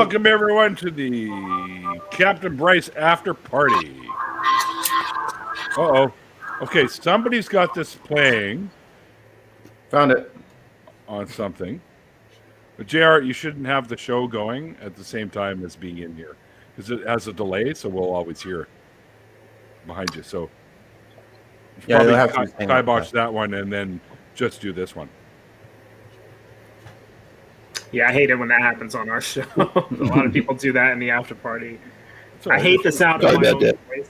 Welcome everyone to the Captain Bryce After Party. Uh-oh. Okay, somebody's got this playing. Found it. On something. But JR, you shouldn't have the show going at the same time as being in here. Because it has a delay, so we'll always hear it behind you. So yeah, probably have to kibosh that one and then just do this one. Yeah, I hate it when that happens on our show. A lot of people do that in the after party. Right. I hate the sound of my own voice.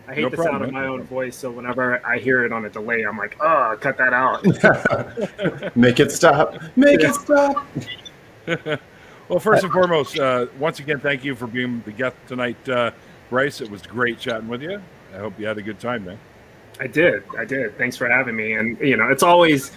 I hate No the problem, sound of man. my own voice, so whenever I hear it on a delay, I'm like, oh, cut that out. Make it stop. Make it stop. Well, first and foremost, once again, thank you for being the guest tonight, Bryce. It was great chatting with you. I hope you had a good time, man. I did. Thanks for having me. And, you know, it's always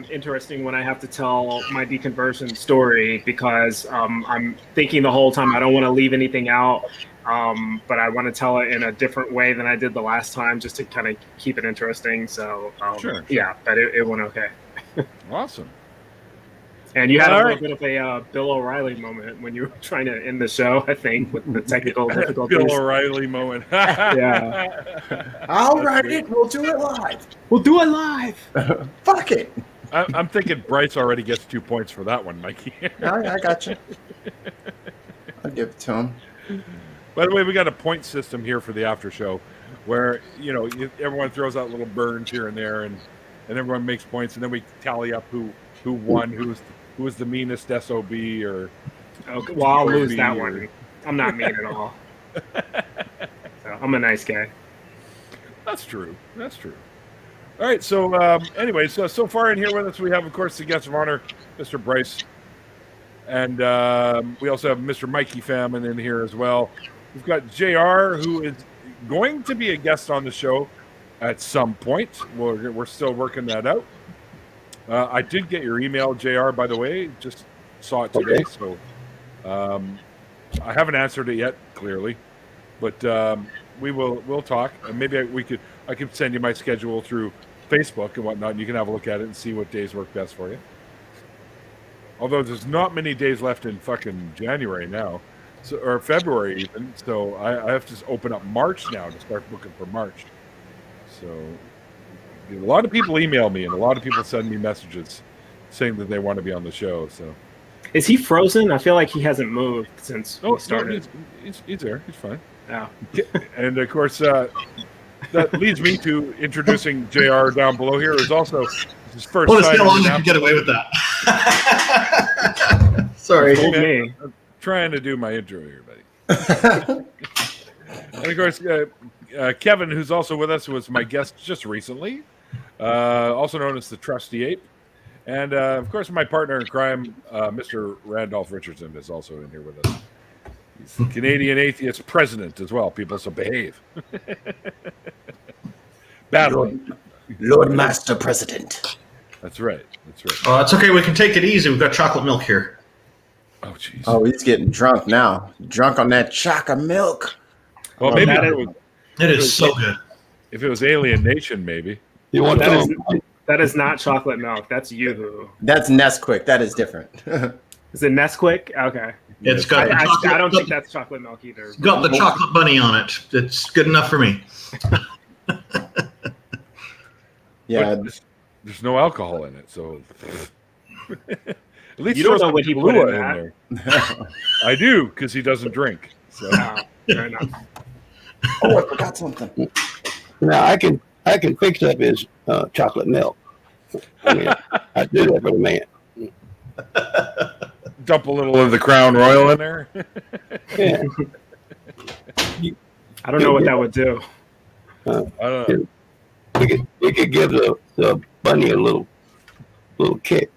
interesting when I have to tell my deconversion story because I'm thinking the whole time I don't want to leave anything out, but I want to tell it in a different way than I did the last time just to kind of keep it interesting. So, Sure. Yeah, but it went okay. Awesome. And you had a little bit of a Bill O'Reilly moment when you were trying to end the show, I think, with the technical difficulties. Bill O'Reilly moment. Yeah. I'll write it. We'll do it live. We'll do it live. Fuck it. I'm thinking Bryce already gets 2 points for that one, Mikey. I got you. I'll give it to him. By the way, we got a point system here for the after show where, you know, everyone throws out little burns here and there and everyone makes points and then we tally up who won, who was the meanest SOB or... Okay, well, I'll lose that one. I'm not mean at all. So, I'm a nice guy. That's true. All right, so anyways, so far in here with us, we have, of course, the guest of honor, Mr. Bryce. And we also have Mr. Mikey Famine in here as well. We've got JR, who is going to be a guest on the show at some point. We're still working that out. I did get your email, JR, by the way. Just saw it today, so I haven't answered it yet, clearly. But we'll talk, and maybe I could send you my schedule through Facebook and whatnot, and you can have a look at it and see what days work best for you. Although there's not many days left in fucking January now, or February even, so I have to open up March now to start booking for March. So a lot of people email me, and a lot of people send me messages saying that they want to be on the show. So, is he frozen? I feel like he hasn't moved since we started. No, he's there. He's fine. Yeah. And of course, that leads me to introducing JR down below here. Is also his first. Well, how long you can get away with that? Sorry. I'm trying to do my intro here, buddy. And of course, Kevin, who's also with us, was my guest just recently, also known as the Trusty Ape. And, of course, my partner in crime, Mr. Randolf Richardson, is also in here with us. He's the Canadian Atheist president as well, people, so behave. Lord Master President. That's right. It's okay. We can take it easy. We've got chocolate milk here. Oh, jeez. Oh, he's getting drunk now. Drunk on that chocolate milk. Well, maybe it is so good. If it was Alien Nation, maybe. You want that is not chocolate milk. That's Yoo-hoo. That's Nesquik. That is different. Is it Nesquik? Okay. It's got. I don't think that's chocolate milk either. It's got the chocolate bunny on it. It's good enough for me. Yeah. There's no alcohol in it, so at least you don't know what he put in there. I do, because he doesn't drink. So. Fair enough. Oh, I forgot something. Now I can fix up his chocolate milk. I mean, I do that for the man. Dump a little of the Crown Royal in there. Yeah. I don't know what that would do. I don't know. We could give the bunny a little kick.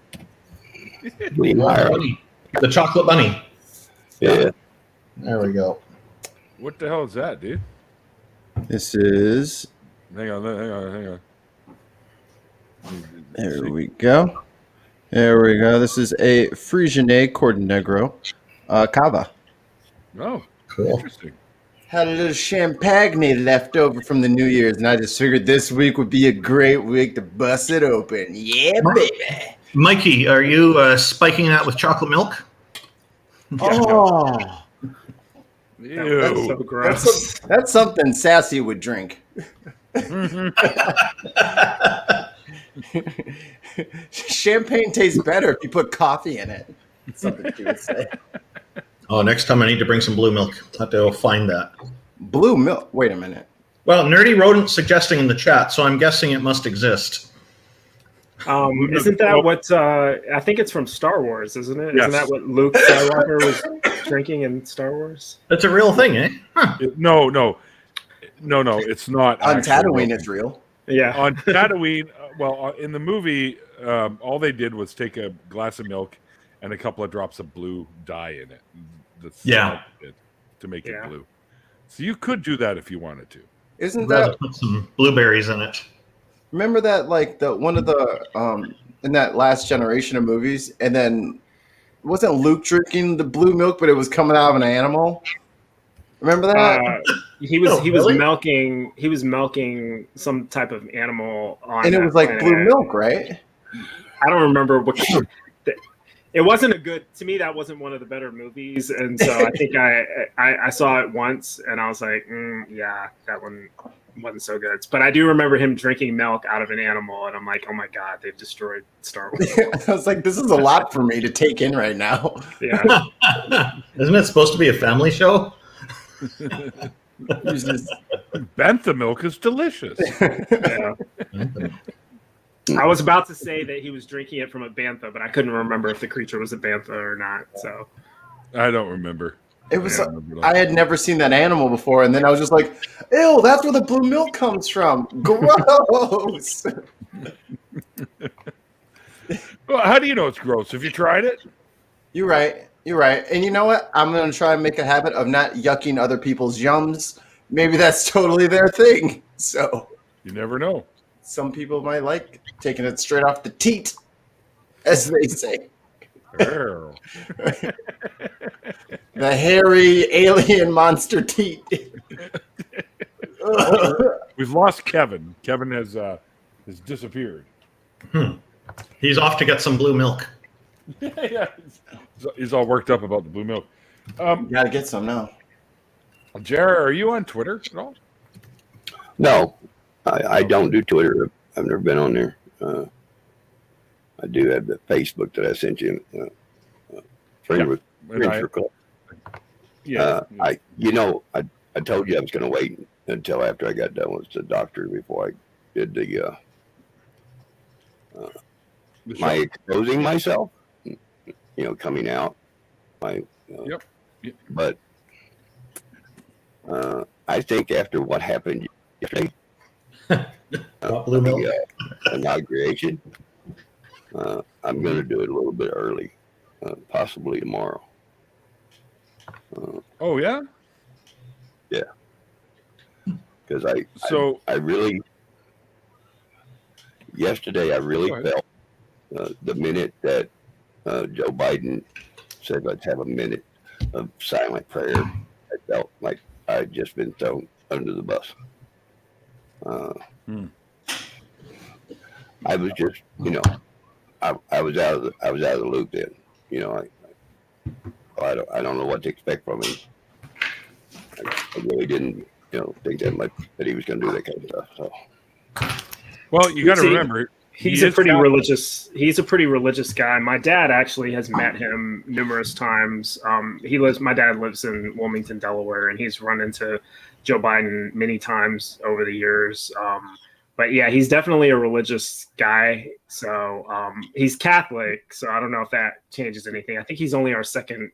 The chocolate bunny. Yeah. There we go. What the hell is that, dude? This is. Hang on. There we go. This is a Frisione Cordon Negro cava. Oh, cool. Interesting. Had a little champagne left over from the New Year's, and I just figured this week would be a great week to bust it open. Yeah, baby. Mikey, are you spiking that with chocolate milk? Oh, That's so Ew. gross. that's something Sassy would drink. Champagne tastes better if you put coffee in it. That's something she would say. Oh, next time I need to bring some blue milk. I'll have to go find that. Blue milk. Wait a minute. Well, Nerdy Rodent suggesting in the chat, so I'm guessing it must exist. Isn't that what I think it's from Star Wars, isn't it? Yes. Isn't that what Luke Skywalker was drinking in Star Wars? That's a real thing, eh? Huh. No, it's not. On actually Tatooine, real. it's real. Yeah. On Tatooine, in the movie, all they did was take a glass of milk and a couple of drops of blue dye in it. That's Yeah. all they did to make Yeah. it blue. So you could do that if you wanted to. Isn't Rather that? put some blueberries in it. Remember that like the one of the in that last generation of movies, and then wasn't Luke drinking the blue milk, but it was coming out of an animal? Remember that? He was Oh, really? milking some type of animal on, and it that was like planet. blue milk, right? I don't remember what. It wasn't a good. To me, that wasn't one of the better movies, and so I think I saw it once, and I was like, yeah, that one wasn't so good. But I do remember him drinking milk out of an animal, and I'm like, oh my god, they've destroyed Star Wars. I was like, this is a lot for me to take in right now. Yeah, Isn't it supposed to be a family show? He's just- Bantha milk is delicious. yeah. I was about to say that he was drinking it from a bantha, but I couldn't remember if the creature was a bantha or not. So I don't remember. It was. I don't remember I that. had never seen that animal before, and then I was just like, "Ew, that's where the blue milk comes from. Gross." Well, how do you know it's gross? Have you tried it? You're right. You're right. And you know what? I'm gonna try and make a habit of not yucking other people's yums. Maybe that's totally their thing. So You never know. some people might like taking it straight off the teat, as they say. Ew. The hairy alien monster teat. We've lost Kevin. Kevin has disappeared. He's off to get some blue milk. Yeah, he's all worked up about the blue milk. Gotta get some now. Jared, are you on Twitter at all? No, I don't do Twitter. I've never been on there. I do have the Facebook that I sent you. Friend And I- request. yeah. I told you I was going to wait until after I got done with the doctor before I did The my show. exposing myself. Coming out. Yep. But I think after what happened yesterday, Blue milk. the inauguration, I'm going to do it a little bit early, possibly tomorrow. Oh yeah. Because So I really, yesterday I really Go ahead. felt the minute that Joe Biden said, let's have a minute of silent prayer, I felt like I'd just been thrown under the bus. I was just, I was out of the loop then. I don't know what to expect from him. I really didn't, think that much that he was going to do that kind of stuff. So well, you got to See, remember he's he a is pretty Catholic. religious. He's a pretty religious guy. My dad actually has met him numerous times. My dad lives in Wilmington, Delaware, and he's run into Joe Biden many times over the years. But yeah, he's definitely a religious guy. So he's Catholic. So I don't know if that changes anything. I think he's only the second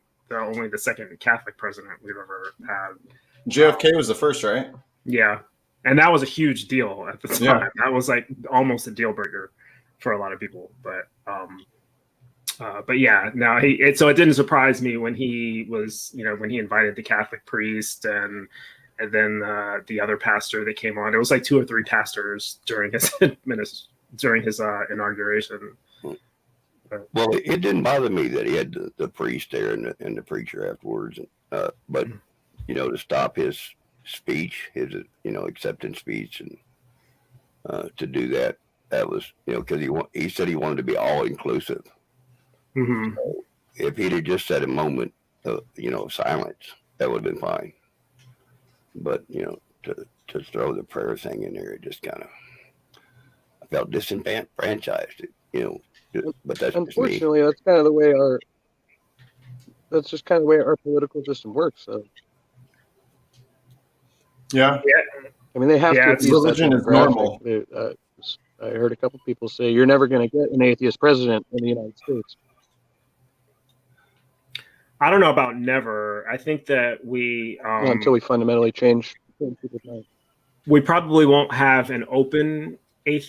Catholic president we've ever had. JFK was the first, right? Yeah. And that was a huge deal at the time. Yeah. That was like almost a deal breaker for a lot of people. But yeah, no, so it didn't surprise me when he was, when he invited the Catholic priest and then the other pastor that came on. It was like 2 or 3 pastors during his inauguration. well, it didn't bother me that he had the priest there and the preacher afterwards, but to stop his speech, his acceptance speech, and to do that was because he said he wanted to be all inclusive. Mm-hmm. If he'd have just said a moment of silence, that would have been fine. But to throw the prayer thing in there, it just kind of, I felt disenfranchised. But that's just me. Unfortunately, that's kind of the way that's just kind of the way our political system works. So. Yeah. I mean, they have to. Religion is normal. I heard a couple people say you're never going to get an atheist president in the United States. I don't know about never. I think that we until we fundamentally change people's minds. We probably won't have an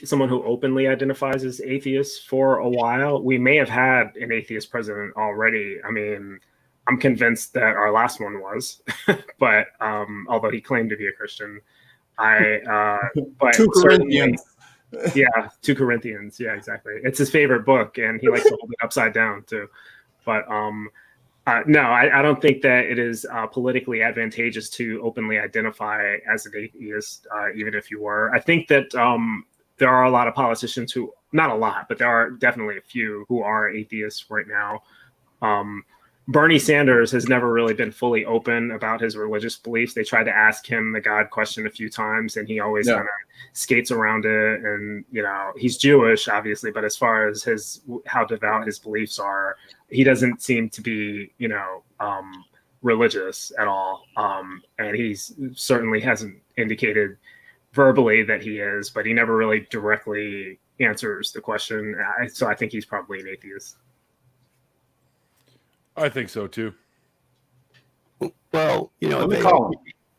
someone who openly identifies as atheist for a while. We may have had an atheist president already. I mean, I'm convinced that our last one was, but although he claimed to be a Christian, but 2 Corinthians. Yeah, 2 Corinthians. Yeah, exactly. It's his favorite book, and he likes to hold it upside down too. But no, I don't think that it is politically advantageous to openly identify as an atheist, even if you were. I think that there are a lot of politicians who, not a lot, but there are definitely a few who are atheists right now. Bernie Sanders has never really been fully open about his religious beliefs. They tried to ask him the God question a few times, and he always kind of skates around it. And, he's Jewish, obviously, but as far as how devout his beliefs are, he doesn't seem to be, religious at all. And he's certainly hasn't indicated verbally that he is, but he never really directly answers the question. So I think he's probably an atheist. I think so too. Well, if they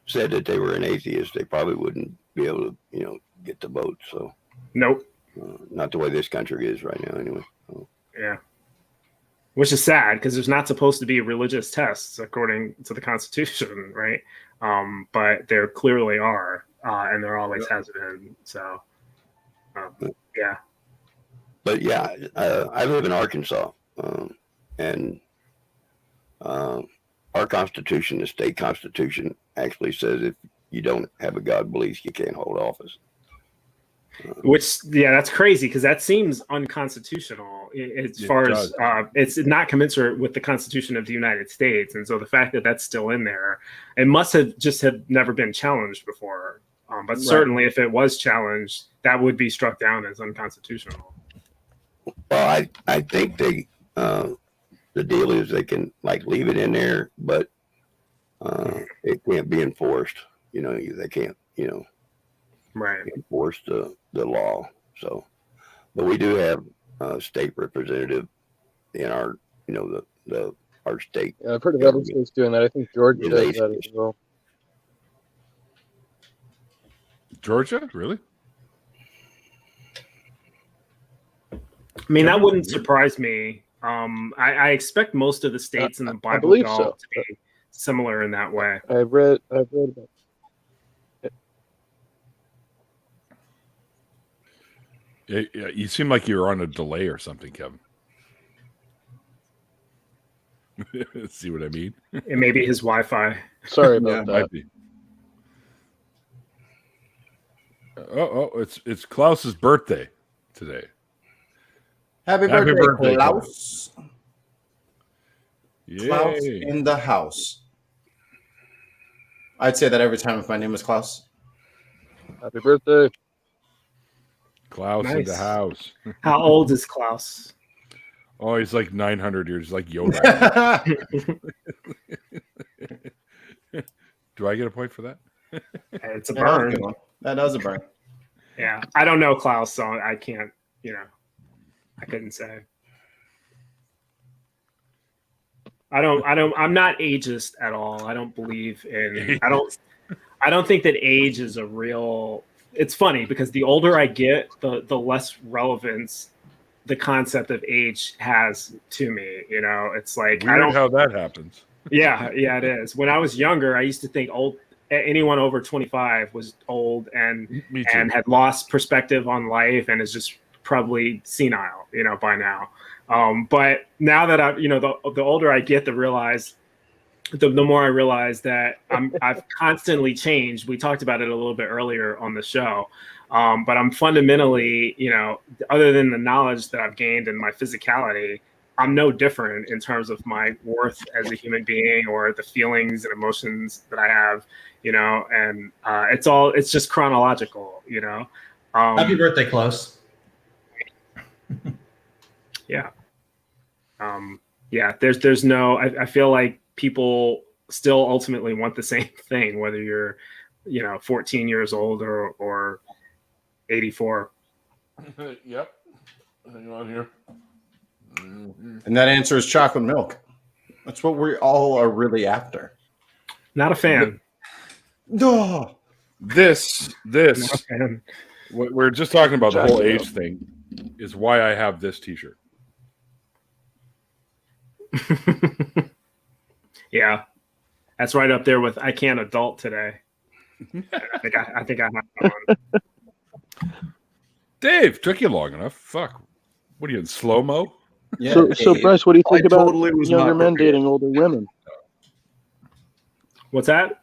said that they were an atheist, they probably wouldn't be able to, get the vote. So, nope, not the way this country is right now, anyway. Yeah, which is sad because there's not supposed to be religious tests according to the Constitution, right? But there clearly are, and there always has been. So, yeah. But yeah, I live in Arkansas, and our Constitution, the state Constitution, actually says if you don't have a God belief, you can't hold office. That's crazy because that seems unconstitutional as far as it's not commensurate with the Constitution of the United States. And so the fact that that's still in there, it must have never been challenged before. But certainly if it was challenged, that would be struck down as unconstitutional. Well, I think the deal is they can leave it in there, but it can't be enforced. They can't, enforce the law. So, but we do have a state representative in our, our state. Yeah, I've heard of other states doing that. I think Georgia does that as well. Georgia, really? I mean, that wouldn't surprise me. I expect most of the states in the Bible Belt to be similar in that way. I've read about it. You seem like you're on a delay or something, Kevin. See what I mean? It may be his Wi-Fi. Sorry about that. Might be. It's Klaus's birthday today. Happy birthday, Klaus. Yay. Klaus in the house. I'd say that every time if my name was Klaus. Happy birthday. Klaus in the house. How old is Klaus? Oh, he's like 900 years, like Yoda. Do I get a point for that? It's a burn. That does a burn. Yeah. I don't know Klaus, so I can't, I couldn't say. I'm not ageist at all. I don't believe in, I don't think that age is a real, it's funny because the older I get, the less relevance the concept of age has to me. It's like, weird, I don't know how that happens. Yeah, it is. When I was younger, I used to think anyone over 25 was old and had lost perspective on life and is just probably senile, by now. But now that the older I get, the more I realize that I've constantly changed. We talked about it a little bit earlier on the show. But I'm fundamentally, other than the knowledge that I've gained in my physicality, I'm no different in terms of my worth as a human being or the feelings and emotions that I have, and it's just chronological, Happy birthday, Klaus. Yeah. There's no, I feel like people still ultimately want the same thing, whether you're, 14 years old or 84. Yep. Hang on here. Mm-hmm. And that answer is chocolate milk. That's what we all are really after. Not a fan. No. This, Not a fan. what we're just talking about, the whole Chocolate age thing, is why I have this T-shirt. Yeah. That's right up there with I can't adult today. I think I have that one. Dave, took you long enough. Fuck. What are you in slow-mo? Yeah. So Bryce, what do you think about totally was younger not men prepared. dating older women? What's that?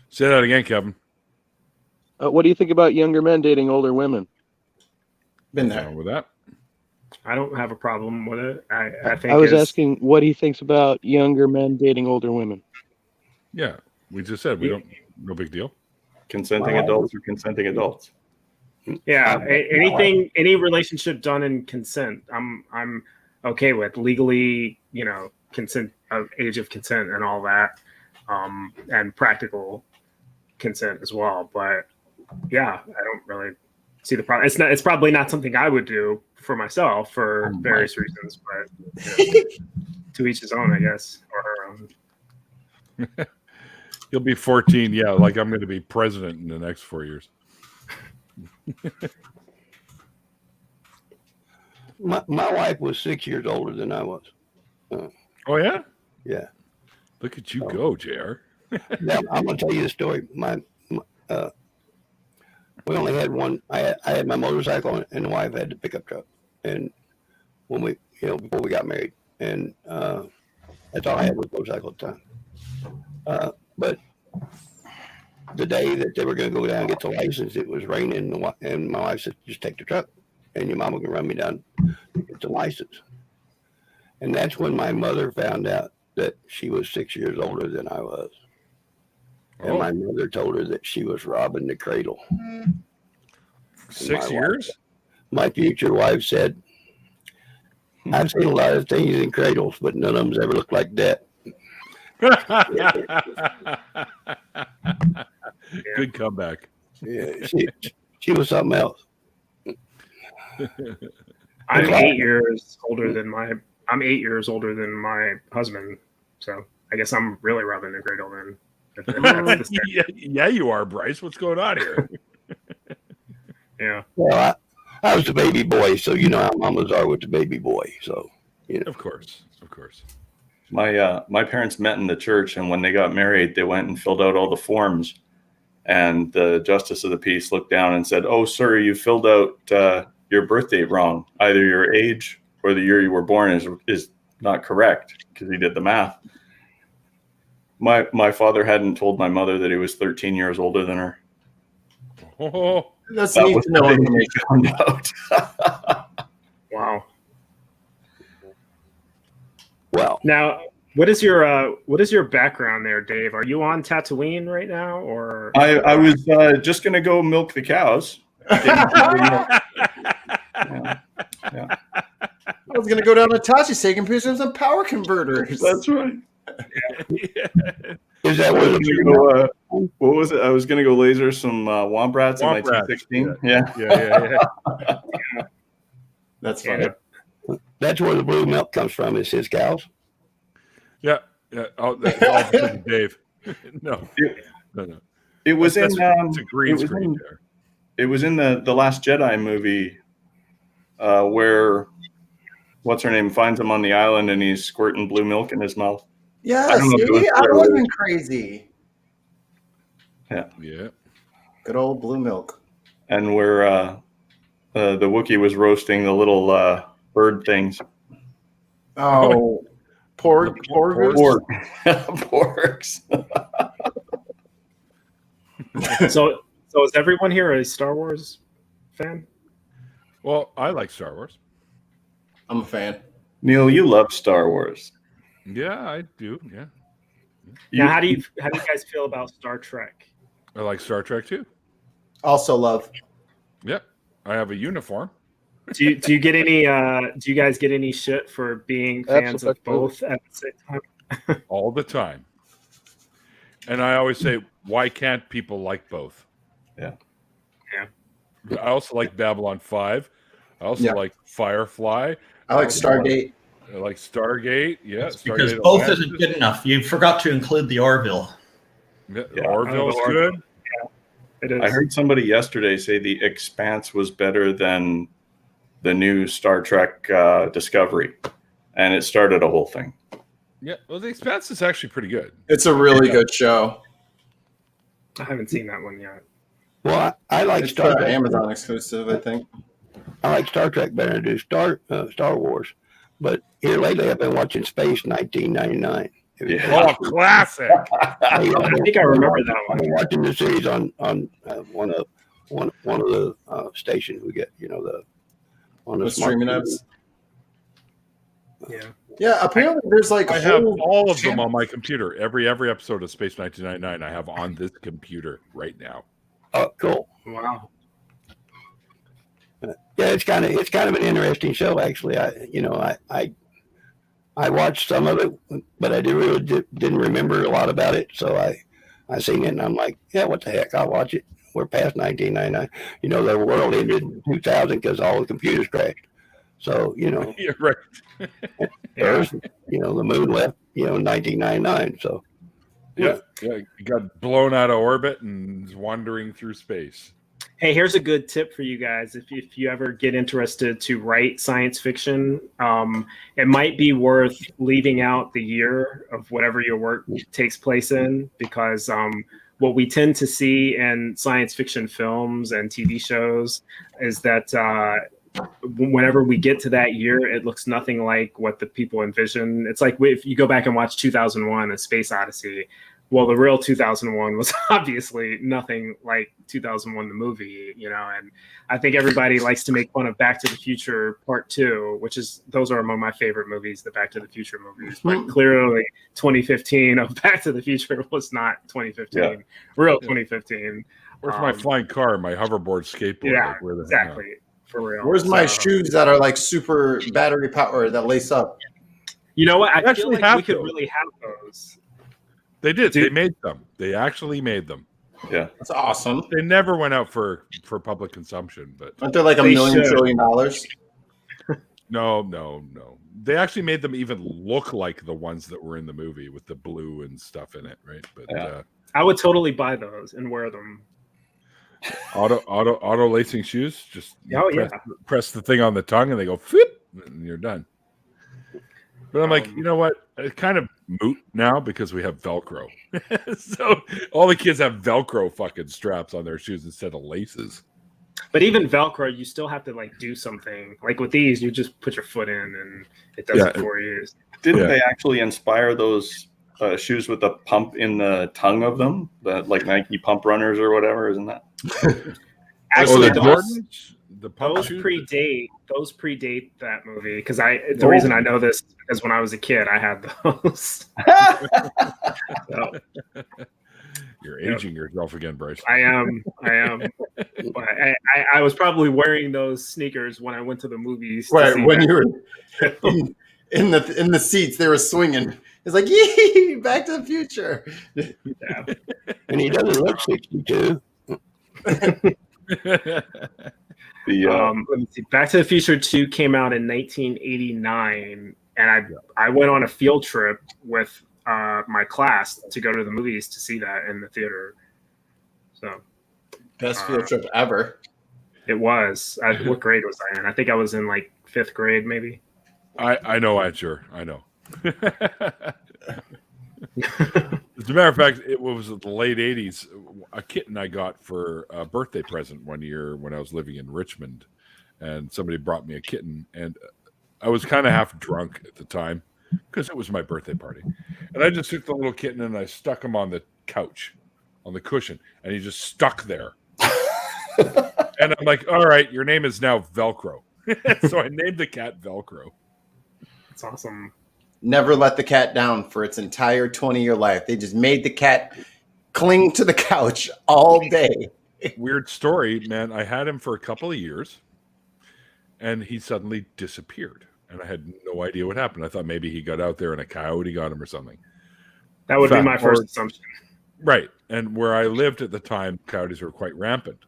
Say that again, Kevin. What do you think about younger men dating older women? Been What's there. wrong with that? I don't have a problem with it. I think I was asking what he thinks about younger men dating older women. Yeah, we just said we don't. No big deal. Consenting adults are consenting adults. Yeah, any relationship done in consent, I'm okay with legally, consent of age of consent and all that, and practical consent as well. But yeah, I don't really see the problem. It's probably not something I would do for myself for various reasons, but to each his own, I guess, or her own. You'll be 14. Yeah, like I'm going to be president in the next 4 years. My wife was 6 years older than I was. Oh yeah, Yeah. look at you go, Jr. Now, I'm going to tell you the story. We only had one. I had my motorcycle, and the wife had the pickup truck. And when we, before we got married, and that's all I had was motorcycle at the time. But the day that they were going to go down and get the license, it was raining, and my wife said, "Just take the truck, and your mama can run me down to get the license." And that's when my mother found out that she was 6 years older than I was. And Oh, my mother told her that she was robbing the cradle. 6 years? My future wife said, "I've seen a lot of things in cradles, but none of them's ever looked like that." Good comeback. Yeah, she was something else. I'm 8 years older than my husband, so I guess I'm really rubbing the cradle then. If that's the Yeah, you are, Bryce. What's going on here? yeah. Well, I was the baby boy, so you know how mamas are with the baby boy. So, Of course. My parents met in the church, and when they got married, they went and filled out all the forms. And the justice of the peace looked down and said, "Oh, sir, you filled out your birth date wrong. Either your age or the year you were born is not correct," because he did the math. My father hadn't told my mother that he was 13 years older than her. Oh, That's That neat was to know the day information. he found out. Wow. well, Now, what is your background there, Dave? Are you on Tatooine right now, or I was just going to go milk the cows. I was gonna go down to Tachi's taking pictures of some power converters. That's right. is that I what was gonna go, what was it? I was going to go laser some Womp Rats in my Womp Rats, T16. Yeah. yeah. That's funny. that's where the blue milk comes from? Is his cows? Yeah. Oh, that's all because of Dave. No. It was That's in it's a green it was screen in- there. it was in the Last Jedi movie where what's her name finds him on the island and he's squirting blue milk in his mouth. Yeah, I don't know if it was see, I there. wasn't crazy. Yeah. Good old blue milk. And where the Wookiee was roasting the little bird things. Oh, pork. Porks. so is everyone here a Star Wars fan? Well, I like Star Wars. I'm a fan. Neil, you love Star Wars. Yeah, I do. Yeah, Now, how do you guys feel about Star Trek? I like Star Trek too. Also love. Yep, I have a uniform. Do you get any? Do you guys get any shit for being fans of Absolutely. both at the same time? All the time. And I always say, why can't people like both? Yeah. Yeah. I also like Babylon 5. I also like Firefly. I like Stargate. I like Stargate. Yeah. Because Stargate both Atlantis. isn't good enough. You forgot to include the Orville. Yeah, Yeah. Orville's Oh, good. It is. I heard somebody yesterday say The Expanse was better than the new Star Trek Discovery, and it started a whole thing. Yeah. Well, The Expanse is actually pretty good. It's a really good show. I haven't seen that one yet. Well, I like It's Star Trek. Amazon exclusive, I think. I like Star Trek better than I do Star Wars. But here lately, I've been watching Space 1999. Oh, classic. I think I remember that I've one. been watching the series on one of the stations we get. You know, the on the The smart streaming TV. apps. Yeah. Yeah, apparently there's like I have whole all of them channels. on my computer. Every episode of Space 1999 I have on this computer right now. Oh, cool. Wow. Yeah, it's kind of an interesting show actually. I watched some of it, but I didn't remember a lot about it. So I seen it and I'm like, yeah, what the heck? I'll watch it. We're past 1999. You know, the world ended in 2000 because all the computers crashed. So Yeah, right. Earth, the moon left, in 1999. So Yeah. It got blown out of orbit and is wandering through space. Hey, here's a good tip for you guys. If you ever get interested to write science fiction, it might be worth leaving out the year of whatever your work takes place in, because what we tend to see in science fiction films and TV shows is that whenever we get to that year, it looks nothing like what the people envision. It's like if you go back and watch 2001: A Space Odyssey. Well, the real 2001 was obviously nothing like 2001, the movie, and I think everybody likes to make fun of Back to the Future Part 2, those are among my favorite movies, the Back to the Future movies. But clearly 2015 of Back to the Future was not 2015, real 2015. Where's my flying car, my hoverboard, skateboard? Yeah, Like, where the exactly. For real. Where's my shoes that are like super battery powered that lace up? You know what? I feel actually like have we could those. really have those. They did. Dude. They made them. They actually made them. Yeah. That's awesome. They never went out for public consumption, but Aren't they like $1 They million should. trillion dollars? no. They actually made them even look like the ones that were in the movie with the blue and stuff in it, right? But Yeah. I would totally buy those and wear them. auto lacing shoes, just press the thing on the tongue and they go flip and you're done. But I'm like, you know what? It's kind of moot now because we have Velcro. So all the kids have Velcro fucking straps on their shoes instead of laces. But even Velcro, you still have to like do something. Like with these, you just put your foot in and it does it for you. Didn't they actually inspire those shoes with the pump in the tongue of them? Like Nike pump runners or whatever, isn't that? Actually, the those Jordans, the pump shoes? predate that movie because the reason I know this is when I was a kid, I had those. So, You're aging yourself again, Bryce. I am. But I was probably wearing those sneakers when I went to the movies. Right, when you were in the seats, they were swinging. It's like, yee, Back to the Future. Yeah. and he doesn't look 62. Let me see. Back to the Future 2 came out in 1989, and I went on a field trip with my class to go to the movies to see that in the theater. So Best field trip ever. it was. What grade was I in? I think I was in like 5th grade, maybe. I know, I know. As a matter of fact, it was the late 80s. A kitten I got for a birthday present one year when I was living in Richmond, and somebody brought me a kitten, and I was kind of half drunk at the time because it was my birthday party. And I just took the little kitten and I stuck him on the couch, on the cushion, and he just stuck there. And I'm like, all right, your name is now Velcro. So I named the cat Velcro. It's awesome. Never let the cat down for its entire 20-year life. They just made the cat cling to the couch all day. Weird story, man. I had him for a couple of years, and he suddenly disappeared. And I had no idea what happened. I thought maybe he got out there and a coyote got him or something. That would be my first assumption. Right. And where I lived at the time, coyotes were quite rampant.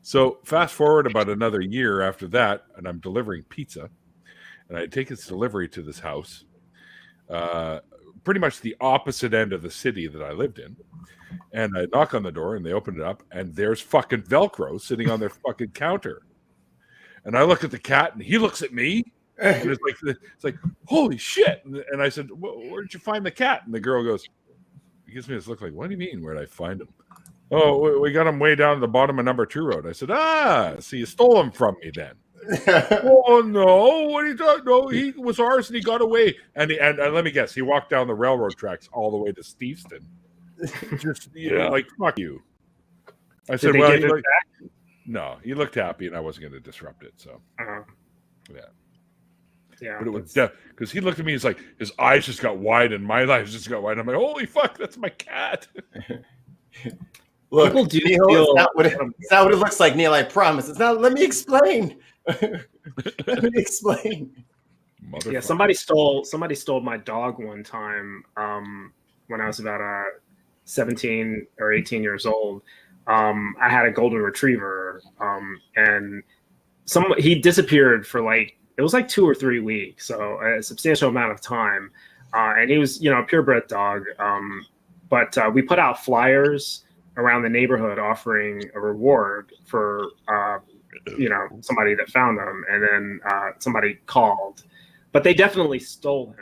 So fast forward about another year after that, and I'm delivering pizza. And I take his delivery to this house, pretty much the opposite end of the city that I lived in. And I knock on the door, and they open it up, and there's fucking Velcro sitting on their fucking counter. And I look at the cat, and he looks at me, and it's like, holy shit! And I said, where did you find the cat? And the girl goes, he gives me this look like, what do you mean? Where did I find him? Oh, we got him way down at the bottom of number 2 road. I said, so you stole him from me then? Oh no! What are you talking? No, he was ours, and he got away. And let me guess, he walked down the railroad tracks all the way to Steveston. Just like fuck you. I said, well, no, he looked happy, and I wasn't going to disrupt it. So, yeah. But it was because he looked at me. He's like, his eyes just got wide, and my eyes just got wide. I'm like, holy fuck, that's my cat. Look, Neil, it's not what it looks like, Neil. I promise. It's not. Let me explain. Let me explain. Yeah, somebody stole my dog one time when I was about 17 or 18 years old. I had a golden retriever, and he disappeared for it was 2 or 3 weeks, so a substantial amount of time. And he was, a purebred dog. But we put out flyers around the neighborhood offering a reward for somebody that found him, and then somebody called, but they definitely stole him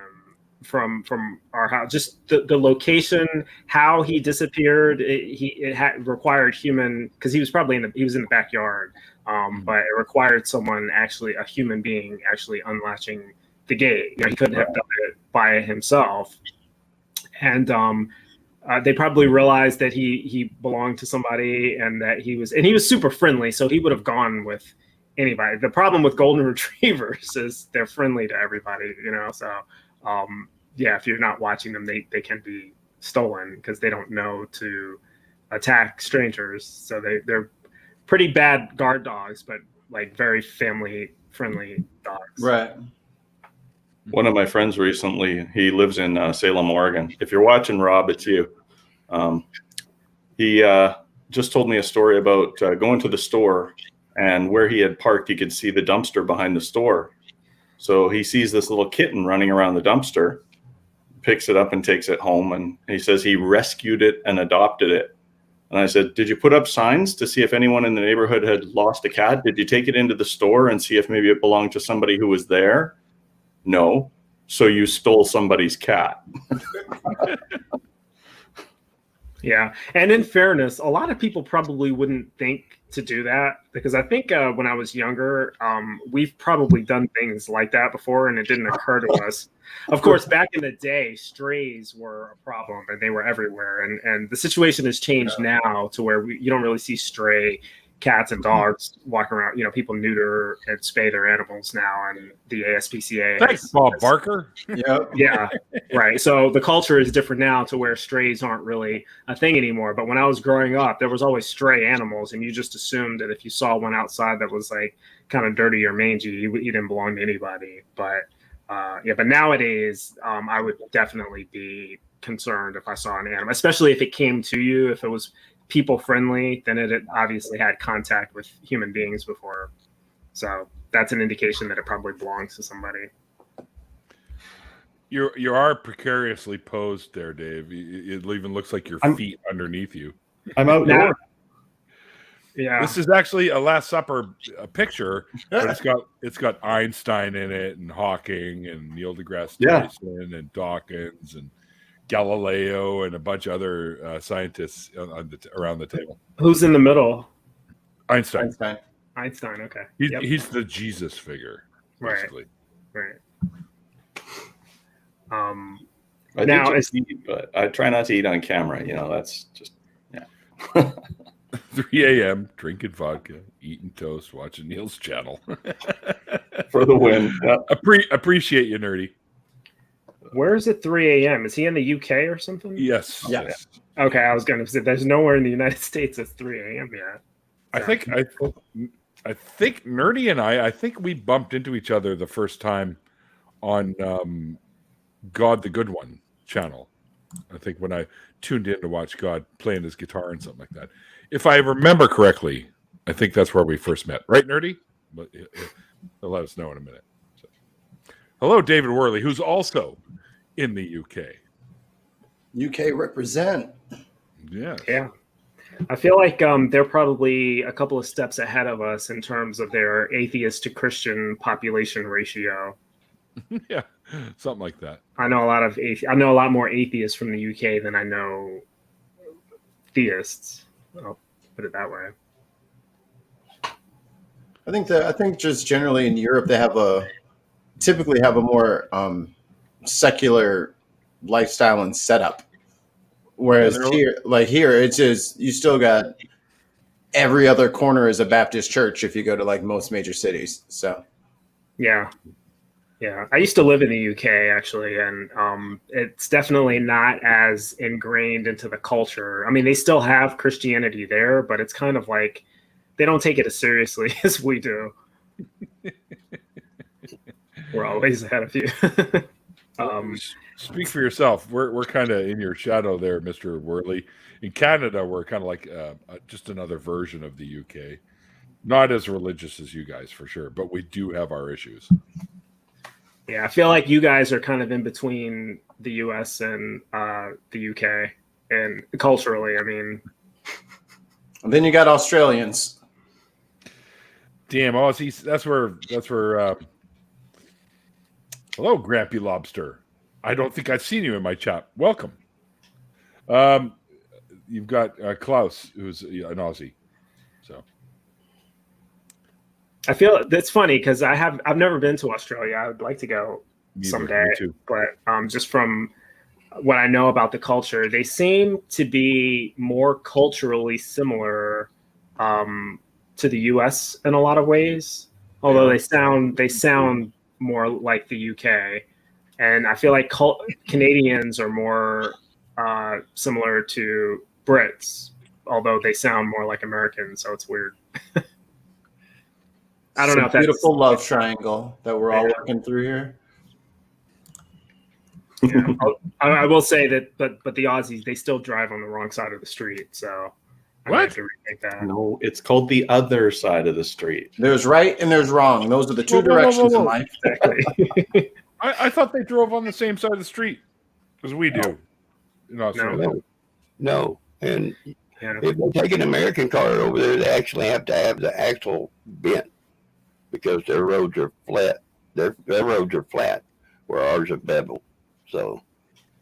from our house. Just the location, how he disappeared, it had required human, because he was probably in the backyard, but it required a human being actually unlatching the gate. He couldn't have done it by himself, and they probably realized that he belonged to somebody, and that he was super friendly, so he would have gone with anybody. The problem with golden retrievers is they're friendly to everybody, so if you're not watching them, they can be stolen because they don't know to attack strangers. So they're pretty bad guard dogs, but very family friendly dogs. Right. One of my friends recently, he lives in Salem, Oregon. If you're watching, Rob, it's you. He just told me a story about going to the store, and where he had parked, he could see the dumpster behind the store. So he sees this little kitten running around the dumpster, picks it up and takes it home. And he says he rescued it and adopted it. And I said, did you put up signs to see if anyone in the neighborhood had lost a cat? Did you take it into the store and see if maybe it belonged to somebody who was there? No. So you stole somebody's cat. Yeah. And in fairness, a lot of people probably wouldn't think to do that, because I think when I was younger, we've probably done things like that before, and it didn't occur to us. Of course, back in the day, strays were a problem, and they were everywhere. And the situation has changed now to where you don't really see stray cats and dogs walking around. People neuter and spay their animals now, and the ASPCA. Thanks, Bob Barker. Yeah, right. So the culture is different now to where strays aren't really a thing anymore. But when I was growing up, there was always stray animals, and you just assumed that if you saw one outside that was kind of dirty or mangy, he didn't belong to anybody. But but nowadays, I would definitely be concerned if I saw an animal, especially if it came to you. If it was people friendly, then it obviously had contact with human beings before. So that's an indication that it probably belongs to somebody. You are precariously posed there, Dave. It even looks like your feet underneath you. I'm outdoors. Yeah. This is actually a Last Supper picture, but it's got Einstein in it, and Hawking, and Neil deGrasse Tyson, and Dawkins, and Galileo, and a bunch of other scientists around the table. Who's in the middle? Einstein. Okay. He's the Jesus figure, basically. Right. Now, but I try not to eat on camera. That's just 3 a.m. drinking vodka, eating toast, watching Neil's channel. For the win. Yeah. Appreciate you, nerdy. Where is it 3 a.m.? Is he in the UK or something? Yes. Yeah. Yes. Okay, I was going to say there's nowhere in the United States that's 3 a.m. yet. I think nerdy and I think we bumped into each other the first time on God the Good One channel. I think when I tuned in to watch God playing his guitar and something like that. If I remember correctly, I think that's where we first met. Right, nerdy? But they'll let us know in a minute. So. Hello, David Worley, who's also in the UK. UK represent. Yes. Yeah. I feel like they're probably a couple of steps ahead of us in terms of their atheist to Christian population ratio. Yeah, something like that. I know a lot more atheists from the UK than I know theists. I'll put it that way. I think just generally in Europe they typically have a more secular lifestyle and setup. Whereas here it's just you still got every other corner is a Baptist church if you go to like most major cities. So Yeah. I used to live in the UK actually, and it's definitely not as ingrained into the culture. I mean, they still have Christianity there, but it's kind of like they don't take it as seriously as we do. We're always ahead of you. Speak for yourself. We're kind of in your shadow there, Mr. Worley. In Canada, we're kind of like just another version of the UK. Not as religious as you guys, for sure, but we do have our issues. Yeah, I feel like you guys are kind of in between the US and the UK, and culturally, I mean. And then you got Australians. Damn, Aussies. That's where. Hello, Grampy Lobster. I don't think I've seen you in my chat. Welcome. You've got Klaus, who's an Aussie. So. I feel that's funny because I've never been to Australia. I would like to go someday, but just from what I know about the culture, they seem to be more culturally similar to the U.S. in a lot of ways. Although they sound more like the UK, and I feel like Canadians are more similar to Brits, although they sound more like Americans. So it's weird. I don't know if that's beautiful love triangle that we're all working through here. Yeah, I will say that, but the Aussies, they still drive on the wrong side of the street. So I might have to rethink that. No, it's called the other side of the street. There's right and there's wrong. Those are the two directions in life. Exactly. I thought they drove on the same side of the street as we do in Australia. No. And if they take an American car over there, they actually have to have the axle bent because their roads are flat. Their roads are flat, where ours are beveled. So,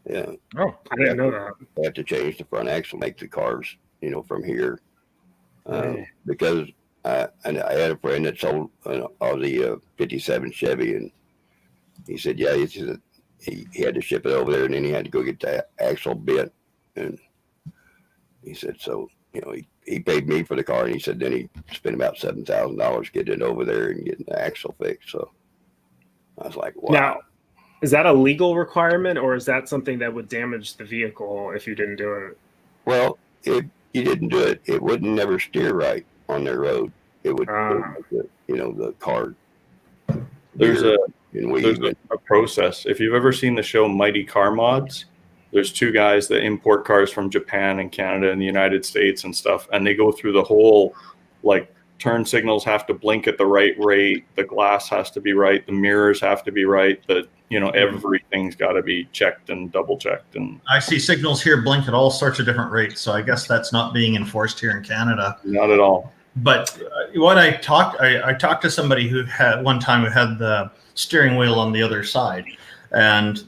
yeah. Oh, I didn't know that. They have to change the front axle, make the cars, from here. Because I had a friend that sold an Aussie 57 Chevy, and he said, he had to ship it over there, and then he had to go get the axle bent. And he said, so, he paid me for the car, and he said then he spent about $7,000 getting it over there and getting the axle fixed. So I was like, wow. Now, is that a legal requirement, or is that something that would damage the vehicle if you didn't do it? Well, if you didn't do it, it would never steer right on their road. It would, the car. There's a process. If you've ever seen the show Mighty Car Mods, there's two guys that import cars from Japan and Canada and the United States and stuff, and they go through the whole, like, turn signals have to blink at the right rate, the glass has to be right, the mirrors have to be right, everything's got to be checked and double checked. And I see signals here blink at all sorts of different rates, so I guess that's not being enforced here in Canada. Not at all. But what I talked to somebody who had the steering wheel on the other side, and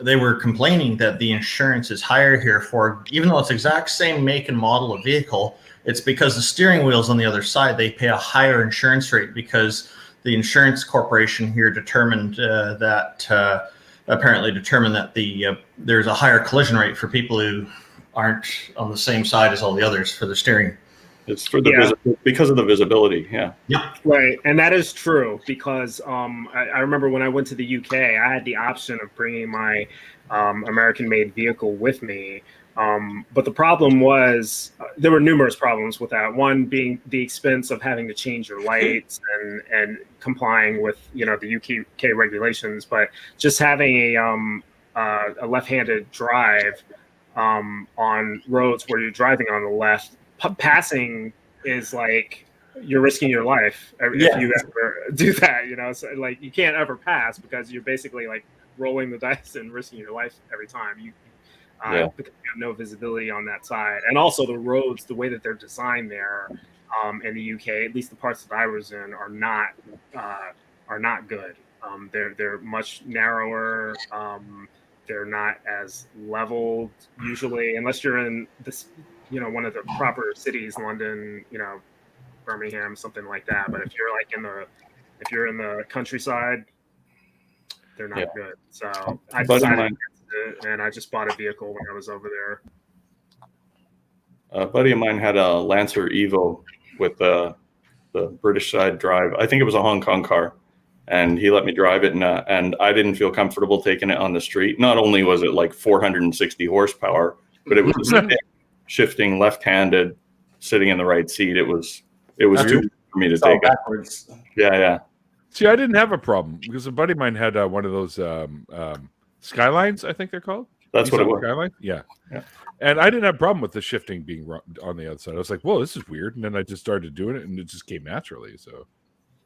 they were complaining that the insurance is higher here for, even though it's exact same make and model of vehicle, it's because the steering wheel's on the other side. They pay a higher insurance rate because the insurance corporation here determined that there's a higher collision rate for people who aren't on the same side as all the others for the steering. It's for the because of the visibility. Yeah. Right, and that is true because I remember when I went to the UK, I had the option of bringing my American-made vehicle with me. But the problem was there were numerous problems with that. One being the expense of having to change your lights and complying with the UK regulations, but just having a left-handed drive on roads where you're driving on the left, passing is like you're risking your life if you ever do that. So like you can't ever pass because you're basically like rolling the dice and risking your life every time. Because you have no visibility on that side, and also the roads, the way that they're designed there in the UK, at least the parts that I was in, are not good. They're much narrower. They're not as leveled usually, unless you're in this, one of the proper cities, London, Birmingham, something like that. But if you're in the countryside, they're not good. So I decided. And I just bought a vehicle when I was over there. A buddy of mine had a Lancer Evo with the British side drive. I think it was a Hong Kong car, and he let me drive it, and I didn't feel comfortable taking it on the street. Not only was it like 460 horsepower, but it was shifting left-handed, sitting in the right seat. It was too much for me to take backwards. it. Yeah. See, I didn't have a problem because a buddy of mine had one of those Skylines, I think they're called. That's what it was. Skyline? Yeah. And I didn't have a problem with the shifting being on the outside. I was like, whoa, this is weird. And then I just started doing it, and it just came naturally. So,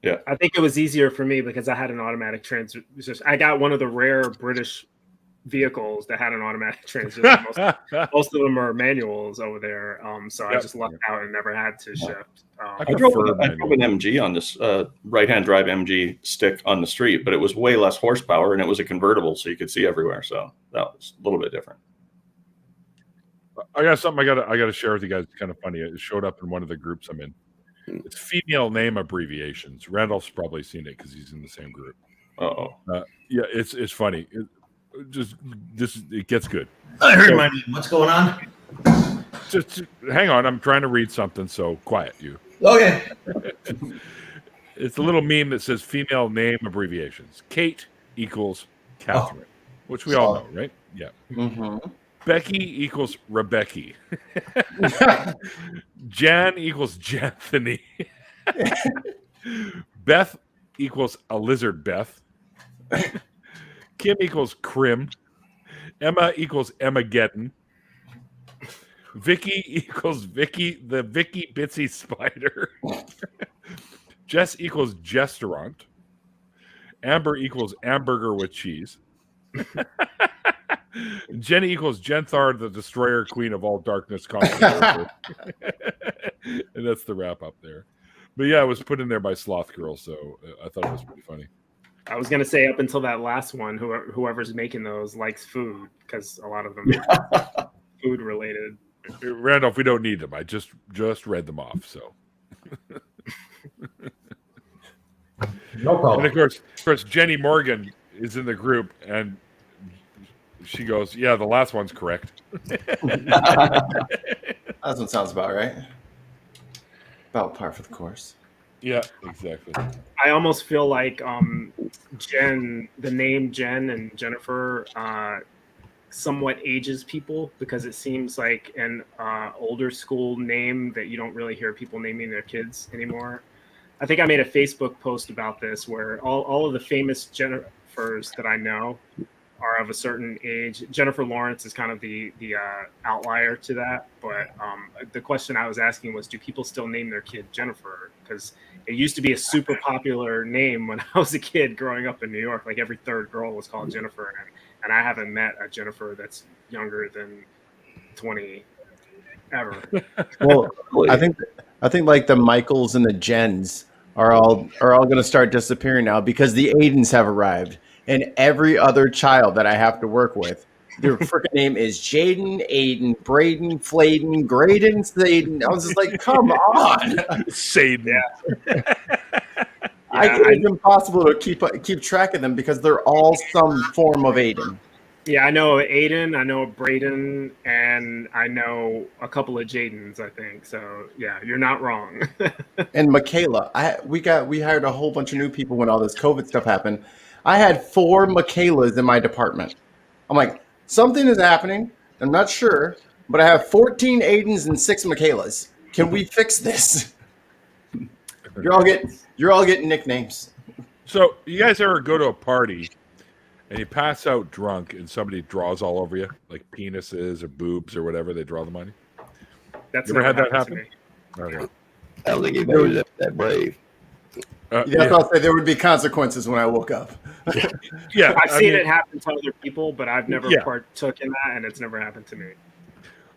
yeah. I think it was easier for me because I had an automatic transmission. I got one of the rare British vehicles that had an automatic transmission. Most of them are manuals over there. So I just lucked out and never had to shift. I drove an MG on this right-hand drive MG stick on the street, but it was way less horsepower, and it was a convertible, so you could see everywhere. So that was a little bit different. I got something I got to share with you guys. It's kind of funny. It showed up in one of the groups I'm in. It's female name abbreviations. Randolph's probably seen it because he's in the same group. Yeah, it's funny. It gets good. I heard my name. What's going on? Just hang on. I'm trying to read something, so quiet you. Okay. It's a little meme that says female name abbreviations. Kate equals Catherine, which we all know, right? Yeah. Mm-hmm. Becky equals Rebecca. Jan equals Janthony. Beth equals a lizard Beth. Kim equals Krim. Emma equals Emmageddon. Vicky equals Vicky, the Vicky Bitsy Spider. Jess equals Jesterant. Amber equals Hamburger with cheese. Jenny equals Genthar, the destroyer, queen of all darkness. And that's the wrap up there. But yeah, it was put in there by Sloth Girl, so I thought it was pretty funny. I was gonna say up until that last one, whoever's making those likes food because a lot of them are food related. Randolph, we don't need them. I just read them off. So no problem. And of course, Jenny Morgan is in the group, and she goes, "Yeah, the last one's correct." That one sounds about right. About par for the course. Yeah, exactly. I almost feel like Jen, the name Jen and Jennifer, somewhat ages people because it seems like an older school name that you don't really hear people naming their kids anymore. I think I made a Facebook post about this where all of the famous Jennifers that I know are of a certain age. Jennifer Lawrence is kind of the outlier to that. But the question I was asking was, do people still name their kid Jennifer? Because it used to be a super popular name when I was a kid growing up in New York. Like every third girl was called Jennifer. And I haven't met a Jennifer that's younger than 20 ever. Well, I think like the Michaels and the Jens are all going to start disappearing now because the Aidens have arrived. And every other child that I have to work with, their freaking name is Jaden, Aiden, Braden, Fladen, Graydon, Saden. I was just like, come on, Saden. Yeah. It's impossible to keep track of them because they're all some form of Aiden. Yeah, I know Aiden, I know Braden, and I know a couple of Jadens, I think. So yeah, you're not wrong. And Michaela, we hired a whole bunch of new people when all this COVID stuff happened. I had 4 Michaelas in my department. I'm like, something is happening. I'm not sure, but I have 14 Aidens and 6 Michaelas. Can we fix this? You're all getting nicknames. So you guys ever go to a party and you pass out drunk and somebody draws all over you, like penises or boobs or whatever, they draw them on you? That's You ever had that happened happen? to me. Okay. I don't think anybody was that brave. That's what I'll say. There would be consequences when I woke up. Yeah, I've seen it happen to other people, but I've never Yeah. partook in that, and it's never happened to me.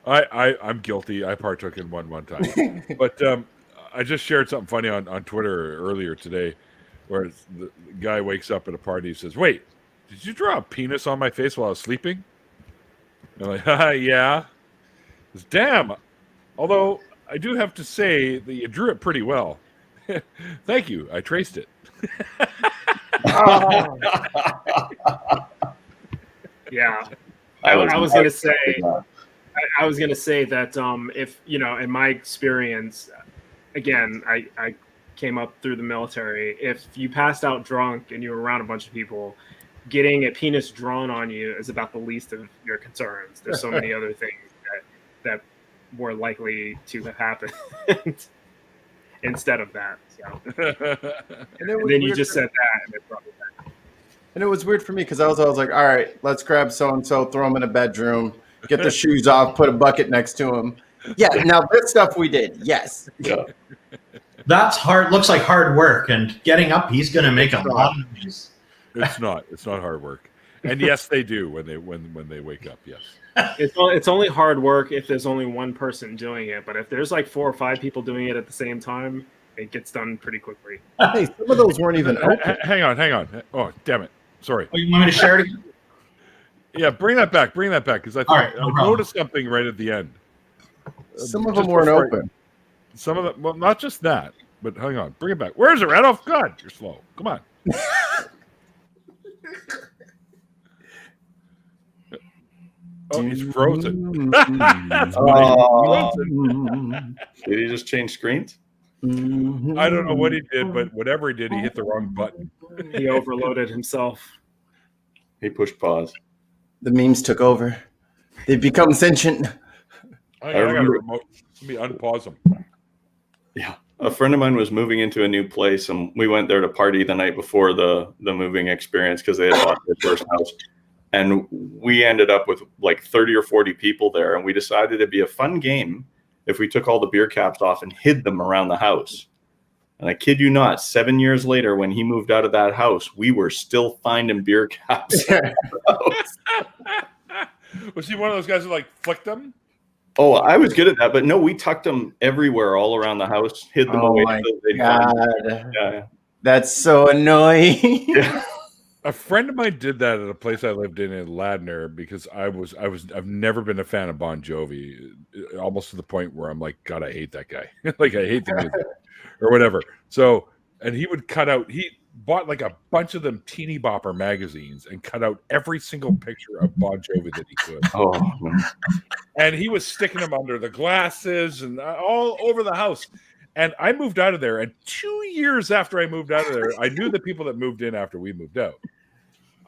I'm guilty. I partook in one time, but I just shared something funny on Twitter earlier today, where the guy wakes up at a party. He says, "Wait, did you draw a penis on my face while I was sleeping?" I'm like, "Yeah." He says, "Damn." Although I do have to say that you drew it pretty well. Thank you. I traced it. Yeah, I I was gonna say. that. I was gonna say that if in my experience, again, I came up through the military. If you passed out drunk and you were around a bunch of people, getting a penis drawn on you is about the least of your concerns. There's so many other things that were likely to have happened instead of that. So. And then you just said that, and it brought me back. And it was weird for me because I was like, all right, let's grab so-and-so, throw him in a bedroom, get the shoes off, put a bucket next to him. Yeah, now this stuff we did, yes. Yeah. That's hard. Looks like hard work. And getting up, he's going to make a lot of noise. It's not hard work. And yes, they do when they wake up. Yes. It's only hard work if there's only one person doing it. But if there's like 4 or 5 people doing it at the same time, it gets done pretty quickly. Hey, some of those weren't even open. Hang on. Oh, damn it. Sorry. Oh, you want me to share it again? Yeah, bring that back, because I think All right, no I problem. noticed something right at the end. Some of Just them weren't before open. Some of them, well, not just that, but hang on, bring it back. Where is it, Randolph? God, you're slow. Come on. Oh, he's frozen. That's why he's frozen. Did he just change screens? I don't know what he did, but whatever he did, he hit the wrong button. He overloaded himself. He pushed pause. The memes took over. They've become sentient. I got a remote. Let me unpause him. Yeah. A friend of mine was moving into a new place, and we went there to party the night before the moving experience because they had bought their first house. And we ended up with like 30 or 40 people there, and we decided it'd be a fun game if we took all the beer caps off and hid them around the house. And I kid you not, 7 years later, when he moved out of that house, we were still finding beer caps. Was he one of those guys who like flicked them? Oh, I was good at that, but no, we tucked them everywhere, all around the house, hid them away. My So they'd find them. God. Yeah. That's so annoying. Yeah. A friend of mine did that at a place I lived in Ladner because I've never been a fan of Bon Jovi, almost to the point where I'm like, God, I hate that guy. Like I hate the music or whatever. So, and he would cut out, he bought like a bunch of them teeny bopper magazines and cut out every single picture of Bon Jovi that he could. Oh, man. And he was sticking them under the glasses and all over the house. And I moved out of there. And 2 years after I moved out of there, I knew the people that moved in after we moved out.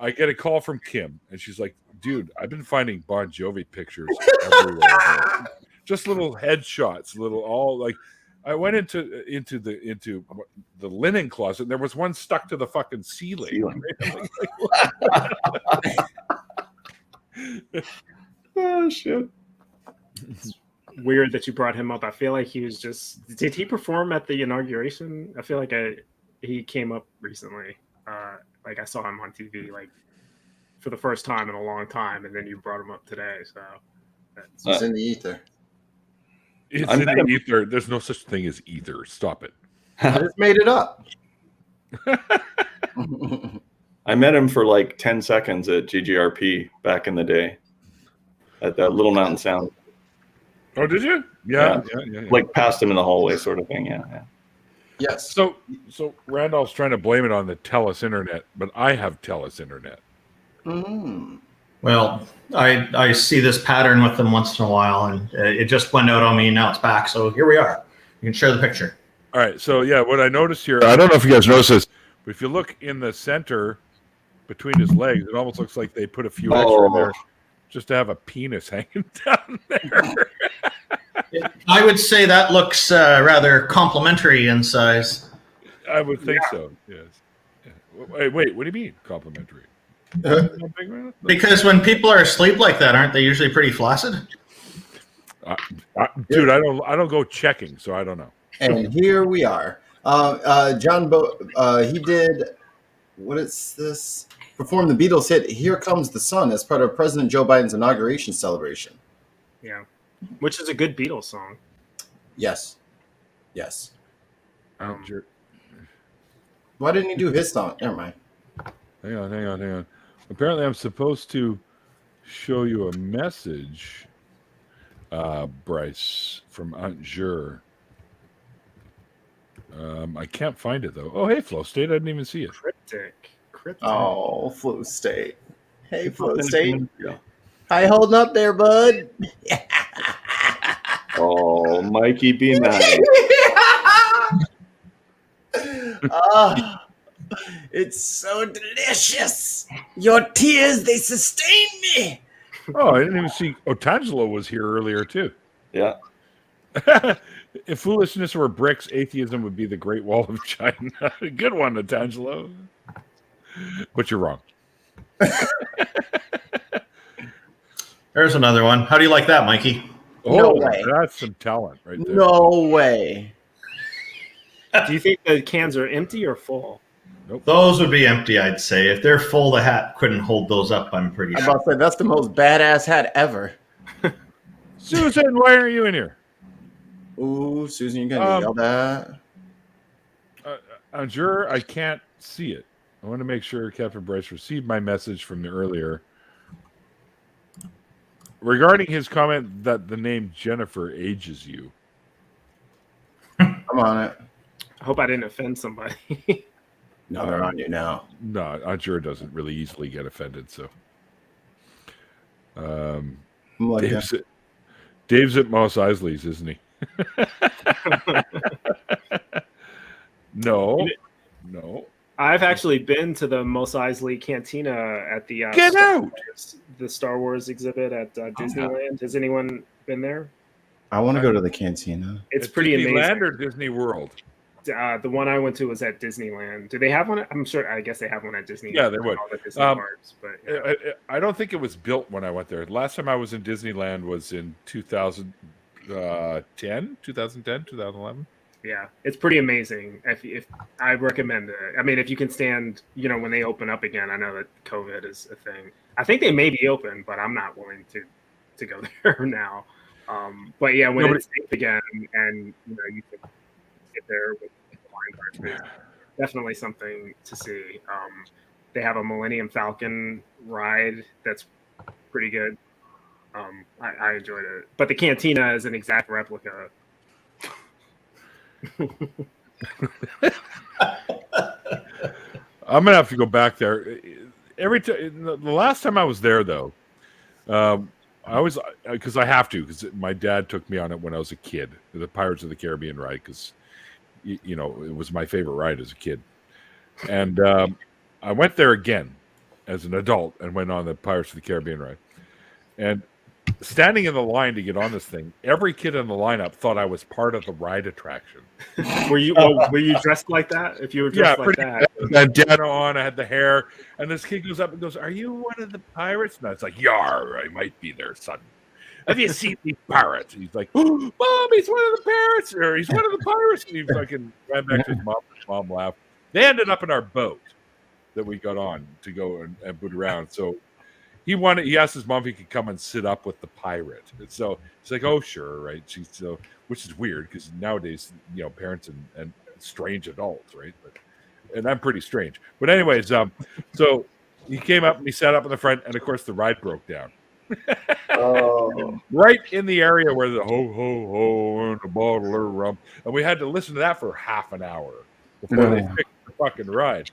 I get a call from Kim, and she's like, dude, I've been finding Bon Jovi pictures everywhere. Just little headshots, little all like I went into the linen closet, and there was one stuck to the fucking ceiling. Oh, shit. It's weird that you brought him up. I feel like he was just. Did he perform at the inauguration? I feel like he came up recently. Like I saw him on TV, like for the first time in a long time, and then you brought him up today. So It's in the ether. It's in the ether. There's no such thing as ether. Stop it. I just made it up. I met him for like 10 seconds at GGRP back in the day at that Little Mountain Sound. Oh, did you? Yeah. Like passed him in the hallway sort of thing. Yeah. Yes. So Randolph's trying to blame it on the TELUS internet, but I have TELUS internet. Mm-hmm. Well, I see this pattern with them once in a while, and it just went out on me. Now it's back. So here we are. You can share the picture. All right. So yeah, what I noticed here, I don't know if you guys noticed this, but if you look in the center between his legs, it almost looks like they put a few extra in there just to have a penis hanging down there. I would say that looks rather complimentary in size. I would think so. Yes. Wait, what do you mean complimentary? Because when people are asleep like that, aren't they usually pretty flaccid? Dude, I don't go checking, so I don't know. And here we are. John he did, what is this? Performed the Beatles hit "Here Comes the Sun" as part of President Joe Biden's inauguration celebration. Yeah, which is a good Beatles song. Yes. Sure. Why didn't he do his song? Never mind. Hang on. Apparently, I'm supposed to show you a message, Bryce, from Aunt Jure. I can't find it, though. Oh, hey, Flow State. I didn't even see it. Cryptic. Oh, Flow State. Hey, Flow State. How you holding up there, bud? Oh, Mikey, be nice. It's so delicious. Your tears, they sustain me. Oh, I didn't even see. Otangelo was here earlier, too. Yeah. If foolishness were bricks, atheism would be the Great Wall of China. Good one, Otangelo. But you're wrong. There's another one. How do you like that, Mikey? No way. That's some talent right there. No way. Do you think the cans are empty or full? Nope. Those would be empty, I'd say. If they're full, the hat couldn't hold those up, I'm pretty I'm sure. about to say, that's the most badass hat ever. Susan, why are you in here? Ooh, Susan, you're going to yell that. I'm sure I can't see it. I want to make sure Captain Bryce received my message from earlier regarding his comment that the name Jennifer ages you. I'm on it. I hope I didn't offend somebody. No, they're on you now. No, I'm sure it doesn't really easily get offended. So, Dave's at Moss Isley's, isn't he? No. I've actually been to the Mos Eisley Cantina at the the Star Wars exhibit at Disneyland. Has anyone been there? I want to go to the cantina. It's pretty Disneyland amazing. or Disney World? The one I went to was at Disneyland. Do they have one? I'm sure. I guess they have one at Disneyland. Yeah, they would. All the Disney parks, but yeah. I don't think it was built when I went there. Last time I was in Disneyland was in 2010, 2011. Yeah, it's pretty amazing. If I recommend it. I mean, if you can stand, when they open up again. I know that COVID is a thing. I think they may be open, but I'm not willing to go there now. But yeah, when it's safe again, and you can get there with the line cars, definitely something to see. They have a Millennium Falcon ride that's pretty good. I enjoyed it, but the cantina is an exact replica. I'm gonna have to go back there. Every time, the last time I was there, though, I was because I have to because my dad took me on it when I was a kid, the Pirates of the Caribbean ride, because it was my favorite ride as a kid, and I went there again as an adult and went on the Pirates of the Caribbean ride, and standing in the line to get on this thing, every kid in the lineup thought I was part of the ride attraction. Were you dressed like that? If you were dressed like that, I had bandana on, I had the hair, and this kid goes up and goes, "Are you one of the pirates?" And I was like, "Yar, I might be there, son. Have you seen these pirates?" And he's like, "Mom, he's one of the pirates, or he's one of the pirates." And he fucking ran back to his mom. His mom laughed. They ended up in our boat that we got on to go and boot around. So he asked his mom if he could come and sit up with the pirate. And so she's like, "Oh, sure, right?" Which is weird because nowadays, parents and strange adults, right? And I'm pretty strange. But anyways, so he came up and he sat up in the front, and of course the ride broke down. Right in the area where the ho ho ho and the bottle of rum, and we had to listen to that for half an hour before they fixed the fucking ride.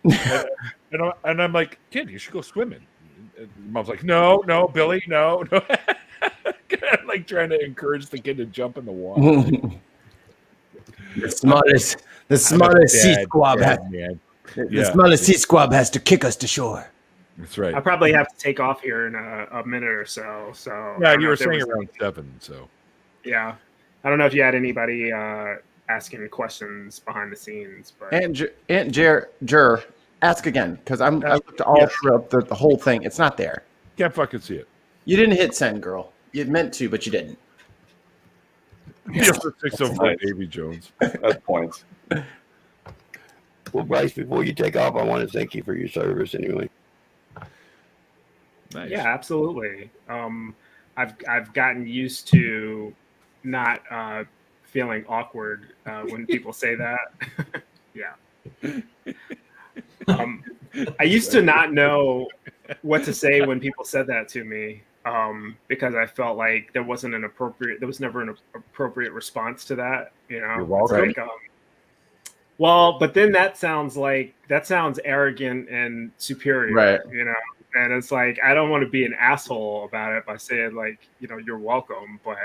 And I'm like, "Kid, you should go swimming." mom's like, no, Billy, no. Like trying to encourage the kid to jump in the water. The smallest sea squab has to kick us to shore. That's right. I probably have to take off here in a minute or so. So yeah, you were saying around 7. So yeah, I don't know if you had anybody asking questions behind the scenes, but Aunt Jer, ask again because I looked all throughout the whole thing. It's not there. Can't fucking see it. You didn't hit send, girl. You meant to, but you didn't. Just for 605 Davy Jones. That's points. Well, Bryce, before you take off, I want to thank you for your service anyway. Nice. yeah, absolutely. I've gotten used to not feeling awkward when people say that. Yeah. I used to not know what to say when people said that to me because I felt like there was never an appropriate response to that. You know, You're welcome. It's like, well, but then that sounds arrogant and superior, Right. You know, and it's like I don't want to be an asshole about it by saying like, you know, you're welcome. But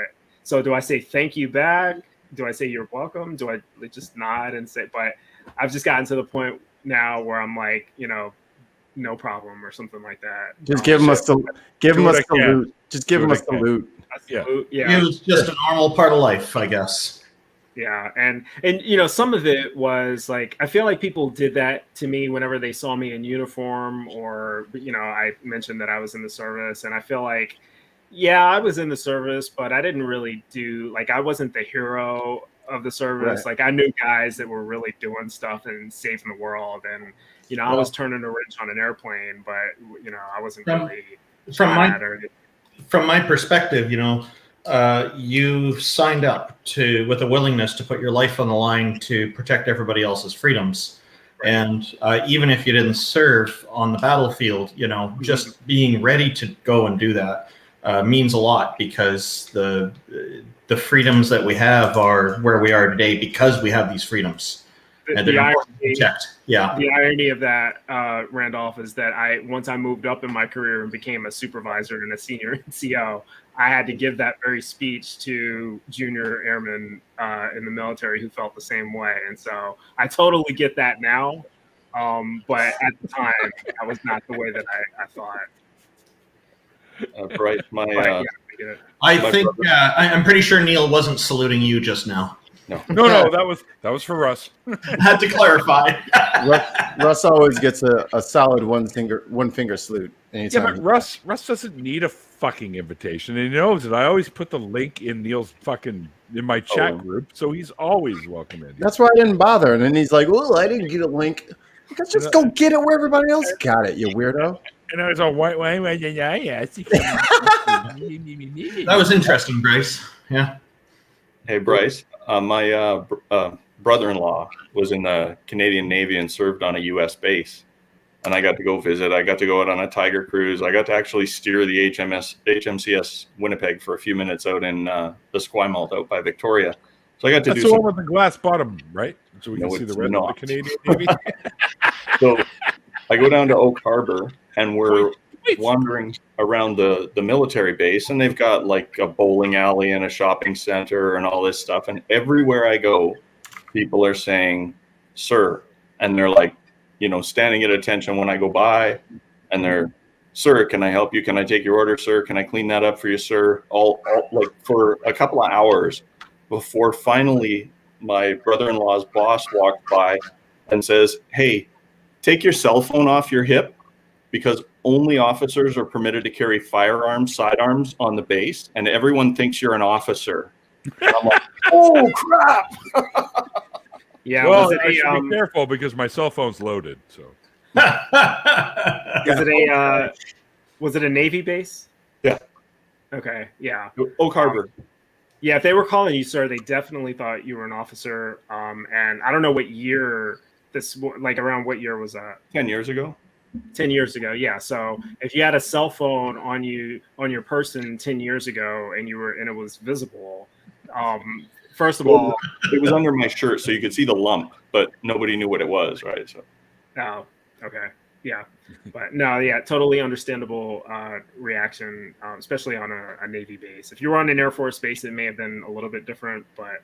so do I say thank you back? Do I say you're welcome? Do I just nod and say? But I've just gotten to the point now where I'm like, you know, no problem or something like that. Just give him a salute. Just give him a salute. Yeah. Yeah. It was just a normal part of life, I guess. Yeah, and you know, some of it was like I feel like people did that to me whenever they saw me in uniform, or you know, I mentioned that I was in the service, and I feel like, yeah, I was in the service, but I didn't really I wasn't the hero of the service. Right. Like I knew guys that were really doing stuff and saving the world, and you know, I was turning a wrench on an airplane, but you know, I wasn't really From my perspective, you know. You signed up with a willingness to put your life on the line to protect everybody else's freedoms. And even if you didn't serve on the battlefield, you know, just being ready to go and do that means a lot because the freedoms that we have are where we are today because we have these freedoms. And they're important to protect. Yeah. The irony of that, Randolph, is that once I moved up in my career and became a supervisor and a senior CO, I had to give that very speech to junior airmen in the military who felt the same way. And so I totally get that now. But at the time, that was not the way that I thought. Bryce, I'm pretty sure Neil wasn't saluting you just now. No, that was for Russ. Had to clarify. Russ always gets a solid one finger salute. Yeah, but Russ doesn't need a fucking invitation, and he knows it. I always put the link in Neil's in my chat group, so he's always welcome in. That's why I didn't bother. And then he's like, "Well, I didn't get a link. Let's just go get it where everybody else got it, you weirdo." And I was all white. Yeah. That was interesting, Bryce. Yeah. Hey, Bryce. My brother-in-law was in the Canadian Navy and served on a U.S. base. And I got to go visit. I got to go out on a Tiger cruise. I got to actually steer the HMCS Winnipeg for a few minutes out in the Esquimalt out by Victoria. So I got to That's do the one with the glass bottom, right? So we can see the red of the Canadian Navy. So I go down to Oak Harbor, and we're wandering around the military base, and they've got like a bowling alley and a shopping center and all this stuff. And everywhere I go, people are saying, "Sir," and they're like, you know, standing at attention when I go by, and they're, "Sir, can I help you? Can I take your order, sir? Can I clean that up for you, sir?" All like for a couple of hours before finally my brother-in-law's boss walked by and says, "Hey, take your cell phone off your hip because only officers are permitted to carry firearms, sidearms on the base, and everyone thinks you're an officer." And I'm like, "Oh crap!" Yeah, well, I should be careful because my cell phone's loaded. So, was it a Navy base? Yeah. Okay. Yeah. Oak Harbor. Yeah, if they were calling you sir, they definitely thought you were an officer. And I don't know what year around what year was that? 10 years ago. 10 years ago, yeah. So if you had a cell phone on your person 10 years ago and it was visible, first of all, it was under my shirt, so you could see the lump, but nobody knew what it was, right? So, oh, okay, Yeah, but no, yeah, totally understandable reaction, especially on a Navy base. If you were on an Air Force base, it may have been a little bit different, but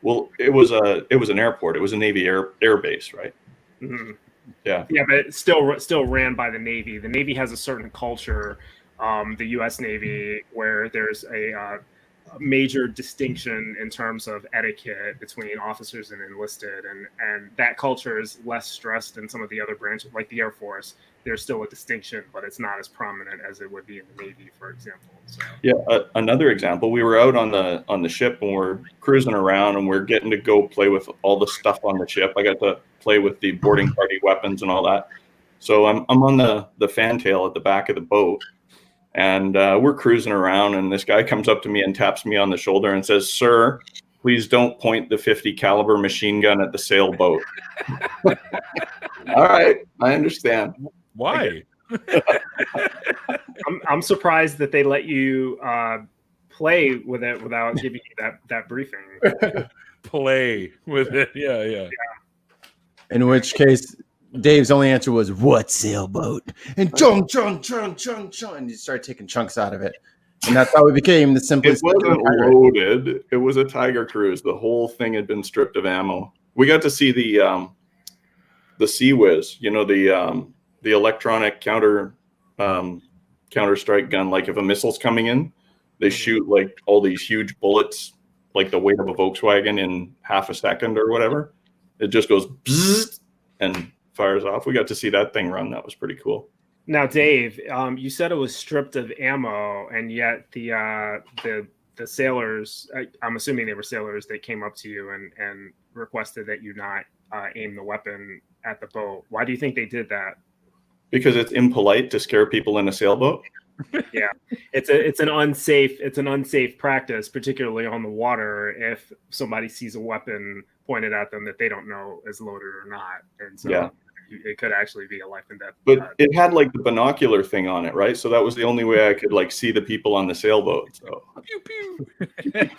well, it was an airport. It was a Navy air base, right? mhm. Yeah. Yeah, but it's still ran by the Navy. The Navy has a certain culture, the U.S. Navy, where there's a major distinction in terms of etiquette between officers and enlisted, and that culture is less stressed than some of the other branches, like the Air Force. There's still a distinction, but it's not as prominent as it would be in the Navy, for example. So. Yeah, another example, we were out on the ship and we're cruising around and we're getting to go play with all the stuff on the ship. I got to play with the boarding party weapons and all that. So I'm on the fantail at the back of the boat, and we're cruising around, and this guy comes up to me and taps me on the shoulder and says, "Sir, please don't point the 50 caliber machine gun at the sailboat." All right, I understand. Why? I'm surprised that they let you play with it without giving you that briefing. Play with it. Yeah. In which case, Dave's only answer was, "What sailboat?" And chunk, and you start taking chunks out of it. And that's how it became the It simplest. wasn't loaded. It was a Tiger Cruise. The whole thing had been stripped of ammo. We got to see the Sea Whiz, the electronic counter strike gun. Like if a missile's coming in, they shoot like all these huge bullets, like the weight of a Volkswagen in half a second or whatever. It just goes bzzz and fires off. We got to see that thing run. That was pretty cool. Now, Dave, you said it was stripped of ammo, and yet the sailors, I'm assuming they were sailors, they came up to you and requested that you not aim the weapon at the boat. Why do you think they did that? Because it's impolite to scare people in a sailboat. Yeah, it's an unsafe practice, particularly on the water, if somebody sees a weapon pointed at them that they don't know is loaded or not, and so it could actually be a life and death. But it had like the binocular thing on it, right? So that was the only way I could like see the people on the sailboat. So Pew pew.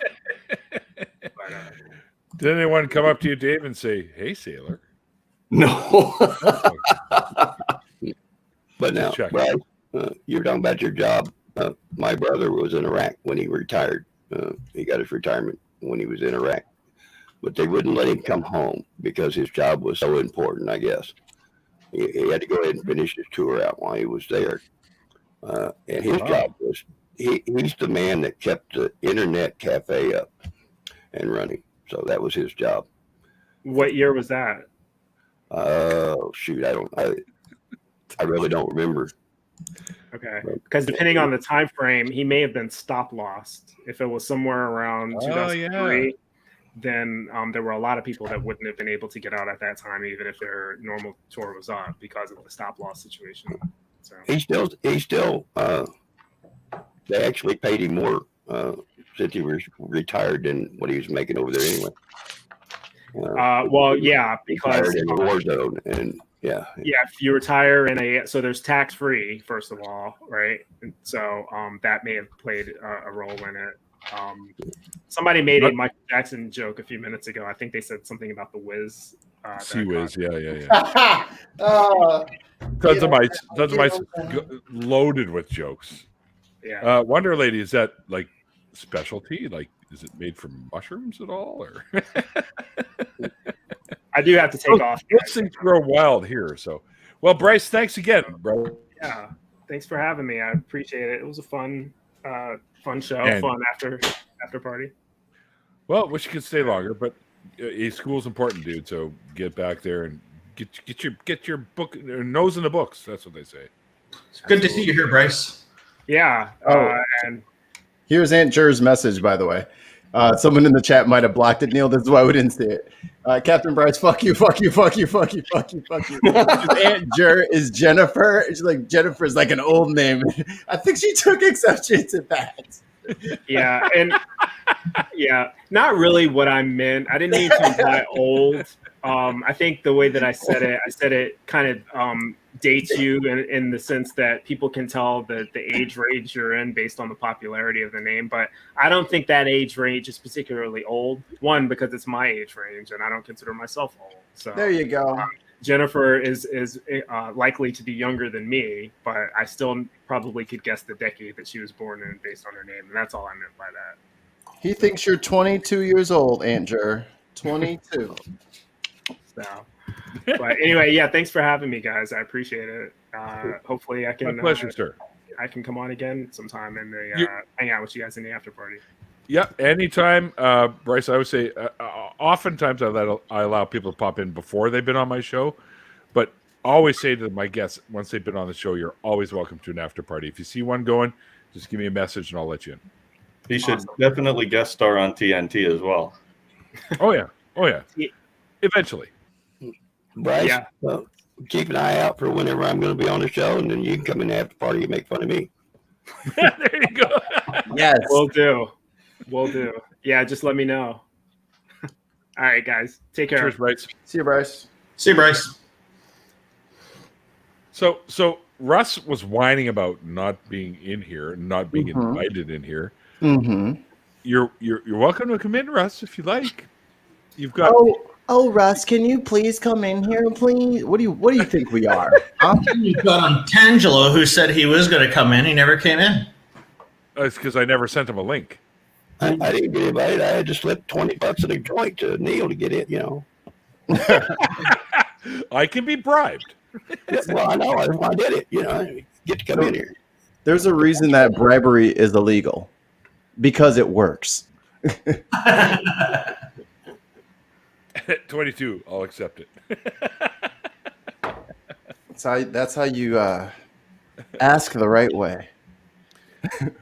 Did anyone come up to you, Dave, and say, "Hey, sailor"? no. But now, Brad, you're talking about your job. My brother was in Iraq when he retired. He got his retirement when he was in Iraq. But they wouldn't let him come home because his job was so important, I guess. He had to go ahead and finish his tour out while he was there. And his job was, he's the man that kept the internet cafe up and running. So that was his job. What year was that? Oh, shoot. I really don't remember. Okay, because depending on the time frame, he may have been stop lost. If it was somewhere around 2003, then there were a lot of people that wouldn't have been able to get out at that time, even if their normal tour was on, because of the stop loss situation. So He still. They actually paid him more since he was retired than what he was making over there anyway. well, yeah, because in the war zone, and yeah, if you retire so there's tax free, first of all, right? And so that may have played a role in it. Somebody made a Michael Jackson joke a few minutes ago. I think they said something about the Whiz. Sea Whiz, yeah. Tons of mice loaded with jokes. Yeah. Wonder Lady, is that like specialty? Like, is it made from mushrooms at all? Or I do have to take off. Those things grow wild here. So, well, Bryce, thanks again, bro. Yeah, thanks for having me. I appreciate it. It was a fun show, And- fun after party. Well, wish you could stay longer, but school's important, dude. So get back there and get your book nose in the books. That's what they say. It's good to see you here, Bryce. Yeah. Oh. And Here's Aunt Jer's message, by the way. Someone in the chat might have blocked it, Neil. This is why we didn't see it. Captain Bryce, fuck you. Aunt Jer is Jennifer. She's like, Jennifer's like an old name. I think she took exception to that. yeah, and yeah, not really what I meant. I didn't mean to imply old. I think the way that I said it kind of dates you in the sense that people can tell the age range you're in based on the popularity of the name. But I don't think that age range is particularly old. One, because it's my age range, and I don't consider myself old. So There you go. Jennifer is likely to be younger than me, but I still probably could guess the decade that she was born in based on her name, and that's all I meant by that. He thinks you're 22 years old, Aunt Jer. 22. So, but anyway, yeah, thanks for having me, guys. I appreciate it. Hopefully, I can. My pleasure, sir. I can come on again sometime and hang out with you guys in the after party. Yeah, anytime, Bryce. I would say, oftentimes I allow people to pop in before they've been on my show, but I always say to my guests once they've been on the show, you're always welcome to an after party. If you see one going, just give me a message and I'll let you in. He should definitely guest star on TNT as well. Oh yeah, eventually. Bryce, Yeah. well, keep an eye out for whenever I'm going to be on the show, and then you can come in after party and make fun of me. There you go. Yes. Will do. Yeah, just let me know. All right, guys. Take care. Cheers, Bryce. See you, Bryce. See you, Bryce. So Russ was whining about not being in here, not being Mhm. invited in here. Mm-hmm. You're welcome to come in, Russ, if you like. You've got Oh, Russ, can you please come in here, please? What do you think we are? Huh? You got on Tangelo, who said he was going to come in. He never came in. it's because I never sent him a link. I didn't get invited. I had to slip $20 in a joint to Neil to get it, you know. I can be bribed. Well, I know. I did it, you know. I get to come in here. There's a reason that bribery is illegal. Because it works. 22, I'll accept it. That's how you ask the right way.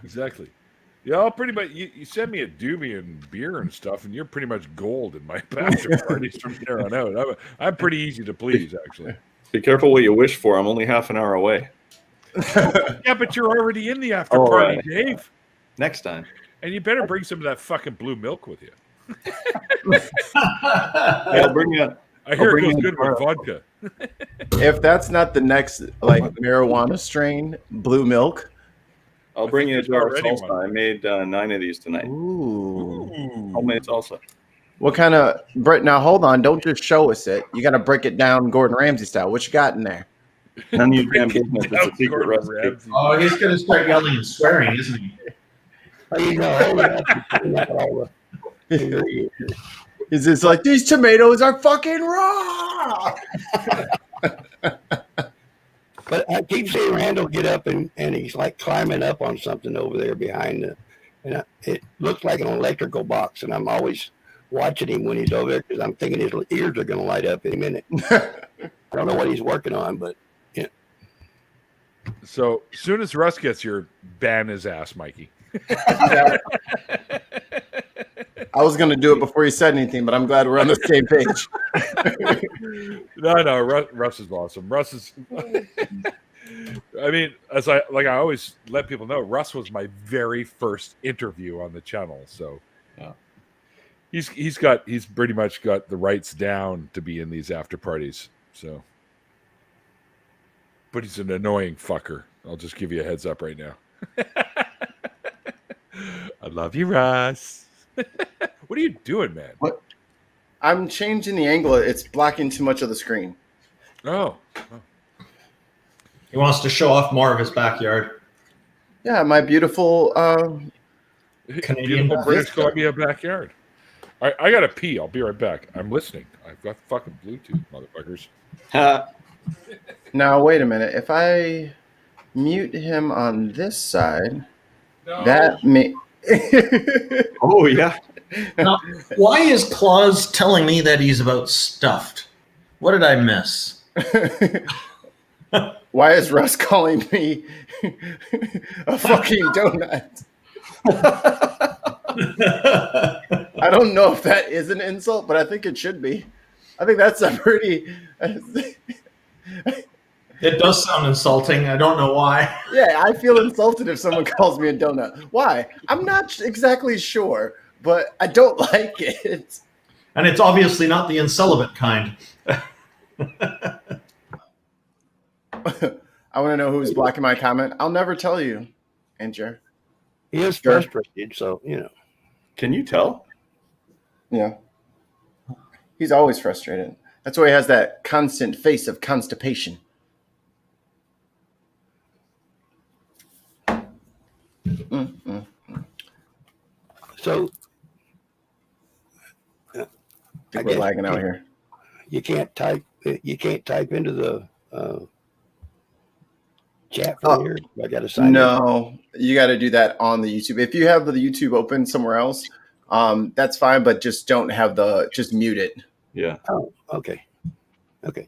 Exactly. Yeah, I'll pretty much. You send me a doobie and beer and stuff, and you're pretty much gold in my after parties from here on out. I'm pretty easy to please, actually. Be careful what you wish for. I'm only half an hour away. Yeah, but you're already in the after Oh, party, right. Dave. Next time. And you better bring some of that fucking blue milk with you. Yeah, I'll bring you. I hear it bring goes you good with tomorrow. vodka. If that's not the next marijuana strain, blue milk. I'll I bring think you a there's jar of already salsa. one. I made 9 of these tonight. Ooh. Homemade salsa. What kind of Brett? Now hold on, don't just show us it. You got to break it down, Gordon Ramsay style. What you got in there? None of your damn business. It's a secret Gordon recipe. Ramsay. Oh, he's going to start yelling and swearing, isn't he? Oh, you know, hold it up and clean up all the Is this like these tomatoes are fucking raw? But I keep seeing Randall get up and he's like climbing up on something over there behind it looks like an electrical box, and I'm always watching him when he's over there because I'm thinking his ears are going to light up in a minute. I don't know what he's working on, but yeah. So soon as Russ gets here, ban his ass, Mikey. I was gonna do it before you said anything, but I'm glad we're on the same page. No, Russ is awesome. Russ is. I mean, I always let people know, Russ was my very first interview on the channel. So, Yeah. he's pretty much got the rights down to be in these after parties. So, but he's an annoying fucker. I'll just give you a heads up right now. I love you, Russ. What are you doing, man? What? I'm changing the angle. It's blocking too much of the screen. Oh. He wants to show off more of his backyard. Yeah, my beautiful. Canadian Beautiful British vista. Columbia backyard. I gotta pee. I'll be right back. I'm listening. I've got fucking Bluetooth, motherfuckers. Now wait a minute. If I mute him on this side, that may. Oh, yeah. Now, why is Claus telling me that he's about stuffed? What did I miss? Why is Russ calling me a fucking donut? I don't know if that is an insult, but I think it should be. I think that's a pretty. It does sound insulting. I don't know why. Yeah, I feel insulted if someone calls me a donut. Why? I'm not exactly sure, but I don't like it. And it's obviously not the incelibate kind. I want to know who's blocking my comment. I'll never tell you, Andrew. He is Sure. frustrated, so, you know. Can you tell? Yeah. He's always frustrated. That's why he has that constant face of constipation. So I think we're lagging out here. you can't type into the chat from here. I got to sign in. No, you got to do that on the YouTube. If you have the YouTube open somewhere else, that's fine, but just don't have just mute it. Yeah. Oh, okay. Because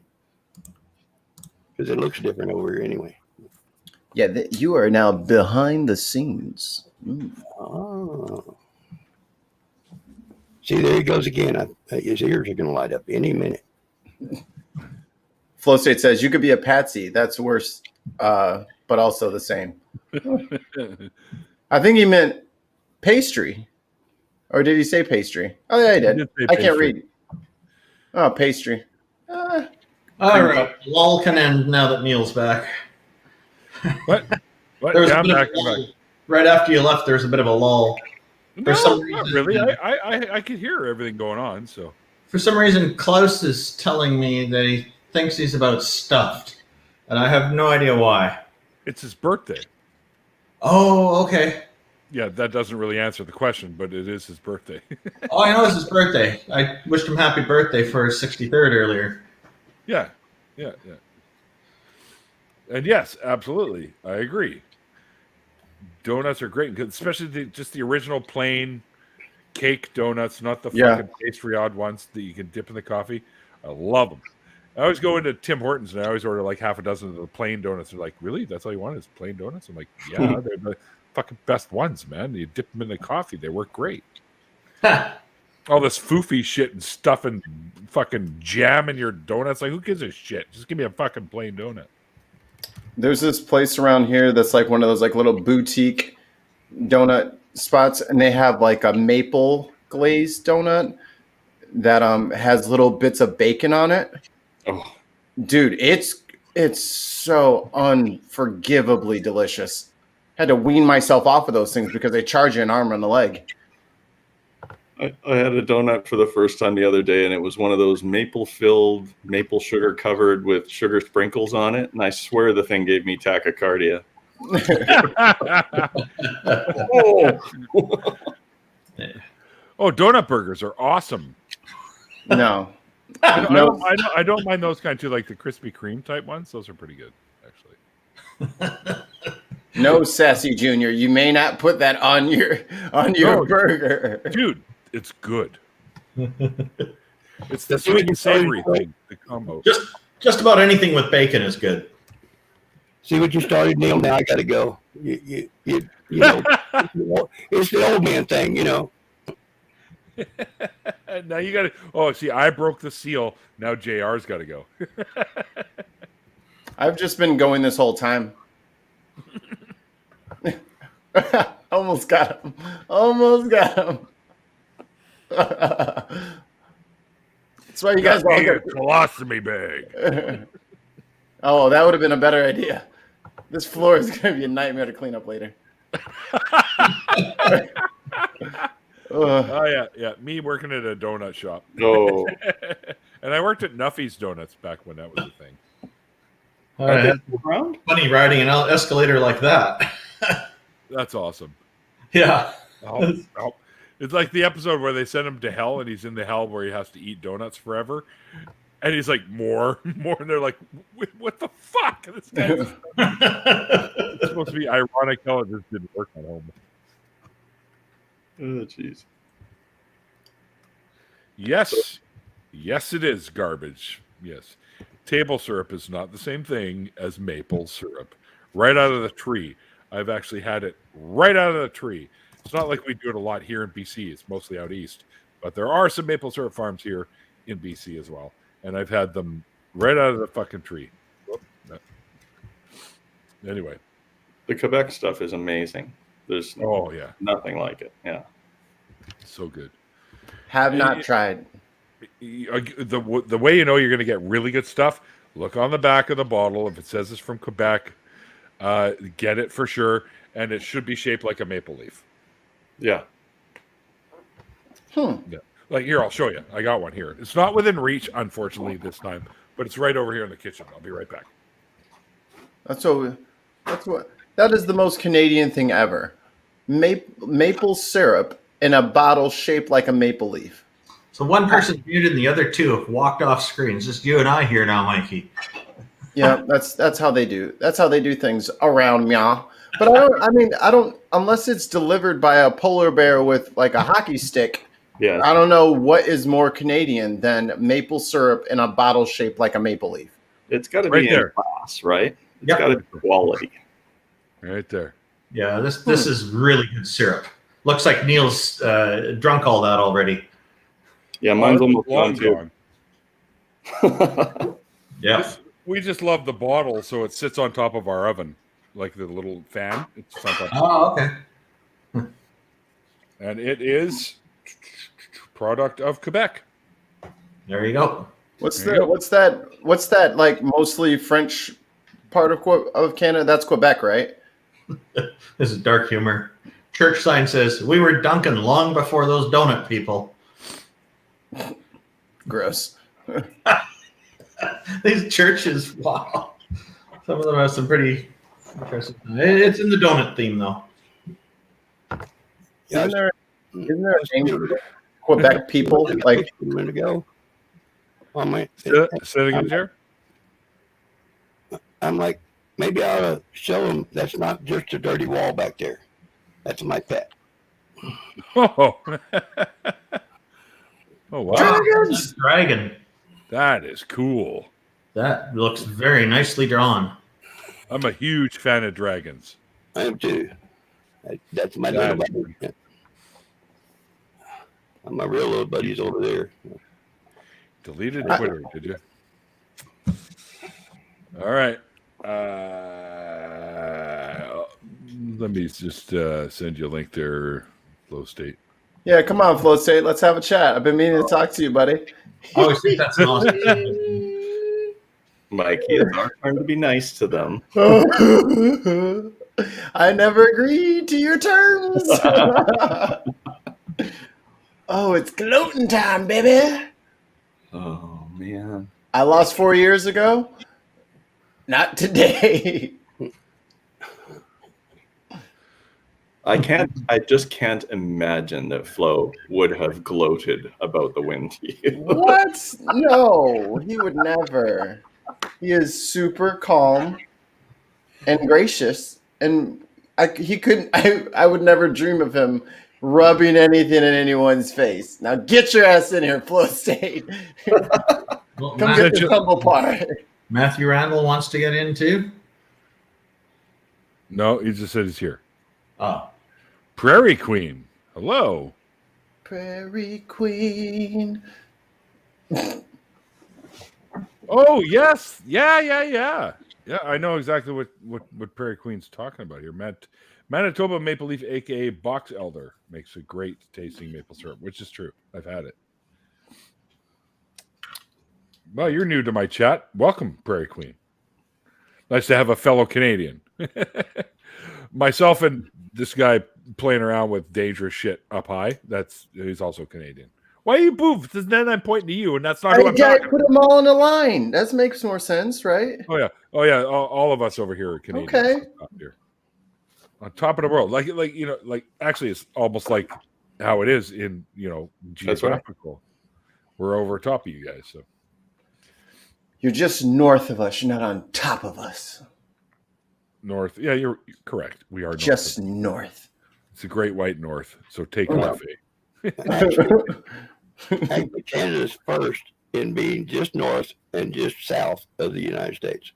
it looks different over here anyway. Yeah, you are now behind the scenes. Oh. See, there he goes again. His ears are going to light up any minute. Flow State says you could be a patsy. That's worse, but also the same. I think he meant pastry. Or did he say pastry? Oh, yeah, he did. I can't read. Oh, pastry. All right. Lull can end now that Neil's back. What? There was Yeah, a bit of I'm a back. lull. Right after you left, there's a bit of a lull. No, some not reason- really. I could hear everything going on. So For some reason, Klaus is telling me that he thinks he's about stuffed, and I have no idea why. it's his birthday. Oh, okay. Yeah, that doesn't really answer the question, but it is his birthday. Oh, I know it's his birthday. I wished him happy birthday for his 63rd earlier. Yeah. And yes, absolutely, I agree. Donuts are great, especially just the original plain cake donuts, not the fucking pastry odd ones that you can dip in the coffee. I love them. I always go into Tim Hortons and I always order like half a dozen of the plain donuts. They're like, really? That's all you want is plain donuts? I'm like, yeah, they're the fucking best ones, man. You dip them in the coffee, they work great. All this foofy shit and stuff and fucking jam in your donuts. Like, who gives a shit? Just give me a fucking plain donut. There's this place around here that's like one of those like little boutique donut spots, and they have like a maple glazed donut that has little bits of bacon on it. Oh, Dude, it's so unforgivably delicious. Had to wean myself off of those things because they charge you an arm and a leg. I had a donut for the first time the other day, and it was one of those maple sugar covered with sugar sprinkles on it. And I swear the thing gave me tachycardia. Oh, donut burgers are awesome. No. I don't mind those kind too, like the Krispy Kreme type ones. Those are pretty good, actually. No, Sassy Junior, you may not put that on your burger. Dude, it's good. It's the sweet and savory thing, the combo. Just about anything with bacon is good. See what you started, Neil? Now I got to go. You know, it's the old man thing, you know. Now you got to. Oh, see, I broke the seal. Now JR's got to go. I've just been going this whole time. Almost got him. That's why you guys all get a colostomy bag. Oh, that would have been a better idea. This floor is going to be a nightmare to clean up later. Oh yeah. Me working at a donut shop. Oh, And I worked at Nuffy's Donuts back when that was a thing. around? Funny riding an escalator like that. That's awesome. Yeah. Oh. It's like the episode where they send him to hell and he's in the hell where he has to eat donuts forever. And he's like, more. And they're like, what the fuck? This guy's it's supposed to be ironic how it just didn't work at home. Oh, jeez. Yes, it is garbage. Yes. Table syrup is not the same thing as maple syrup. Right out of the tree. I've actually had it right out of the tree. It's not like we do it a lot here in BC. It's mostly out east. But there are some maple syrup farms here in BC as well. And I've had them right out of the fucking tree. Anyway. The Quebec stuff is amazing. There's nothing like it. Yeah. So good. Have not tried. The way you know you're going to get really good stuff, look on the back of the bottle. If it says it's from Quebec, get it for sure. And it should be shaped like a maple leaf. Yeah. Yeah. Like here, I'll show you. I got one here. It's not within reach, unfortunately, this time, but it's right over here in the kitchen. I'll be right back. That is the most Canadian thing ever. Maple syrup in a bottle shaped like a maple leaf. So one person's muted and the other two have walked off screen. It's just you and I here now, Mikey. Yeah, that's how they do. That's how they do things around me. But I don't unless it's delivered by a polar bear with like a hockey stick. Yeah. I don't know what is more Canadian than maple syrup in a bottle shaped like a maple leaf. It's got to Right be there. in class, right? It's Yep. got to be quality. Right there. Yeah, this is really good syrup. Looks like Neil's drunk all that already. Yeah, mine's almost long gone too. gone. Yeah. We just love the bottle, so it sits on top of our oven, like the little fan. It's on top. Oh, okay. And it is product of Quebec. There you go. What's There you that like mostly French part of Canada? That's Quebec, right? This is dark humor. Church sign says, "We were Dunkin' long before those donut people." Gross. These churches, wow. Some of them have some pretty impressive. It's in the donut theme, though. Yeah, Isn't there a name for Quebec people? Like a minute ago. On my, Sitting in here. I'm like, maybe I ought to show them that's not just a dirty wall back there. That's my pet. Oh, oh wow, dragons. Dragon. that is cool. That looks very nicely drawn. I'm a huge fan of dragons. I am too. That's my That little is buddy. My real little buddy's over there. Deleted Twitter, did you? All right. Let me just send you a link there, Flow State. Yeah, come on, Flow State. Let's have a chat. I've been meaning to talk to you, buddy. I always think that's an awesome. Mikey, it's our turn to be nice to them. I never agreed to your terms. Oh, it's gloating time, baby. Oh man. I lost 4 years ago. Not today. I just can't imagine that Flo would have gloated about the win to you. What? No, he would never. He is super calm and gracious, and I would never dream of him rubbing anything in anyone's face. Now get your ass in here, Flow State. Well, Come get the humble part. Matthew Randall wants to get in too. No, he just said he's here. Oh, Prairie Queen. Hello. Prairie Queen. Oh yes, yeah. I know exactly what Prairie Queen's talking about here. Manitoba Maple Leaf, aka Box Elder, makes a great tasting maple syrup, which is true. I've had it. Well, you're new to my chat. Welcome, Prairie Queen. Nice to have a fellow Canadian. Myself and this guy playing around with dangerous shit up high. He's also Canadian. Why you boof? Then I'm pointing to you, and that's not who I'm talking Put them all in a line. That makes more sense, right? Oh yeah. All of us over here are Canadians. Okay. On top of the world, like actually, it's almost like how it is in That's right. geographical. We're over top of you guys. So You're just north of us. You're not on top of us. north, yeah, you're correct. We are Just north. north. It's a great white north. So take off. Actually, Canada's first in being just north and just south of the United States.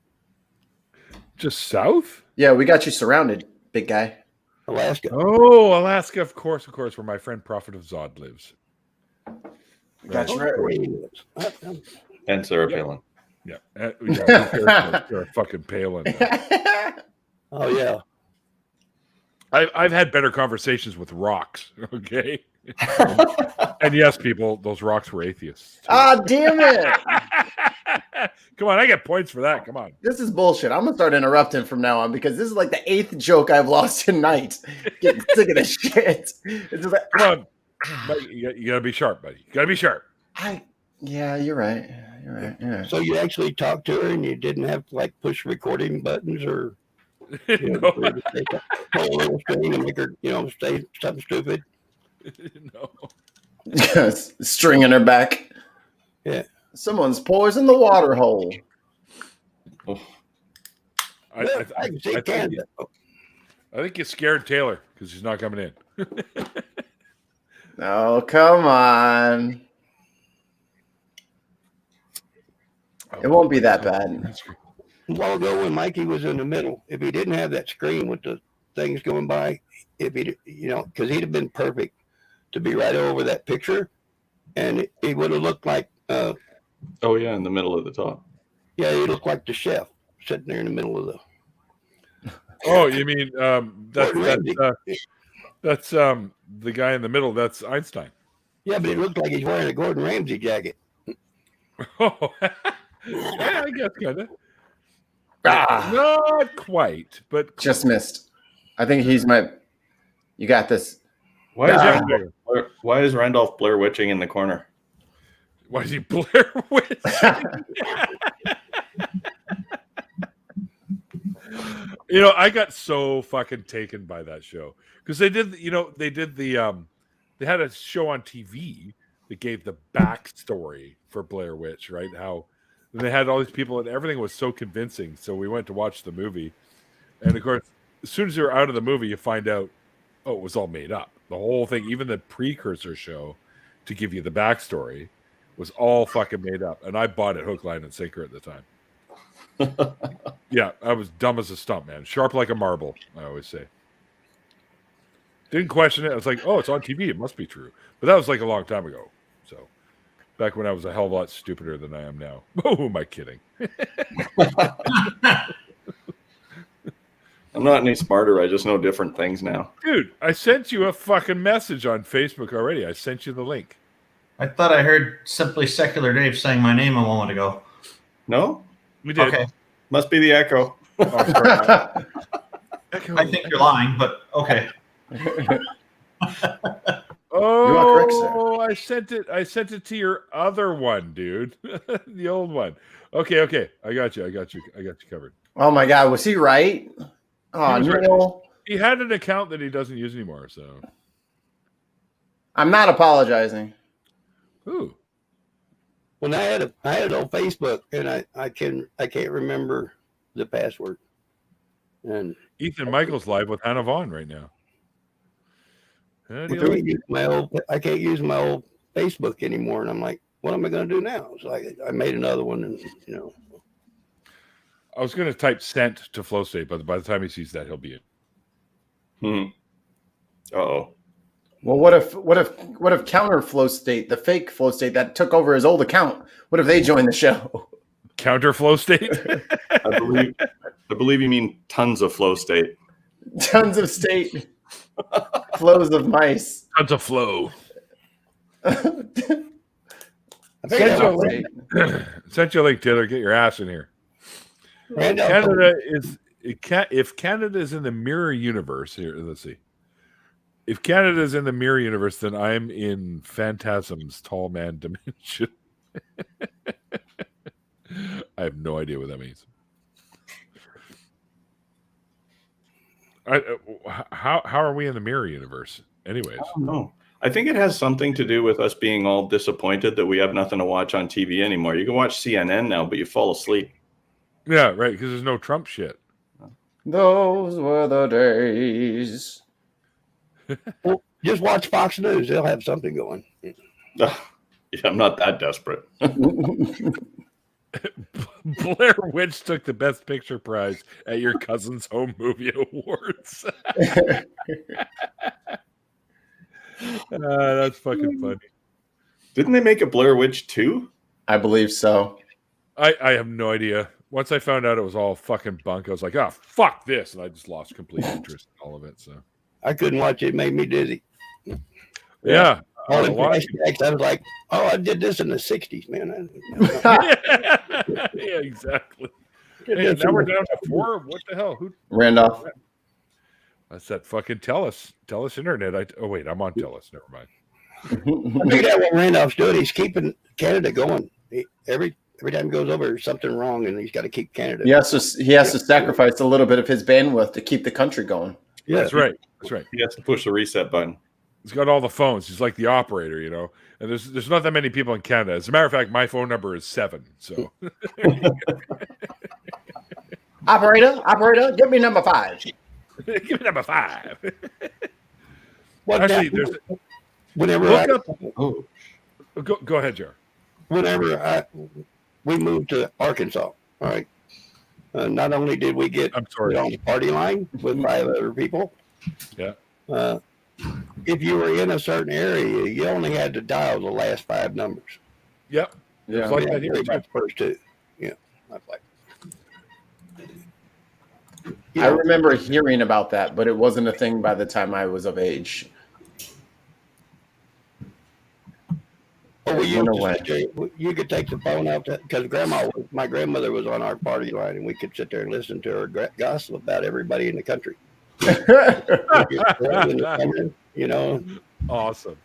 Just south? Yeah, we got you surrounded, big guy. Alaska. Oh, Alaska, of course, where my friend Prophet of Zod lives. Got you right. And Sarah Palin. Yeah. You're a fucking Palin. Oh yeah. I've had better conversations with rocks, okay? And yes, people, those rocks were atheists. Ah, damn it. Come on, I get points for that. Come on. This is bullshit. I'm going to start interrupting from now on because this is like the 8th joke I've lost tonight. Getting sick of this shit. It's just like, Come on. Mike, you gotta be sharp, buddy. You gotta be sharp. Yeah, you're right. You're right. Yeah. So you actually talked to her, and you didn't have to like push recording buttons or No. pull a little string and make her, say something stupid. No. String in her back. Yeah. Someone's poisoned the water hole. I can see Canada. think you scared Taylor because he's not coming in. Oh, come on. It won't be that bad. A while ago when Mikey was in the middle, if he didn't have that screen with the things going by, if he, because he'd have been perfect to be right over that picture, and he would have looked like, Oh yeah, in the middle of the top. yeah, he looked like the chef sitting there in the middle of the. Oh, you mean that's Gordon the guy in the middle? That's Einstein. Yeah, but it looked like he's wearing a Gordon Ramsay jacket. Oh, yeah, I guess kind of. Ah, Not quite, but just missed. I think he's my. You got this. why is Ah. that? Why is Randolph Blair witching in the corner? Why is he Blair Witch? I got so fucking taken by that show because they did they had a show on TV that gave the backstory for Blair Witch, right? How they had all these people and everything was so convincing. So we went to watch the movie, and of course, as soon as you're out of the movie, you find out, oh, it was all made up. The whole thing, even the precursor show to give you the backstory, was all fucking made up. And I bought it hook, line, and sinker at the time. Yeah, I was dumb as a stump, man. Sharp like a marble, I always say. Didn't question it. I was like, oh, it's on TV. It must be true. But that was like a long time ago. So back when I was a hell of a lot stupider than I am now. Oh, am I kidding? I'm not any smarter. I just know different things now. Dude, I sent you a fucking message on Facebook already. I sent you the link. I thought I heard Simply Secular Dave saying my name a moment ago. No? We did. Okay. Must be the echo. Oh, sorry. I think you're lying, but okay. Oh, I sent it. I sent it to your other one, dude. The old one. Okay. I got you covered. Oh my God, was he right? Oh, He was right. Neil. He had an account that he doesn't use anymore, so. I'm not apologizing. Ooh. When I had it on Facebook, and I can't remember the password. And Ethan Michael's live with Hannah Vaughn right now. How do you like I can't use my old Facebook anymore, and I'm like, what am I going to do now? So I made another one, and I was going to type sent to Flow State, but by the time he sees that, he'll be in. Uh-oh. Well, what if counter flow state, the fake flow state that took over his old account? What if they joined the show? Counter Flow State? I believe you mean tons of flow state. Tons of state flows of mice. Tons of flow. Sent Sent you a link, Taylor. Get your ass in here. Randolph, If Canada is in the mirror universe, here, let's see. If Canada is in the mirror universe, then I'm in Phantasm's tall man dimension. I have no idea what that means. How are we in the mirror universe? Anyways, I don't know. I think it has something to do with us being all disappointed that we have nothing to watch on TV anymore. You can watch CNN now, but you fall asleep. yeah, right, because there's no Trump shit. Those were the days. well, just watch Fox News. They'll have something going. Yeah, I'm not that desperate. Blair Witch took the Best Picture prize at your cousin's home movie awards. That's fucking funny. Didn't they make a Blair Witch 2? I believe so. I have no idea. Once I found out it was all fucking bunk, I was like, oh, fuck this. And I just lost complete interest in all of it. So I couldn't watch it. It made me dizzy. yeah. All the a lot. flashbacks, I was like, oh, I did this in the 60s, man. Yeah, exactly. Hey, now we're down to 4. What the hell? Who? Randolph. That's that fucking TELUS internet. Oh wait, I'm on TELUS. Never mind. I think that's what Randolph's doing. He's keeping Canada going. Every time he goes over, there's something wrong, and he's got to keep Canada. He has to sacrifice a little bit of his bandwidth to keep the country going. Yeah, That's right. That's right. He has to push the reset button. He's got all the phones. He's like the operator, you know. And there's not that many people in Canada. As a matter of fact, my phone number is 7. So, operator, give me number 5. give me number 5. Well, Actually, now, there's whenever go ahead, Joe. whenever we moved to Arkansas, all right. Not only did we get I'm sorry. on the party line with 5 other people, Yeah. If you were in a certain area, you only had to dial the last 5 numbers. Yep. Yeah. It's like that Yeah, here, about too. the first 2. Yeah, that's like. I remember hearing about that, but it wasn't a thing by the time I was of age. Oh, It went away. you could take the phone out because my grandmother was on our party line, and we could sit there and listen to her gossip about everybody in the country. You know, Awesome.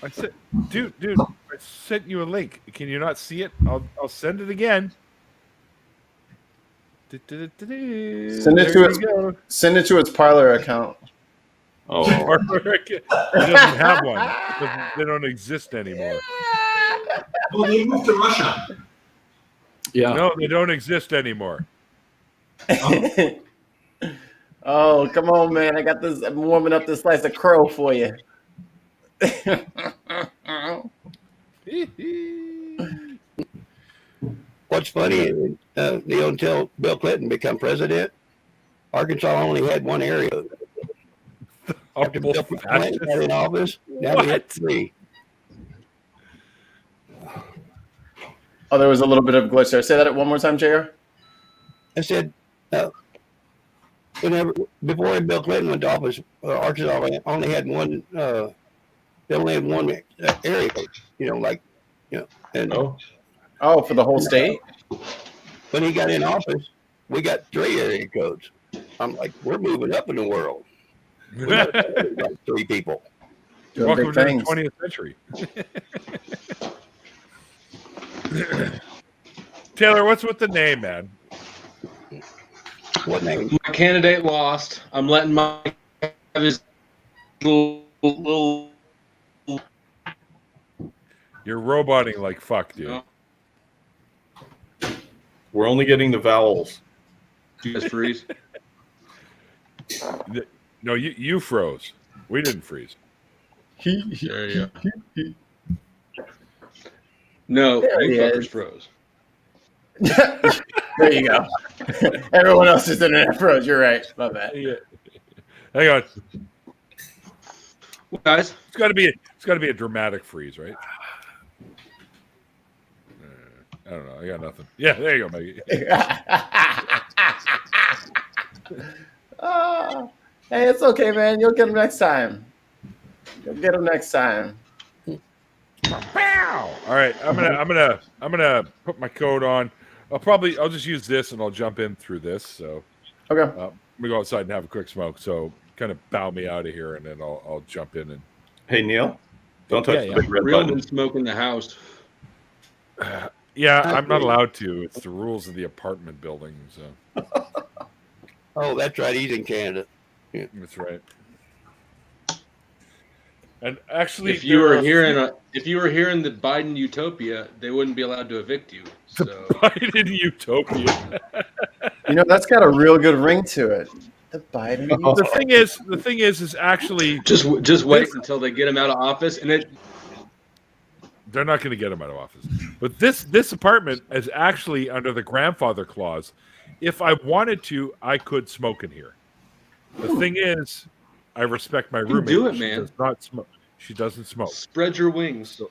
I said, dude, I sent you a link. Can you not see it? I'll send it again. Send it to its Parler account. Oh, It doesn't have one. They don't exist anymore. Well, they moved to Russia. Yeah. No, they don't exist anymore. Oh, come on, man. I got this. I'm warming up this slice of crow for you. what's funny, until Bill Clinton became president, Arkansas only had 1 area. After Bill Clinton got in office, now we had 3. Oh, there was a little bit of glitch there. Say that one more time, JR. I said, before Bill Clinton went to office, Arkansas only had 1. They only had 1 area code. And Oh, for the whole state? when he got in office, we got 3 area codes. I'm like, we're moving up in the world. We got 3 people. Doing Welcome big to the things. 20th century. Taylor, what's with the name, man? What name? My candidate lost. I'm letting Mike have his little. You're roboting like fuck, dude. we're only getting the vowels. You guys freeze? No, you froze. We didn't freeze. There you go. No, There he you fuckers is. froze. There you go. Everyone else's internet froze. You're right. My bad. Yeah. Hang on. Well, guys, It's got to be a dramatic freeze, right? I don't know. I got nothing. Yeah, there you go, Maggie. Oh, hey, it's okay, man. You'll get them next time. You'll get them next time. Pow! All right, I'm gonna put my code on. I'll just use this and I'll jump in through this. So Okay. we go outside and have a quick smoke. So kind of bow me out of here, and then I'll jump in and. Hey, Neil, don't touch Yeah, the big red real button. men smoke in the house. Yeah, I'm not allowed to. It's the rules of the apartment building. So Oh, that's right. He's in Canada. that's right. And actually, If you were here in the Biden utopia, they wouldn't be allowed to evict you. So Biden utopia. You know, that's got a real good ring to it. The Biden. The thing is actually just wait until they get him out of office, and they're not going to get him out of office. But this apartment is actually under the grandfather clause. If I wanted to, I could smoke in here. The thing is, I respect my roommate. do it, She man. does not smoke. She doesn't smoke. spread your wings.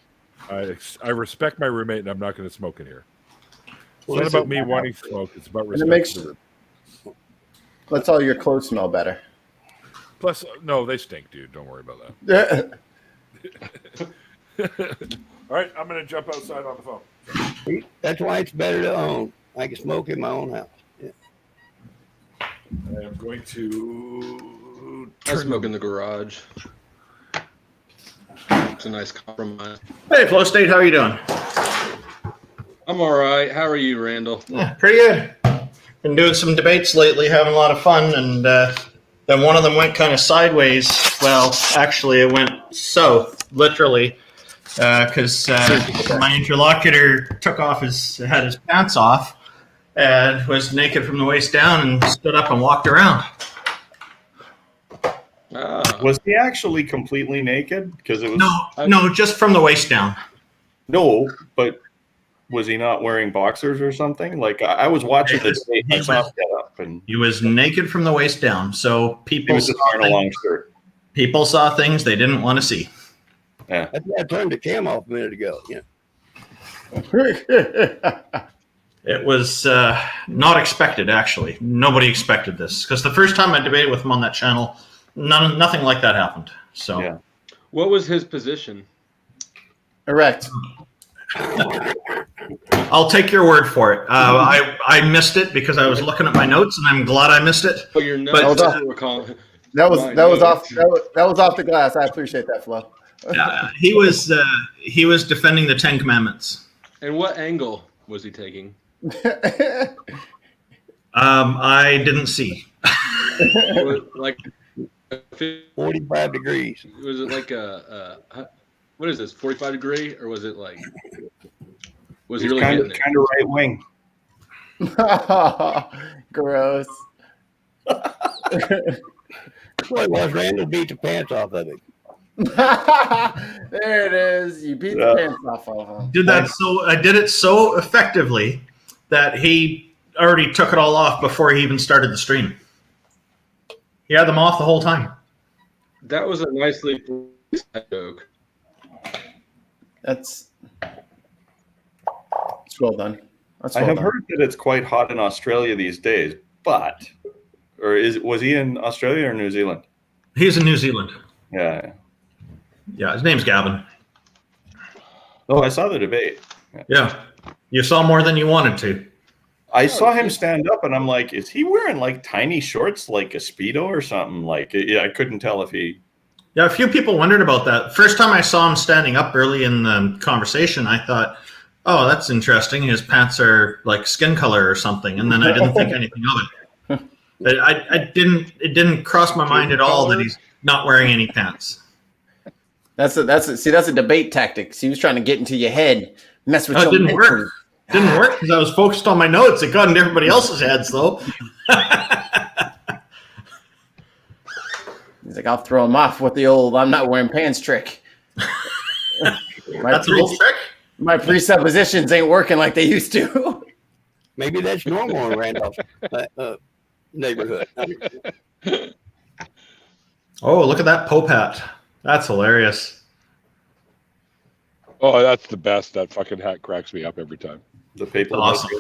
I respect my roommate, and I'm not going to smoke in here. It's Well, not listen, about me wanting to smoke. It's about And respect. it makes for the room. lets all your clothes smell better. Plus, no, they stink, dude. Don't worry about that. All right, I'm going to jump outside on the phone. That's why it's better to own. I can smoke in my own house. Yeah. I am going to I smoke in the garage. It's a nice compromise. Hey, Flow State, how are you doing? I'm all right. How are you, Randall? Yeah, pretty good. Been doing some debates lately, having a lot of fun, and then one of them went kind of sideways. Well, actually, it went south, literally, because my interlocutor had his pants off, and was naked from the waist down, and stood up and walked around. Was he actually completely naked? Because it was no, just from the waist down. No, but was he not wearing boxers or something? Like I was watching this. I saw him get up, and he was naked from the waist down. So he was just wearing a long shirt. People saw things they didn't want to see. Yeah, I turned the cam off a minute ago. Yeah. It was not expected, actually. Nobody expected this, because the first time I debated with him on that channel, nothing like that happened. So, yeah. What was his position? Erect. I'll take your word for it. I missed it because I was looking at my notes, and I'm glad I missed it. Oh, your notes. That was off the glass. I appreciate that, Flo. He was defending the 10 Commandments. And what angle was he taking? I didn't see. Like 45 degrees. Was it like what is this, 45 degree, or was it like? Was he really kind hitting of right wing? Gross. Boy, was Randall beat the pants off of it. There it is. You beat the pants off of him. I did it so effectively that he already took it all off before he even started the stream. He had them off the whole time. That was a nicely joke. That's well done. I have heard that it's quite hot in Australia these days, was he in Australia or New Zealand? He's in New Zealand. Yeah. Yeah, his name's Gavin. Oh, I saw the debate. Yeah. You saw more than you wanted to. I saw him stand up, and I'm like, is he wearing like tiny shorts, like a Speedo or something? Like, yeah, I couldn't tell if he... Yeah, a few people wondered about that. First time I saw him standing up early in the conversation, I thought, oh, that's interesting. His pants are like skin color or something. And then I didn't think anything of it. It didn't cross my mind at all that he's not wearing any pants. That's a debate tactic. He was trying to get into your head, mess with your didn't work. Didn't work because I was focused on my notes. It got into everybody else's heads, though. He's like, I'll throw him off with the old "I'm not wearing pants" trick. That's an old trick. My presuppositions ain't working like they used to. Maybe that's normal in Randolph's neighborhood. Oh, look at that Pope hat. That's hilarious. Oh, that's the best. That fucking hat cracks me up every time. The papal awesome.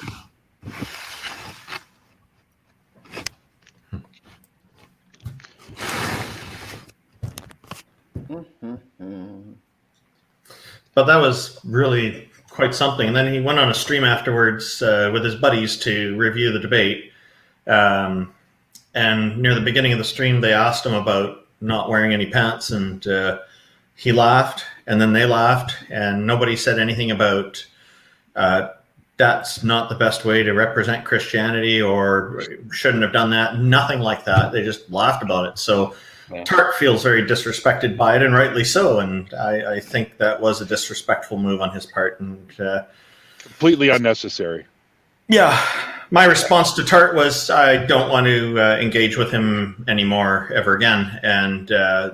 But that was really quite something. And then he went on a stream afterwards with his buddies to review the debate. And near the beginning of the stream, they asked him about not wearing any pants, and he laughed, and then they laughed, and nobody said anything about that's not the best way to represent Christianity or shouldn't have done that. Nothing like that. They just laughed about it. So Tart feels very disrespected by it, and rightly so. And I think that was a disrespectful move on his part, and completely unnecessary. Yeah. My response to Tart was, I don't want to engage with him anymore ever again. And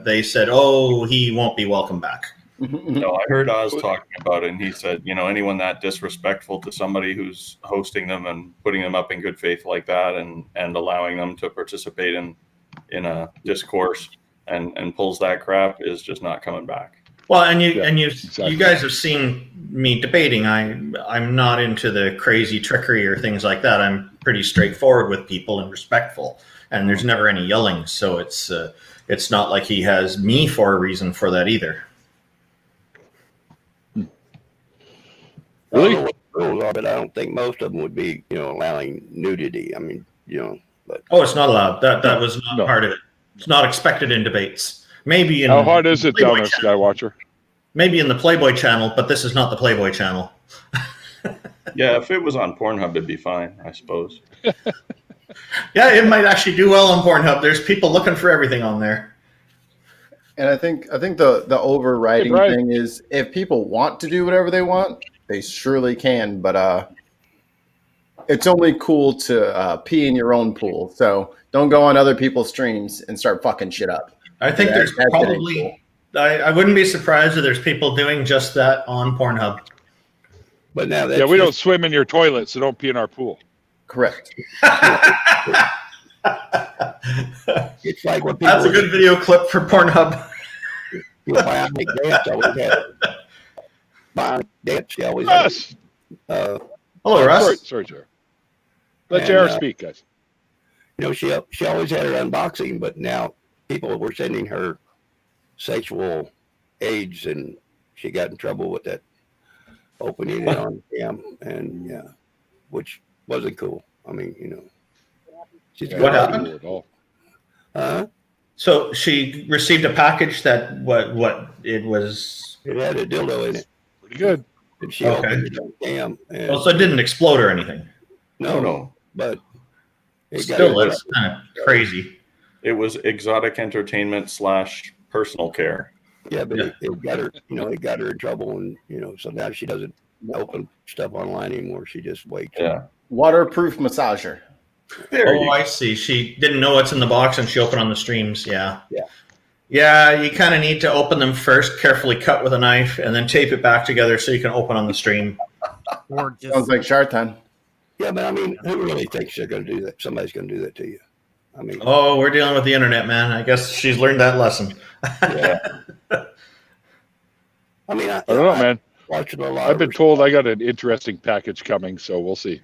they said, oh, he won't be welcome back. No, I heard Oz talking about it, and he said, anyone that disrespectful to somebody who's hosting them and putting them up in good faith like that, and allowing them to participate in a discourse and pulls that crap is just not coming back. Well, and you guys have seen me debating. I'm not into the crazy trickery or things like that. I'm pretty straightforward with people and respectful, and there's never any yelling. So it's not like he has me for a reason for that either. Really? But I don't think most of them would be, allowing nudity. I mean, but oh, it's not allowed. That was not part of it. It's not expected in debates. Maybe in How hot is it Playboy down there, Channel. Skywatcher? Maybe in the Playboy channel, but this is not the Playboy channel. Yeah, if it was on Pornhub, it'd be fine, I suppose. Yeah, it might actually do well on Pornhub. There's people looking for everything on there. And I think the overriding thing is if people want to do whatever they want, they surely can. But it's only cool to pee in your own pool. So don't go on other people's streams and start fucking shit up. I think there's probably. I wouldn't be surprised if there's people doing just that on Pornhub. But now Yeah, we don't swim in your toilet, so don't pee in our pool. Correct. It's like what people. That's a good video clip for Pornhub. Bionic dance always had. Bionic dance, she always had. Russ! Hello, Russ. Sorry, Jared. Let And, Jared speak, guys. You know, she always had her unboxing, but now people were sending her sexual aids, and she got in trouble with that opening it on cam, and yeah, which wasn't cool. I mean, you know, she's What happened? So she received a package that what it was. It had a dildo in it. Pretty good. And she opened it on cam. And Oh, so it didn't explode or anything. no, but it Still, that's kind of crazy. It was exotic entertainment / personal care. Yeah, but it got her, you know, it got her in trouble, and you know, so now she doesn't open stuff online anymore. She just waits. Yeah. Waterproof massager. I see. She didn't know what's in the box, and she opened on the streams. Yeah. Yeah. Yeah, you kind of need to open them first, carefully cut with a knife, and then tape it back together so you can open on the stream. Or just Sounds like Shark Time. Yeah, but I mean, who really thinks they're going to do that? Somebody's going to do that to you. I mean, Oh, we're dealing with the internet, man. I guess she's learned that lesson. yeah. I mean, I don't know, man. Watching a lot. I've been told I got an interesting package coming, so we'll see.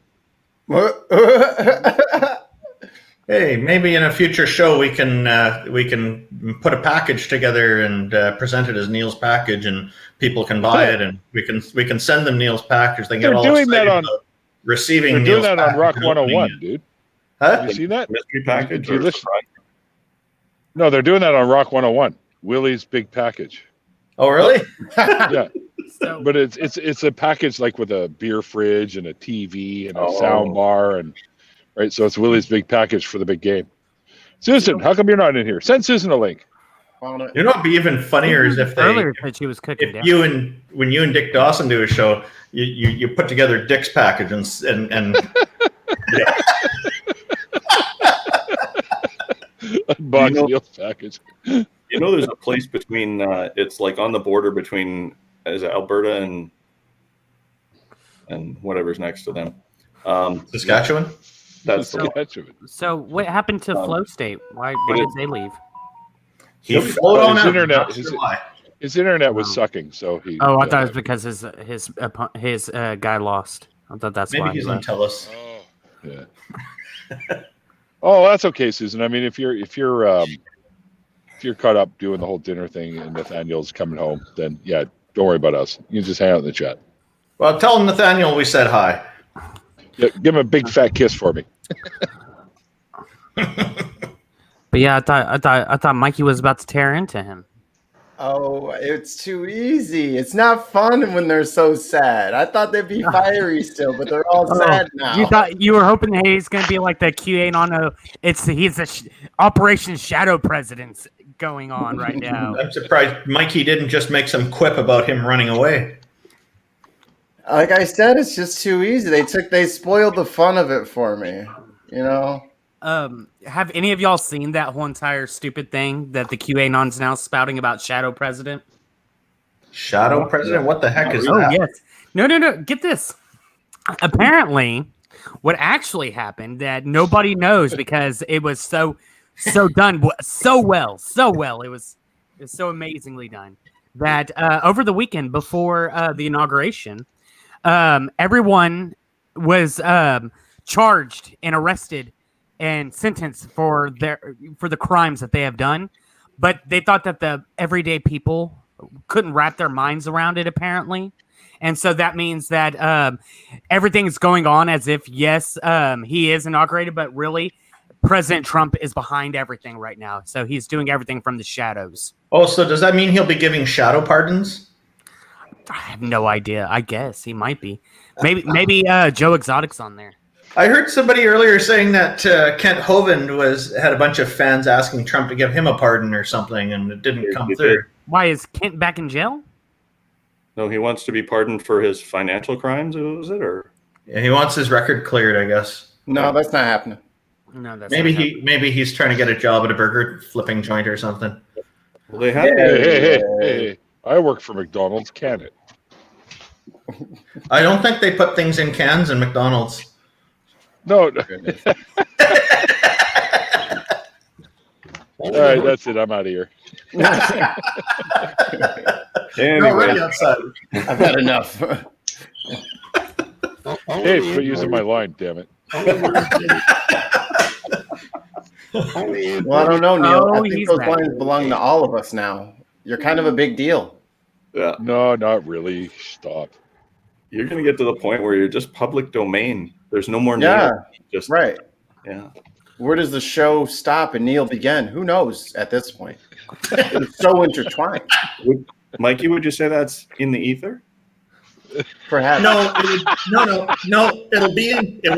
Hey, maybe in a future show we can put a package together and present it as Neil's package, and people can buy it, and we can send them Neil's package. They can They're get all doing excited that on. about receiving They're Neil's doing that on package Rock and opening 101, it. dude. Huh? Have you seen that? Mystery package You or listen- surprise? No, they're doing that on Rock 101. Willie's big package. Oh, really? Yeah, so, but it's a package like with a beer fridge and a TV and a Oh. sound bar and right. So it's Willie's big package for the big game. Susan, how come you're not in here? Send Susan a link. You know what'd be even funnier is if earlier said she was cooking if down. when you and Dick Dawson do a show, you put together Dick's package and Box Neil's package. You know, there's a place between. It's like on the border between is it Alberta and whatever's next to them. Saskatchewan. That's the one. Saskatchewan. So what happened to Flow State? Why did they leave? He float on His out. internet- Not sure why. His internet was sucking, so he. Oh, I thought it was because his guy lost. I thought that's Maybe why. he's he on left. Telus. Oh, yeah. Oh, that's okay, Susan. I mean, if you're caught up doing the whole dinner thing and Nathaniel's coming home, then yeah, don't worry about us. You can just hang out in the chat. Well, tell him Nathaniel we said hi. Yeah, give him a big fat kiss for me. But yeah, I thought Mikey was about to tear into him. Oh, it's too easy. It's not fun when they're so sad. I thought they'd be fiery still, but they're all sad now. You thought you were hoping that he's going to be like the QAnon. He's a Operation Shadow President's going on right now. I'm surprised Mikey didn't just make some quip about him running away. Like I said, it's just too easy. They spoiled the fun of it for me. You know. Have any of y'all seen that whole entire stupid thing that the QAnon's now spouting about Shadow President? Shadow President? What the heck is Oh, that? yes. No. Get this. Apparently, what actually happened that nobody knows because it was so done so well. It was so amazingly done that over the weekend before the inauguration, everyone was charged and arrested and sentenced for the crimes that they have done, but they thought that the everyday people couldn't wrap their minds around it, apparently. And so that means that everything's going on as if, yes, he is inaugurated, but really President Trump is behind everything right now. So he's doing everything from the shadows. Oh, so does that mean he'll be giving shadow pardons? I have no idea. I guess he might be. Maybe Joe Exotic's on there. I heard somebody earlier saying that Kent Hovind had a bunch of fans asking Trump to give him a pardon or something, and it didn't come through. Why is Kent back in jail? No, he wants to be pardoned for his financial crimes. Was it or? Yeah, he wants his record cleared, I guess. No, that's not happening. No, that's maybe he's trying to get a job at a burger flipping joint or something. Well, they have. Hey. I work for McDonald's. Can it? I don't think they put things in cans in McDonald's. No. All right, that's it. I'm out of here. You're already outside. I've had enough. Hey, quit using my line, damn it. Well, I don't know, Neil. Oh, I think he's those back. lines belong to all of us now. You're kind of a big deal. Yeah. No, not really. Stop. You're going to get to the point where you're just public domain. There's no more. Yeah, just right. Yeah. Where does the show stop and Neil begin? Who knows at this point? It's so intertwined. Mikey, would you say that's in the ether? Perhaps. No. It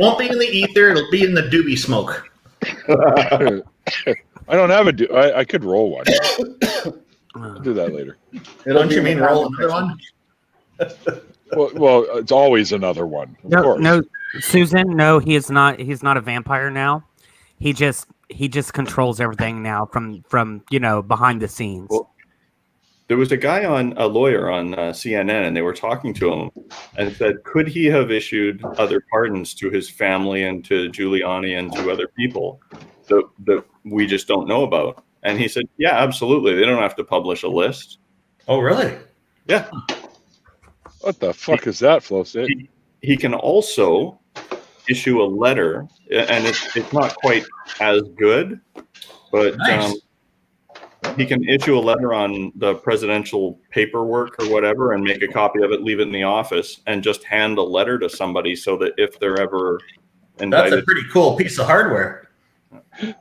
won't be in the ether. It'll be in the doobie smoke. I don't have I could roll one. I'll do that later. Don't you mean roll another one? Well, it's always another one. Of course. No, Susan. No, he is not. He's not a vampire now. He just controls everything now from behind the scenes. Well, there was a lawyer on CNN, and they were talking to him and said, could he have issued other pardons to his family and to Giuliani and to other people that we just don't know about? And he said, yeah, absolutely. They don't have to publish a list. Oh, really? Yeah. What the fuck is that, Flo-Sit? He can also issue a letter, and it's not quite as good, but Nice. he can issue a letter on the presidential paperwork or whatever and make a copy of it, leave it in the office, and just hand a letter to somebody so that if they're ever indicted. That's a pretty cool piece of hardware.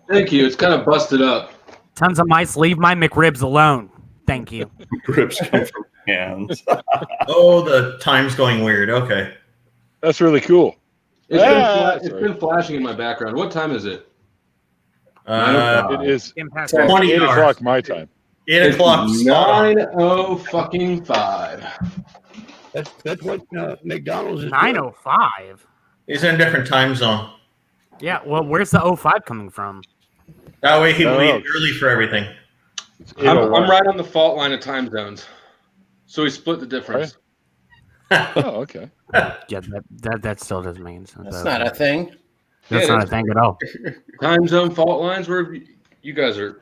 Thank you. It's kind of busted up. Tons of mice. Leave my McRibs alone. Thank you. Grips come from hands. Oh, the time's going weird. Okay. That's really cool. It's been flashing in my background. What time is it? It is Impact. 20 8 hours. o'clock my time. 8 o'clock. 9:05. That's what McDonald's is. 9:05. He's in a different time zone. Yeah. Well, where's the 05 coming from? That way he'd Oh. leave early for everything. I'm right on the fault line of time zones. So we split the difference. Oh, okay. Yeah, that still doesn't mean something. That's not a thing. That's Yeah, not a thing at all. Time zone fault lines where you guys are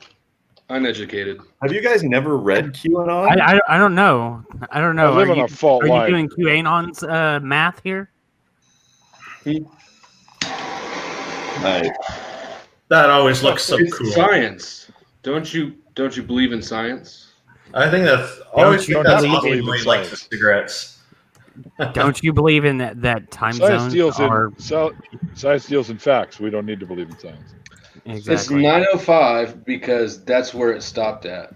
uneducated. Have you guys never read QAnon? I don't know. I don't know. I live on a fault Are line. you doing QAnon's math here? Nice. That always looks so It's cool. science. Don't you believe in science? I think that's always you think that's not obviously believe in like science? cigarettes. Don't you believe in that time Science zone? science deals in facts. We don't need to believe in science. It's Exactly. 9:05 because that's where it stopped at.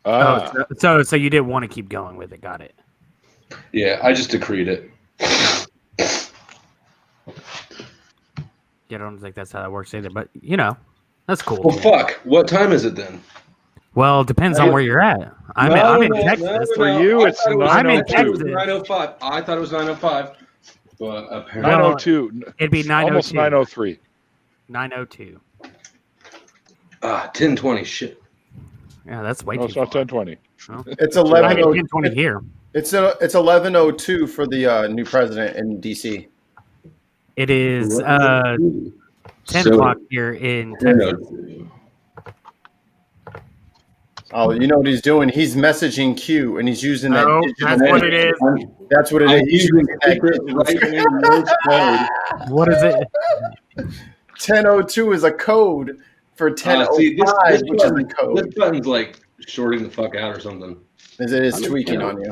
So you didn't want to keep going with it. Got it. Yeah, I just decreed it. Yeah, I don't think that's how that works either. But that's cool. Well, fuck. What time is it then? Well, it depends on where you're at. I'm in Texas. For you, it's I'm in 9:02. Texas. 9:05. I thought it was 9:05. But apparently, 9:02. It'd be 9:02. Almost 9:03. 9:02. 10:20. Shit. Yeah, that's way No, too it's not far. 10:20. It's I mean, 11:02. 10:20 here. It's 11:02 for the new president in DC. It is 10 o'clock here in Texas. Oh, you know what he's doing? He's messaging Q, and he's using that. No, digital that's what it message. is. That's what it I'm is. He's using using that secret digital right-hand Morse code. What is it? 10:02 is a code for 10:05, See, this which is the button, code. this button's like shorting the fuck out or something. As it is I'm tweaking in on you.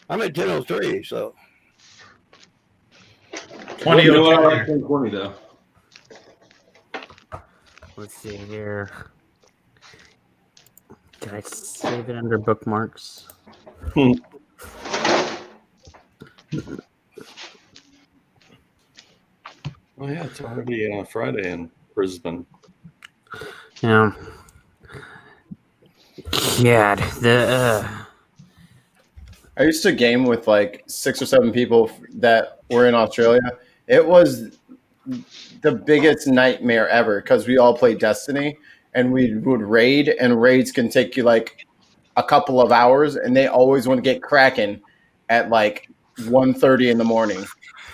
I'm at 10:03, so 20 You know what? I like 10:20 though. Let's see here. Did I save it under bookmarks? Oh yeah, it's already Friday in Brisbane. Yeah. God, I used to game with like 6 or 7 people that were in Australia. It was the biggest nightmare ever because we all played Destiny and we would raid, and raids can take you like a couple of hours, and they always want to get cracking at like 1:30 in the morning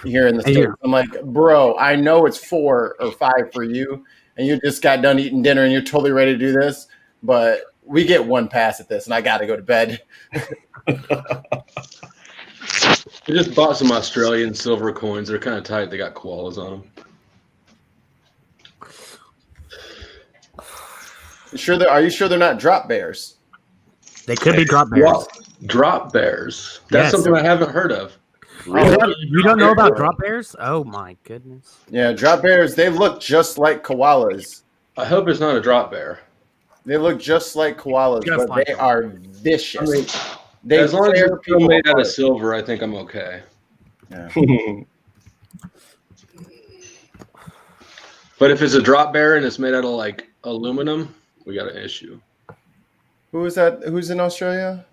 here in the States. I'm like, bro, I know it's 4 or 5 for you, and you just got done eating dinner and you're totally ready to do this, but we get one pass at this and I got to go to bed. I just bought some Australian silver coins. They're kind of tight. They got koalas on them. Are you sure they're not drop bears? they could be drop bears. Drop bears. That's something I haven't heard of. You don't know about drop bears? Oh my goodness. Yeah, drop bears, they look just like koalas. I hope it's not a drop bear. They look just like koalas, Just but like they them. are vicious. I mean, They as long as tear it's still people made out of apart. silver, I think I'm okay. Yeah. But if it's a drop bear and it's made out of like aluminum, we got an issue. Who is that? Who's in Australia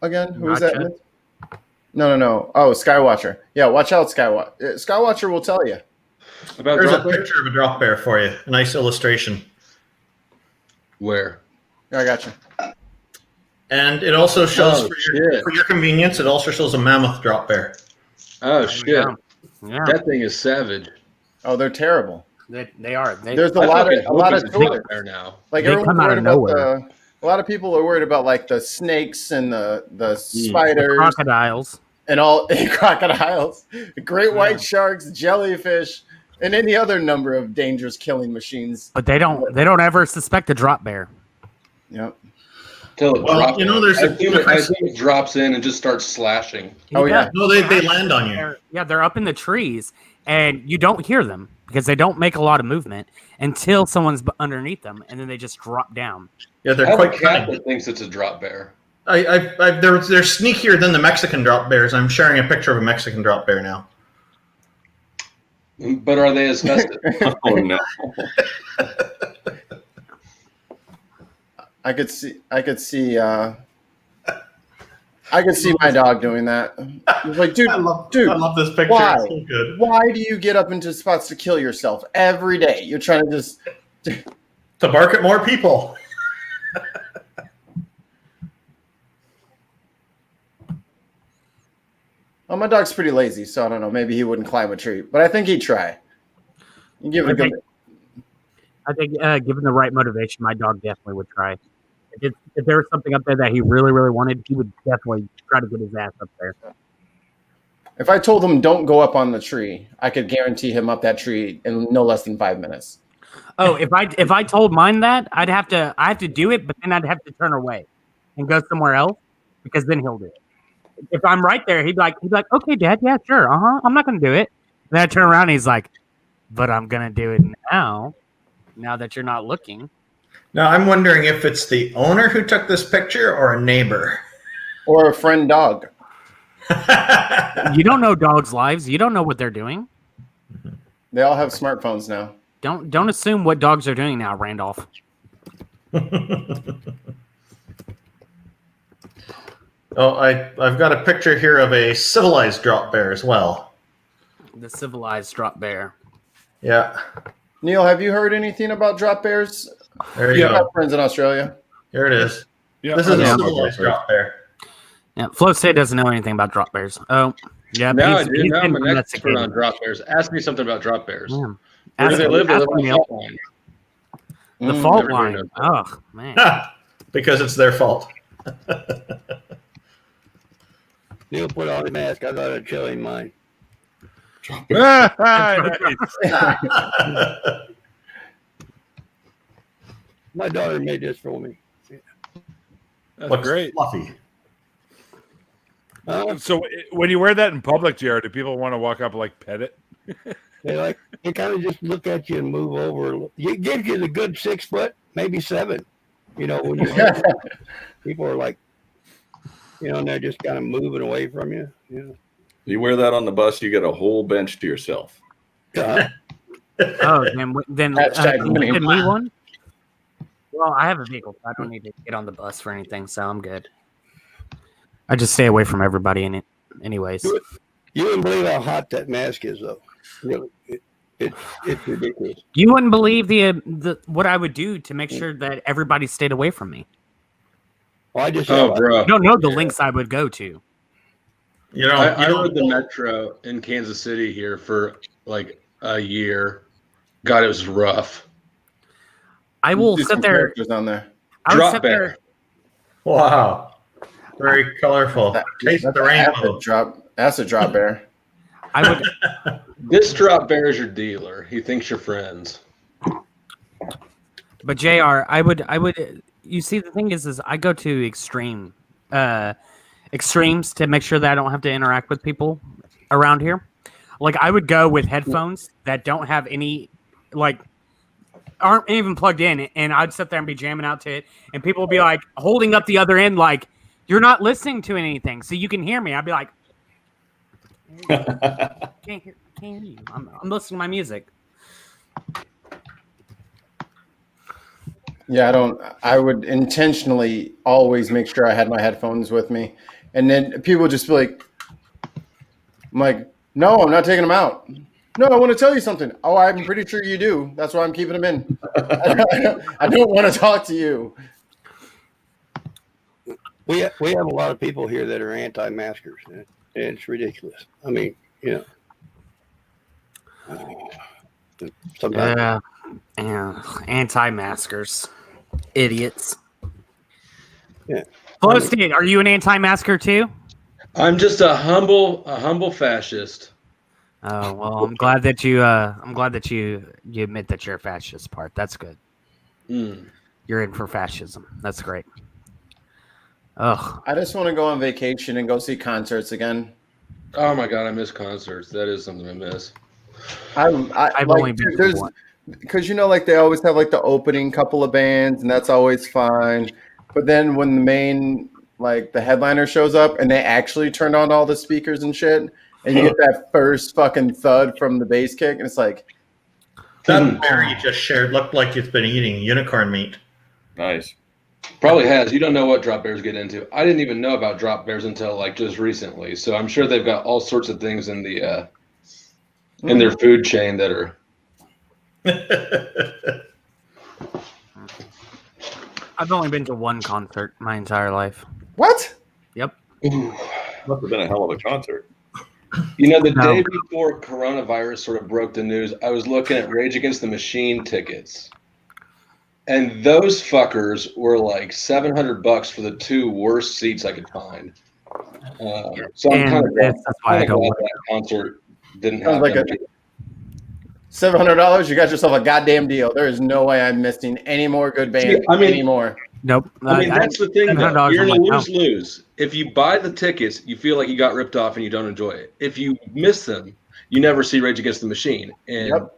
again? Who is that? Gotcha. No. Oh, Skywatcher. Yeah, watch out, Skywatcher. Skywatcher will tell you. About There's a drop bears? picture of a drop bear for you. A nice illustration. Where? Yeah, I got you. And it also shows, Oh, for your convenience, it also shows a mammoth drop bear. Oh shit! Yeah. That thing is savage. Oh, they're terrible. They are. There's a I lot fucking of hope it's a tourists. drop bear now. Like They everyone's come out worried of about nowhere. a lot of people are worried about like the snakes and the spiders Crocodiles. and all crocodiles, great white sharks, jellyfish, and any other number of dangerous killing machines. But they don't ever suspect a drop bear. Yep. Till it Well, drops. you know, there's I a assume difference. it drops in and just starts slashing. Oh, yeah. No, they land on you. They're up in the trees, and you don't hear them because they don't make a lot of movement until someone's underneath them, and then they just drop down. Yeah, I they're have a quite cat cunning. that thinks it's a drop bear. They're sneakier than the Mexican drop bears. I'm sharing a picture of a Mexican drop bear now. But are they as festive? Oh no! I could see my dog doing that. He's like, dude, I love this picture. why? It's so good. Why do you get up into spots to kill yourself every day? You're trying to just To bark at more people. Oh, my dog's pretty lazy, so I don't know. Maybe he wouldn't climb a tree, but I think he'd try. You give it a good. I think given the right motivation, my dog definitely would try. If there was something up there that he really, really wanted, he would definitely try to get his ass up there. If I told him don't go up on the tree, I could guarantee him up that tree in no less than 5 minutes. Oh, if I told mine that, I have to do it, but then I'd have to turn away and go somewhere else because then he'll do it. If I'm right there, he'd be like, okay, Dad, yeah, sure, I'm not gonna do it. And then I turn around and he's like, but I'm gonna do it now that you're not looking. Now, I'm wondering if it's the owner who took this picture or a neighbor. Or a friend dog. You don't know dogs' lives. You don't know what they're doing. They all have smartphones now. Don't assume what dogs are doing now, Randolph. Oh, I've got a picture here of a civilized drop bear as well. The civilized drop bear. Yeah. Neil, have you heard anything about drop bears? There you You go. have friends in Australia. Here it is. Yeah, This is a Yeah. civilized drop bear. Yeah, Flo State doesn't know anything about drop bears. Oh, yeah. Now I he's do. Now I'm been an expert on domesticated. drop bears. Ask me something about drop bears. Yeah. Where do they live? They live ask on a Neil. fault line. The fault everybody line. knows Oh man. Because it's their fault. Neil put on the mask. I got a chill in mine. Nice. My daughter made this for me. That's Looks great. fluffy. Huh? So when you wear that in public, Jared, do people want to walk up and like pet it? They kind of just look at you and move over. It gives you the good 6 foot, maybe 7. You know, when you people are like, you know, and they're just kind of moving away from you. Yeah. You wear that on the bus, you get a whole bench to yourself. Oh, then Hashtag can you give me winning. one? Well, I have a vehicle, so I don't need to get on the bus for anything, so I'm good. I just stay away from everybody in it, anyways. You wouldn't believe how hot that mask is, though. Really, it's ridiculous. You wouldn't believe the what I would do to make sure that everybody stayed away from me. Well, I just bro. You don't know the links I would go to. You know, I rode the metro in Kansas City here for like a year. God, it was rough. I will Do sit some there. characters on there. I would Drop sit bear. there. wow, very colorful. Taste That's the rainbow. acid drop bear. I would. This drop bear is your dealer. He thinks you're friends. But JR, I would. You see, the thing is I go to extremes to make sure that I don't have to interact with people around here. Like I would go with headphones that don't have any, like, aren't even plugged in, and I'd sit there and be jamming out to it, and people would be like holding up the other end, like you're not listening to anything, so you can hear me. I'd be like, can't hear you. I'm listening to my music. Yeah, I would intentionally always make sure I had my headphones with me. And then people would just be like, I'm like, no, I'm not taking them out. No, I want to tell you something. Oh, I'm pretty sure you do. That's why I'm keeping them in. I don't want to talk to you. We have a lot of people here that are anti-maskers. And it's ridiculous. I mean, you know. Sometimes. Yeah, anti-maskers, idiots. Yeah. Posted, are you an anti-masker too? I'm just a humble fascist. Oh well, I'm glad that you admit that you're a fascist. Part that's good. You're in for fascism. That's great. Ugh. I just want to go on vacation and go see concerts again. Oh my God, I miss concerts. That is something I miss. I've like, only been to one. Because like they always have like the opening couple of bands, and that's always fine. But then when the main the headliner shows up and they actually turn on all the speakers and shit, and you get that first fucking thud from the bass kick, and it's like That bear you just shared looked like it's been eating unicorn meat. Nice. Probably has. You don't know what drop bears get into. I didn't even know about drop bears until like just recently. So I'm sure they've got all sorts of things in the in their food chain that are. I've only been to one concert my entire life. What? Yep. Must have been a hell of a concert. You know, the day before coronavirus sort of broke the news, I was looking at Rage Against the Machine tickets. And those fuckers were like $700 for the 2 worst seats I could find. So I'm kind of glad that concert didn't happen. Like $700, you got yourself a goddamn deal. There is no way I'm missing any more good bands anymore. Nope. I mean, that's the thing, though. You're in a lose-lose. If you buy the tickets, you feel like you got ripped off and you don't enjoy it. If you miss them, you never see Rage Against the Machine, and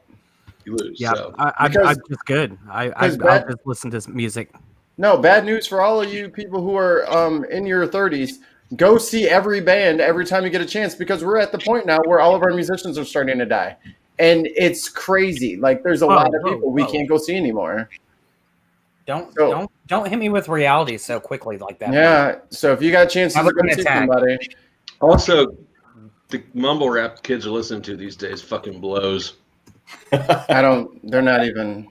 you lose. Yeah, so. I'm just good. I'll just listen to music. No, bad news for all of you people who are in your 30s. Go see every band every time you get a chance, because we're at the point now where all of our musicians are starting to die. And it's crazy. Like there's a lot of people we can't go see anymore. Don't hit me with reality so quickly like that. Yeah. So if you got a chance to go see somebody. Also, the mumble rap kids are listening to these days fucking blows. They're not even.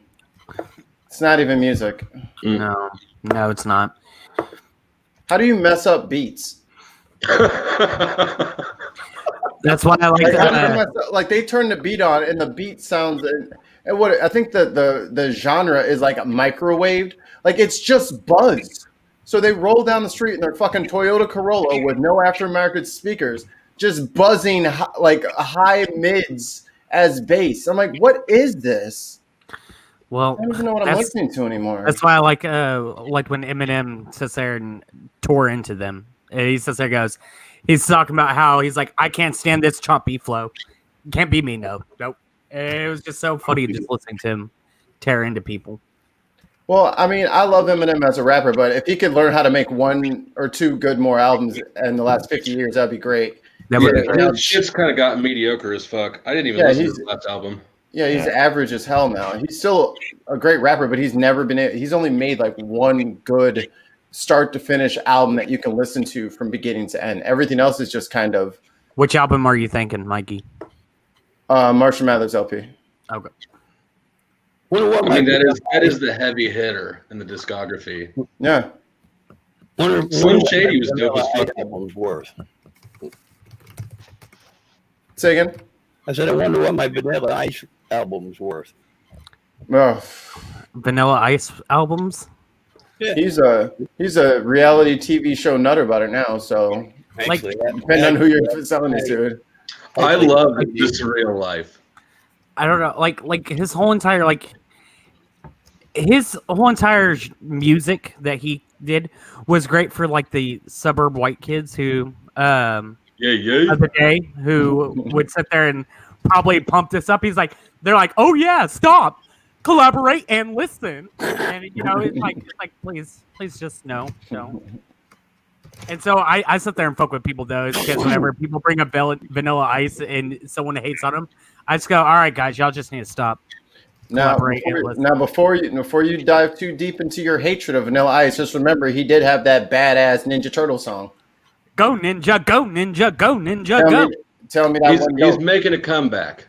It's not even music. No, it's not. How do you mess up beats? That's why I like that. Like they turn the beat on and the beat sounds and what I think the genre is like microwaved. Like it's just buzz. So they roll down the street in their fucking Toyota Corolla with no aftermarket speakers, just buzzing like high mids as bass. I'm like, what is this? Well, I don't even know what I'm listening to anymore. That's why I like when Eminem sits there and tore into them. And he sits there and goes, he's talking about how he's like, I can't stand this choppy flow. Can't be me, no. Nope. It was just so funny just listening to him tear into people. Well, I mean, I love Eminem as a rapper, but if he could learn how to make one or two good more albums in the last 50 years, that'd be great. His shit's kind of got mediocre as fuck. I didn't even listen to the last album. Yeah, he's average as hell now. He's still a great rapper, but he's never been. He's only made like one good start to finish album that you can listen to from beginning to end. Everything else is just kind of. Which album are you thinking, Mikey? Marshall Mathers LP. Okay. I mean, that is the heavy hitter in the discography. Yeah. Slim Shady was dope as fuck. Album's worth. Say again. I said, I wonder what my Vanilla Ice album's worth. Oh. Vanilla Ice albums? Yeah. He's a reality TV show nutter about it now. So, like, depending on who you're selling it to. I love the surreal life. I don't know, like his whole entire music that he did was great for like the suburb white kids who of the day who would sit there and probably pump this up. They're like, oh yeah, stop, collaborate and listen, and it's like please just no. And so I sit there and fuck with people though, because whenever people bring up Vanilla Ice and someone hates on them, I just go, all right, guys, y'all just need to stop. Now, before you dive too deep into your hatred of Vanilla Ice, just remember he did have that badass Ninja Turtle song. Go Ninja, go Ninja, go Ninja, go. Tell me that he's making a comeback,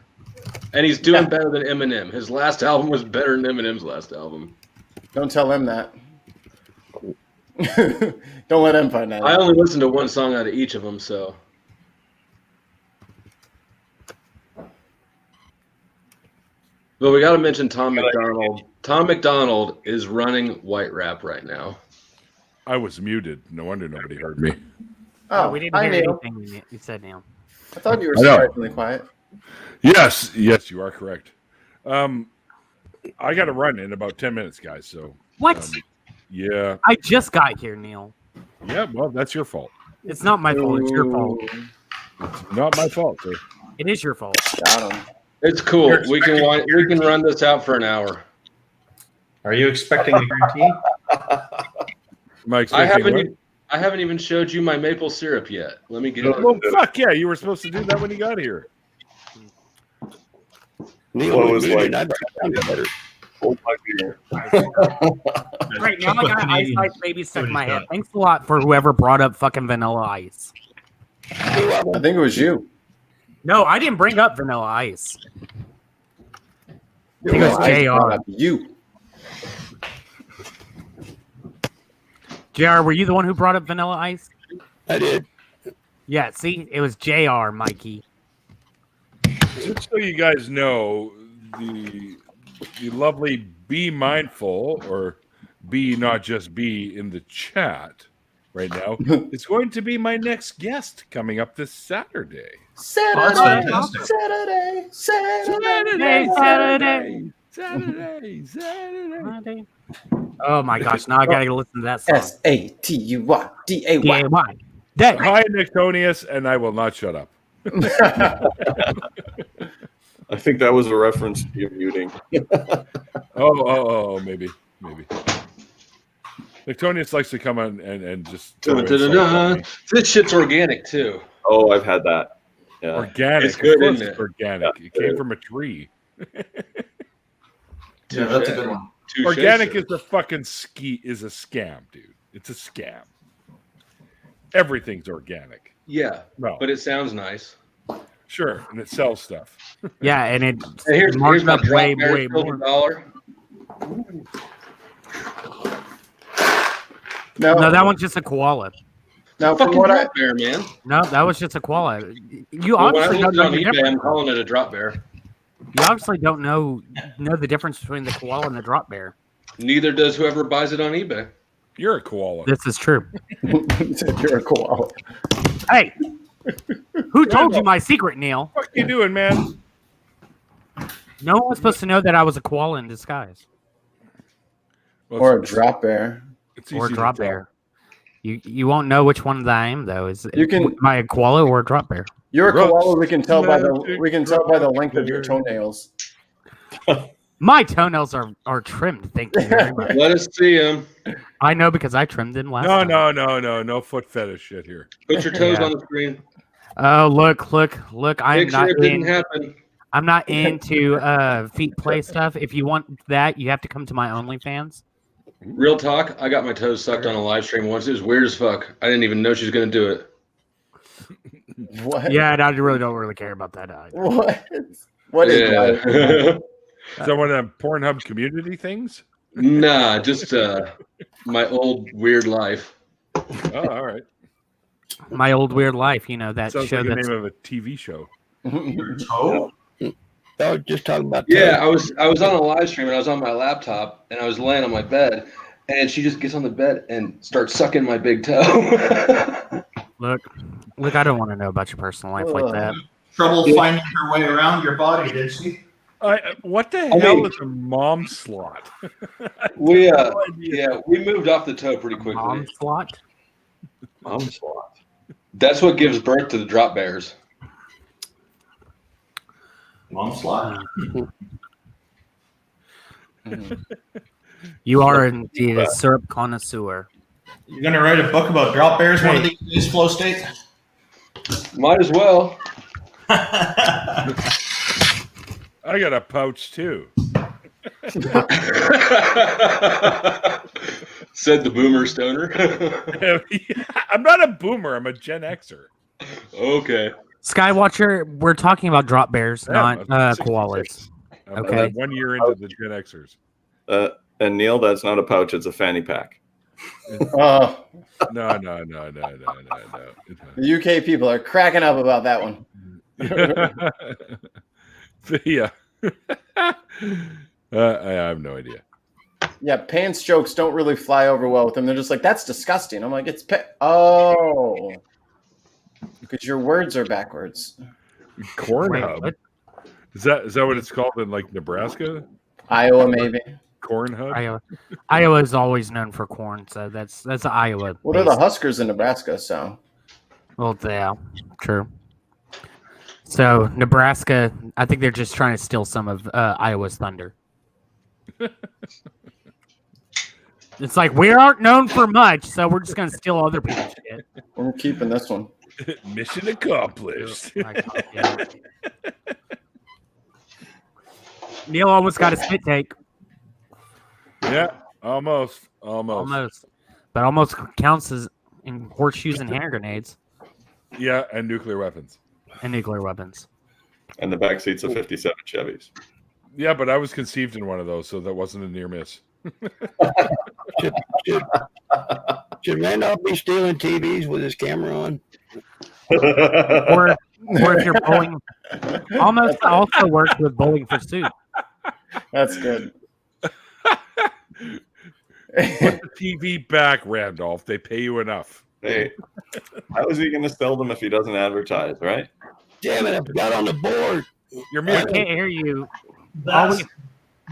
and he's doing better than Eminem. His last album was better than Eminem's last album. Don't tell him that. Don't let him find out. I only listened to one song out of each of them, so. But we got to mention Tom McDonald. Tom McDonald is running white rap right now. I was muted. No wonder nobody heard me. Oh, we didn't hear anything you said, Neil. I thought you were surprisingly quiet. Yes, you are correct. I got to run in about 10 minutes, guys. So what? Yeah. I just got here, Neil. Yeah, well, that's your fault. It's not my fault. It's your fault. It's not my fault, sir. It is your fault. Got him. It's cool. We can run this out for an hour. Are you expecting a green tea? I haven't even showed you my maple syrup yet. Let me get it. Well, fuck yeah! You were supposed to do that when you got here. Neil was like, better. Hold my beer. Right now, I got Ice Ice Baby stuck in my head. Thanks a lot for whoever brought up fucking Vanilla Ice. I think it was you. No, I didn't bring up Vanilla Ice. I think it was JR. You. JR, were you the one who brought up Vanilla Ice? I did. Yeah, see? It was JR, Mikey. Just so you guys know, the lovely Be Mindful, or Be Not Just Be in the chat right now, is going to be my next guest coming up this Saturday. Saturday. Oh my gosh, now I gotta listen to that song. SATUYDAY. Hi, Nictonius, and I will not shut up. I think that was a reference to you muting. Maybe. Nictonius likes to come on and just. This shit's organic too. Oh, I've had that. Yeah. Organic. It's good, isn't isn't it? Organic. Yeah. It came from a tree. Yeah, that's a good one. Organic is a fucking scam, dude. It's a scam. Everything's organic. Yeah, No. but it sounds nice. Sure, and it sells stuff. Yeah, and it Here's marks my up way Drop Bear more. $1. No, that one's just a koala. Now, Fucking Drop Bear, man. No, that was just a koala. You Well, when I obviously looked don't it know on the eBay, difference. I'm calling it a Drop Bear. You obviously don't know the difference between the koala and the drop bear. Neither does whoever buys it on eBay. You're a koala. This is true. You're a koala. Hey, who told you my secret, Neil? What you doing, man? No one was supposed to know that I was a koala in disguise. Well, Or a drop bear. it's Or a easy to drop tell. bear. You won't know which one that I am, though. Am I a koala or a drop bear? You're a Roast koala. We can tell by the magic length of your sugar. toenails. My toenails are trimmed. Thank you very much. Let us see him. I know because I trimmed them last No, time. no foot fetish shit here. Put your toes Yeah. on the screen. Oh, look! I'm Make sure not it didn't happen. I'm not into feet play stuff. If you want that, you have to come to my OnlyFans. Real talk, I got my toes sucked on a live stream once. It was weird as fuck. I didn't even know she was going to do it. What? Yeah, and I don't really care about that either. What? What is that? Is that one of them Pornhub community things? Nah, just my old weird life. Oh, all right. My old weird life, you know that Sounds show. like the That's name of a TV show. Toe? I was just talking about. Yeah, I was on a live stream and I was on my laptop and I was laying on my bed and she just gets on the bed and starts sucking my big toe. look. I don't want to know about your personal life like that. Trouble finding her way around your body, did she? What the I hell mean- is a mom slot? we no idea. we moved off the toe pretty quickly. Mom slot. Mom slot. That's what gives birth to the drop bears. Mom slot. You are indeed a syrup connoisseur. You're gonna write a book about drop bears one of these days, Flow State? Might as well. I got a pouch too. Said the boomer stoner. I'm not a boomer. I'm a Gen Xer. Okay. Skywatcher, we're talking about drop bears, Yeah, not I'm 66. koalas. I'm Okay. 1 year into the Gen Xers. And Neil, that's not a pouch; it's a fanny pack. Oh, No. the UK people are cracking up about that one. Yeah. I have no idea. Yeah, pants jokes don't really fly over well with them. They're just like, that's disgusting. I'm like, oh, because your words are backwards. Corn Wait, hub. what? Is that what it's called in like Nebraska? Iowa, maybe. Corn hub. Iowa is always known for corn, so that's Iowa. Well, they're the Huskers in Nebraska, so. Well, yeah, true. So Nebraska, I think they're just trying to steal some of Iowa's thunder. It's like we aren't known for much, so we're just gonna steal other people's shit. We're keeping this one. Mission accomplished. Yeah. Neil almost got a spit take. Yeah, almost. But almost counts as in horseshoes and hand grenades Yeah, and nuclear weapons. and nuclear weapons. And the back seats of 57 Chevys. Yeah, but I was conceived in one of those, so that wasn't a near miss. Should Randolph be stealing TVs with his camera on? Or if you're bowling, almost also works with Bowling for Soup. That's good. Put the TV back, Randolph. They pay you enough. Hey, how is he going to sell them if he doesn't advertise, right? Damn it! I got on the board. You're I muted. can't hear you. That's,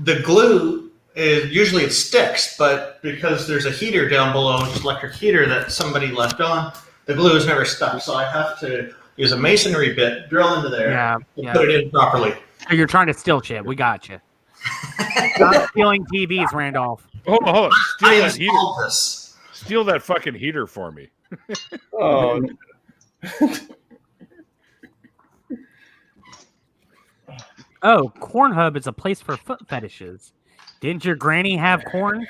the glue is usually it sticks, but because there's a heater down below, just electric heater that somebody left on, the glue is never stuck. So I have to use a masonry bit, drill into there, and put it in properly. So you're trying to steal shit. We got you. Stop stealing TVs, Randolph. Hold on. Steal I that heater. installed this. Steal that fucking heater for me. Oh, Oh, Corn Hub is a place for foot fetishes. Didn't your granny have corn?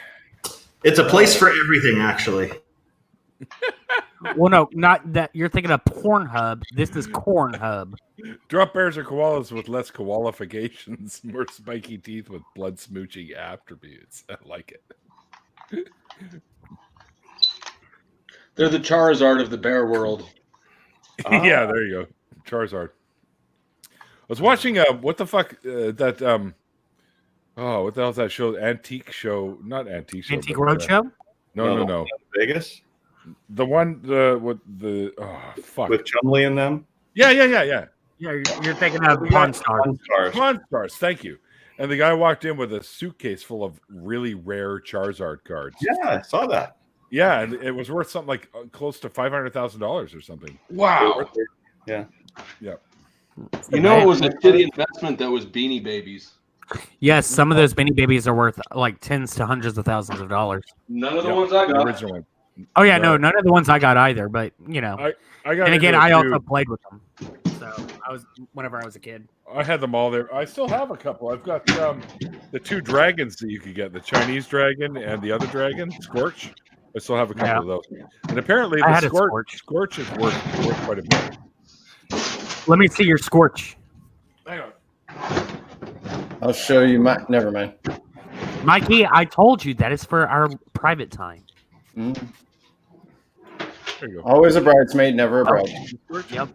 It's a place for everything, actually. Well, no, not that. You're thinking of Pornhub. This is Corn Hub. Drop bears are koalas with less qualifications, more spiky teeth with blood smooching attributes. I like it. They're the Charizard of the bear world. Yeah, there you go. Charizard. I was watching what the fuck what the hell is that show? Antique show, not antique show. Antique but, Roadshow? No. Vegas The one with fuck. with Chumley in them. Yeah. Yeah, you're thinking of Pawn Stars. Pawn Stars, thank you. And the guy walked in with a suitcase full of really rare Charizard cards. Yeah, I saw that. Yeah, and it was worth something like close to $500,000 or something. Wow. Yeah. Yep. You know, it was a shitty investment that was Beanie Babies. Yes, some of those Beanie Babies are worth like tens to hundreds of thousands of dollars. None of the ones I The got. original one. Oh yeah, no, none of the ones I got either. But you know, I got. and again, into it I also too. played with them. So whenever I was a kid. I had them all there. I still have a couple. I've got the two dragons that you could get: the Chinese dragon and the other dragon, Scorch. I still have a couple of those. And apparently, I the had a Scorch. Scorch is worth quite a bit. Let me see your Scorch. Hang on. I'll show you my. Never mind. Mikey, I told you that is for our private time. Mm. There you go. Always a bridesmaid, never a bride. Yep.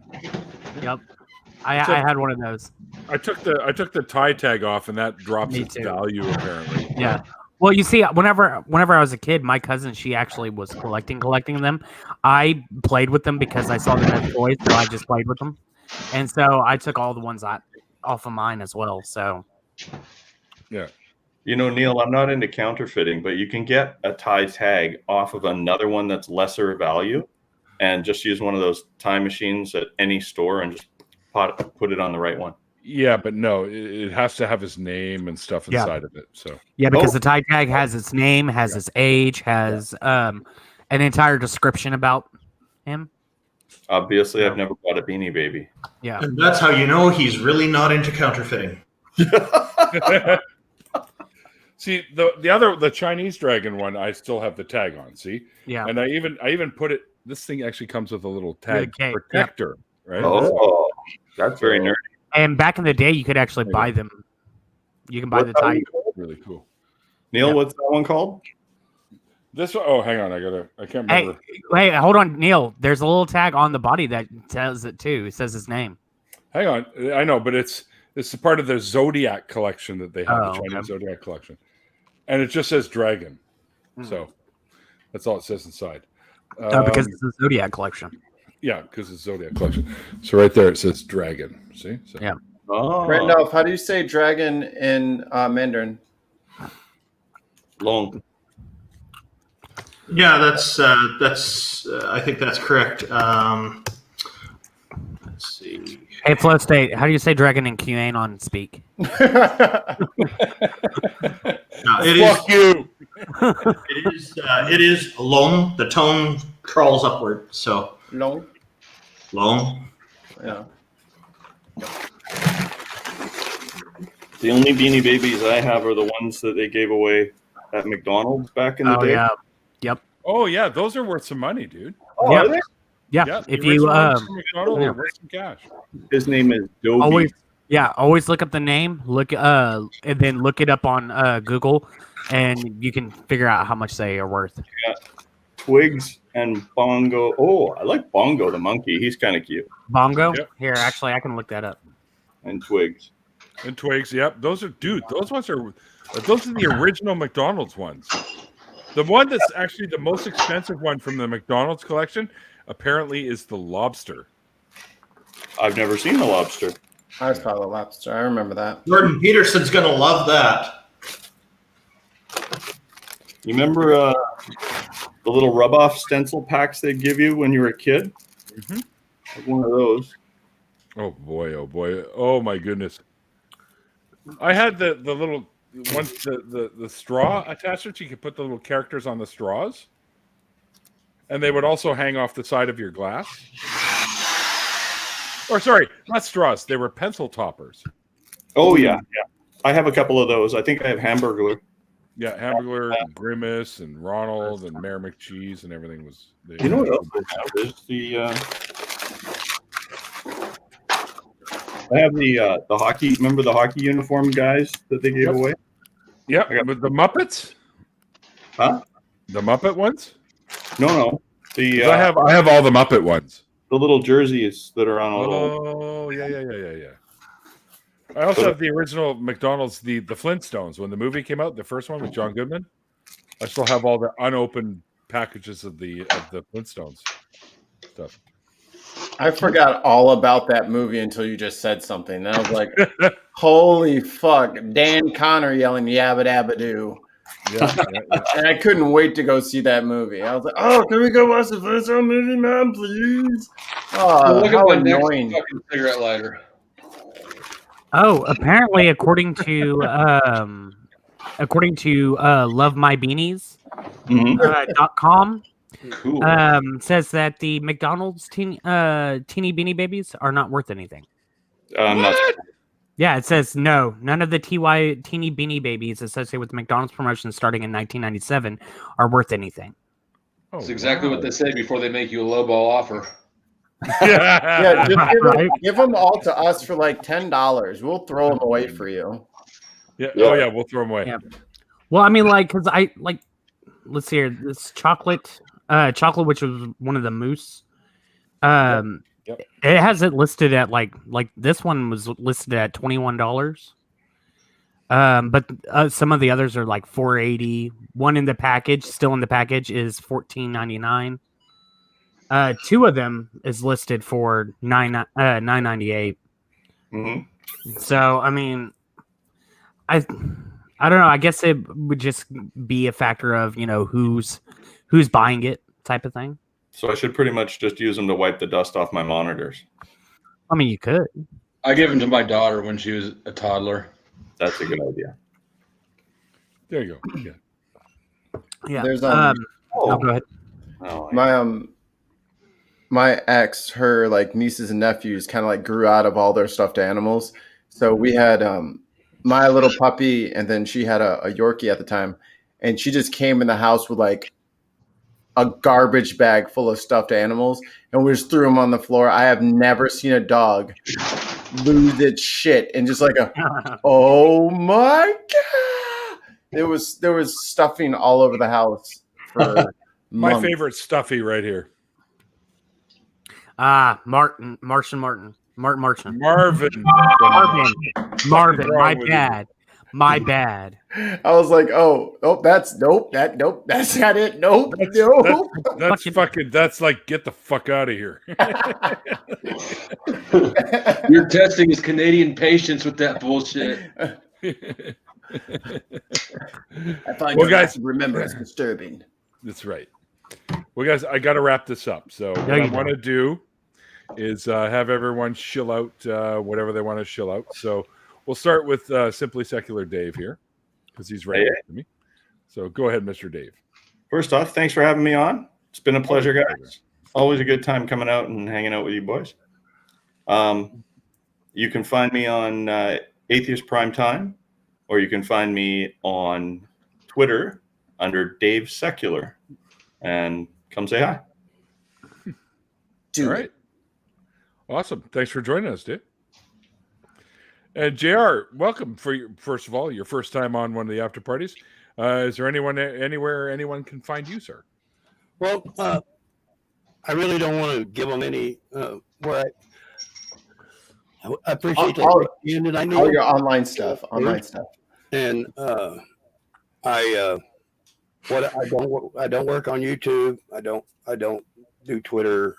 I had one of those. I took the tie tag off, and that drops Me its too. value apparently. Yeah. Well, you see, whenever I was a kid, my cousin, she actually was collecting them. I played with them because I saw them as toys, so I just played with them. And so I took all the ones off of mine as well. So Yeah. You know, Neil, I'm not into counterfeiting, but you can get a tie tag off of another one that's lesser value, and just use one of those time machines at any store and just put it on the right one. Yeah, but no, it has to have his name and stuff inside of it. So yeah, because the tie tag has its name, has its age, has an entire description about him. Obviously, I've never bought a Beanie Baby. Yeah. And that's how you know he's really not into counterfeiting. See, the Chinese dragon one, I still have the tag on. See, Yeah. and I even put it. This thing actually comes with a little tag Okay, protector, right? Oh, that's very nerdy. And back in the day, you could actually buy them. You can buy the tie. Really cool. Neil, what's that one called? This one, oh, hang on, I can't remember. Hey, hold on, Neil. There's a little tag on the body that tells it too. It says his name. Hang on, I know, but it's a part of the Zodiac collection that they have, the Chinese Zodiac collection, and it just says dragon. So that's all it says inside. Because it's the Zodiac collection. Yeah, because it's Zodiac collection. So right there it says dragon. See? So. Yeah. Oh, Randolph, how do you say dragon in Mandarin? Long. Yeah, that's. I think that's correct. Let's see. Hey, Flow State, how do you say dragon in QAnon speak? Fuck you. It is long. The tone crawls upward. So Long. Yeah. The only Beanie Babies I have are the ones that they gave away at McDonald's back in the day. Yeah. Yep. Oh yeah, those are worth some money, dude. Oh, Yeah. are they? Yeah. Yeah, If the you original ones from McDonald's are worth some cash. His name is Dobie. always look up the name, and then look it up on Google, and you can figure out how much they are worth. Yeah. Twigs and Bongo. Oh, I like Bongo the monkey. He's kind of cute. Bongo? Yep. Here, actually, I can look that up. And Twigs. And Twigs, yep. Those are those are the original McDonald's ones. The one that's actually the most expensive one from the McDonald's collection apparently is the lobster. I've never seen the lobster. I was probably a lobster. I remember that. Jordan Peterson's gonna love that. You remember the little rub-off stencil packs they give you when you were a kid? Mm-hmm. Like one of those. Oh boy! Oh my goodness! I had the little ones, the straw attachments. You could put the little characters on the straws, and they would also hang off the side of your glass. Or sorry, not straws. They were pencil toppers. Oh yeah. I have a couple of those. I think I have Hamburglar. Yeah, Hamburglar, and Grimace, and Ronald, and Mayor McCheese, and everything was. You know what else I have is the. I have the hockey. Remember the hockey uniform guys that they gave away? Yeah, with the Muppets. Huh? The Muppet ones? No. The I have all the Muppet ones. The little jerseys that are on a little. Oh yeah. I also have the original McDonald's, the Flintstones. When the movie came out, the first one with John Goodman, I still have all the unopened packages of the Flintstones stuff. I forgot all about that movie until you just said something. And I was like, holy fuck. Dan Connor yelling yabba dabba doo. Yeah. And I couldn't wait to go see that movie. I was like, oh, can we go watch the Flintstone movie, man, please? Oh, Look at how my next annoying. fucking cigarette lighter. Oh, apparently, according to lovemybeanies.com, Cool. says that the McDonald's teeny beanie babies are not worth anything. Not Yeah, it says no. None of the teeny beanie babies associated with McDonald's promotions starting in 1997 are worth anything. That's exactly what they say before they make you a lowball offer. Yeah, just Right. give them all to us for like $10. We'll throw them away for you. Yeah. Oh yeah, we'll throw them away. Yeah. Well, I mean, like, because I like, let's see here, this chocolate, which was one of the mousse. Yep. It has it listed at like this one was listed at $21. But some of the others are like $4.80. One in the package, still in the package, is $14.99. Two of them is listed for $9.98. Mm-hmm. So I mean, I don't know. I guess it would just be a factor of who's buying it type of thing. So I should pretty much just use them to wipe the dust off my monitors. I mean, you could. I gave them to my daughter when she was a toddler. That's a good idea. There you go. Yeah. Yeah. There's go ahead. Oh, my ex, her like nieces and nephews kind of like grew out of all their stuffed animals. So we had my little puppy, and then she had a Yorkie at the time, and she just came in the house with like a garbage bag full of stuffed animals, and we just threw them on the floor. I have never seen a dog lose its shit and just like oh my god! There was stuffing all over the house for My months. favorite stuffy right here. Martin. Marvin. Marvin. wrong My with you? bad. My bad. I was like, that's nope. That's not it. Nope. That's like, get the fuck out of here. You're testing his Canadian patience with that bullshit. I find Well, guys, remember it's disturbing. That's right. Well, guys, I got to wrap this up. So what I want to do is have everyone chill out whatever they want to chill out. So we'll start with Simply Secular Dave here because he's right next to me. So go ahead, Mr. Dave. First off, thanks for having me on. It's been a pleasure, guys. Always a good time coming out and hanging out with you boys. You can find me on Atheist Prime Time, or you can find me on Twitter under Dave Secular, and come say hi. All right. Awesome. Thanks for joining us, Dave. And JR, welcome first of all, your first time on one of the after parties. Is there anywhere anyone can find you, sir? Well, I really don't want to give them any where I appreciate that. And I know all your online stuff. And I don't work on YouTube. I don't do Twitter.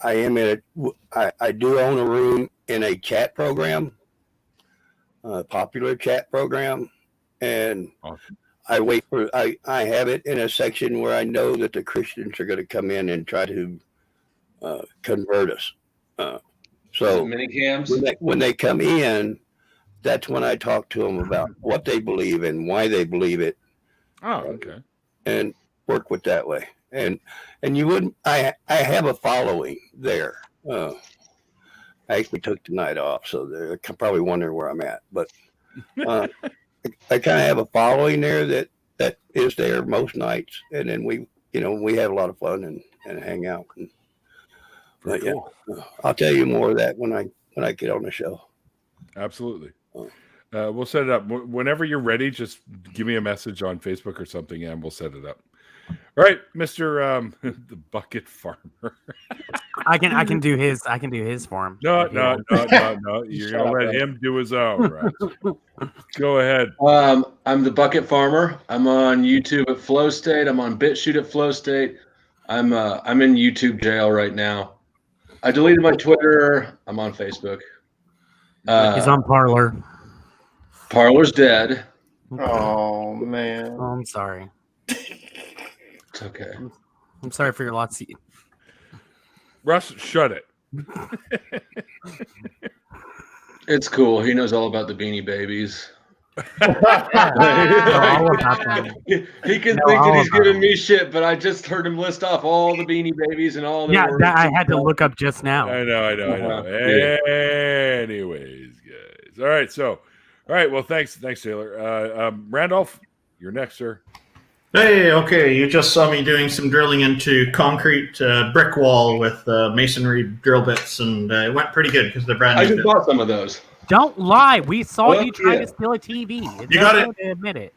I am in I do own a room in a chat program, a popular chat program, and awesome. I wait for I have it in a section where I know that the Christians are going to come in and try to convert us. So mini cams. When they come in, that's when I talk to them about what they believe and why they believe it. Oh, okay. And work with that way. And you wouldn't. I have a following there. I actually took tonight off, so they're probably wondering where I'm at. But I kind of have a following there that is there most nights, and then we have a lot of fun and hang out. But cool. Yeah, I'll tell you more of that when I get on the show. Absolutely. We'll set it up whenever you're ready. Just give me a message on Facebook or something, and we'll set it up. All right, Mr. The Bucket Farmer. I can do his for him. No. You're gonna let him do his own, right? Go ahead. I'm the Bucket Farmer. I'm on YouTube at Flow State. I'm on BitChute at Flow State. I'm in YouTube jail right now. I deleted my Twitter. I'm on Facebook. He's on Parlor. Parlor's dead. Oh man. Oh, I'm sorry. It's okay. I'm sorry for your lots. Russ, shut it. It's cool. He knows all about the Beanie Babies. All about them. He can Know think that all he's about giving them. me shit, but I just heard him list off all the Beanie Babies and all their Yeah, words. that I had to look up just now. I know. Yeah. Anyways, guys. All right. Well, thanks, Taylor. Randolph, you're next, sir. Hey, okay. You just saw me doing some drilling into concrete brick wall with masonry drill bits, and it went pretty good because they're brand I new. just bought some of those. Don't lie. We saw Well, you trying yeah. to steal a TV. It's You got okay it. to admit it.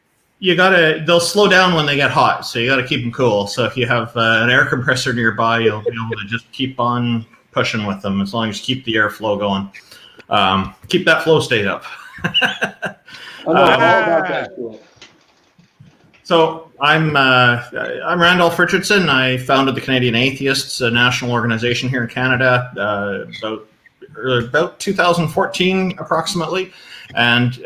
They'll slow down when they get hot, so you got to keep them cool. So if you have an air compressor nearby, you'll be able to just keep on pushing with them as long as you keep the airflow going. Keep that flow state up. I know all about that shit. So I'm Randolf Richardson. I founded the Canadian Atheists, a national organization here in Canada, about 2014 approximately, and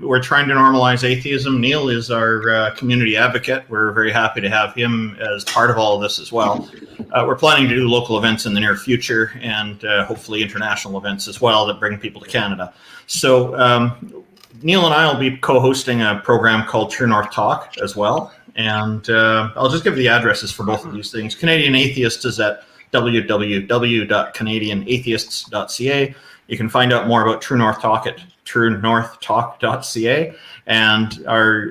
we're trying to normalize atheism. Neil is our community advocate. We're very happy to have him as part of all of this as well. We're planning to do local events in the near future and hopefully international events as well that bring people to Canada. So Neil and I will be co-hosting a program called True North Talk as well. And I'll just give the addresses for both of these things. Canadian Atheist is at www.canadianatheists.ca. You can find out more about True North Talk at truenorthtalk.ca. And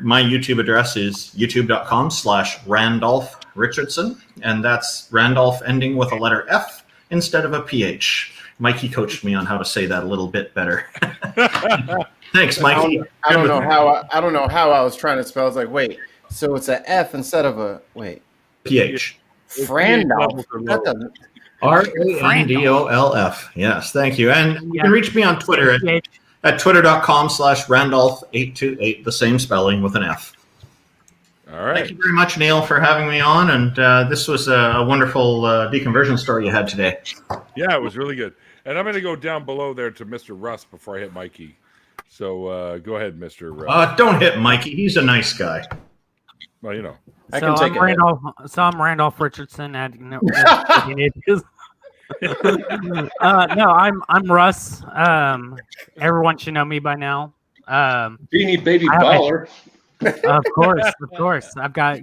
my YouTube address is youtube.com/Randolf Richardson. And that's Randolph ending with a letter F instead of a PH. Mikey coached me on how to say that a little bit better. Thanks, Mikey. I don't know how I was trying to spell. I was like, wait, so it's a F instead of a PH. Randolph. That doesn't. Randolf. Yes, thank you. And you can reach me on Twitter at twitter.com/Randolph828, the same spelling with an F. All right. Thank you very much, Neil, for having me on. And this was a wonderful deconversion story you had today. Yeah, it was really good. And I'm going to go down below there to Mr. Russ before I hit Mikey. So go ahead, Mr. Russ. Don't hit Mikey. He's a nice guy. Well, you know. I'm Randolph Richardson. No, I'm Russ. Everyone should know me by now. Beanie Baby Baller. Of course. I've got,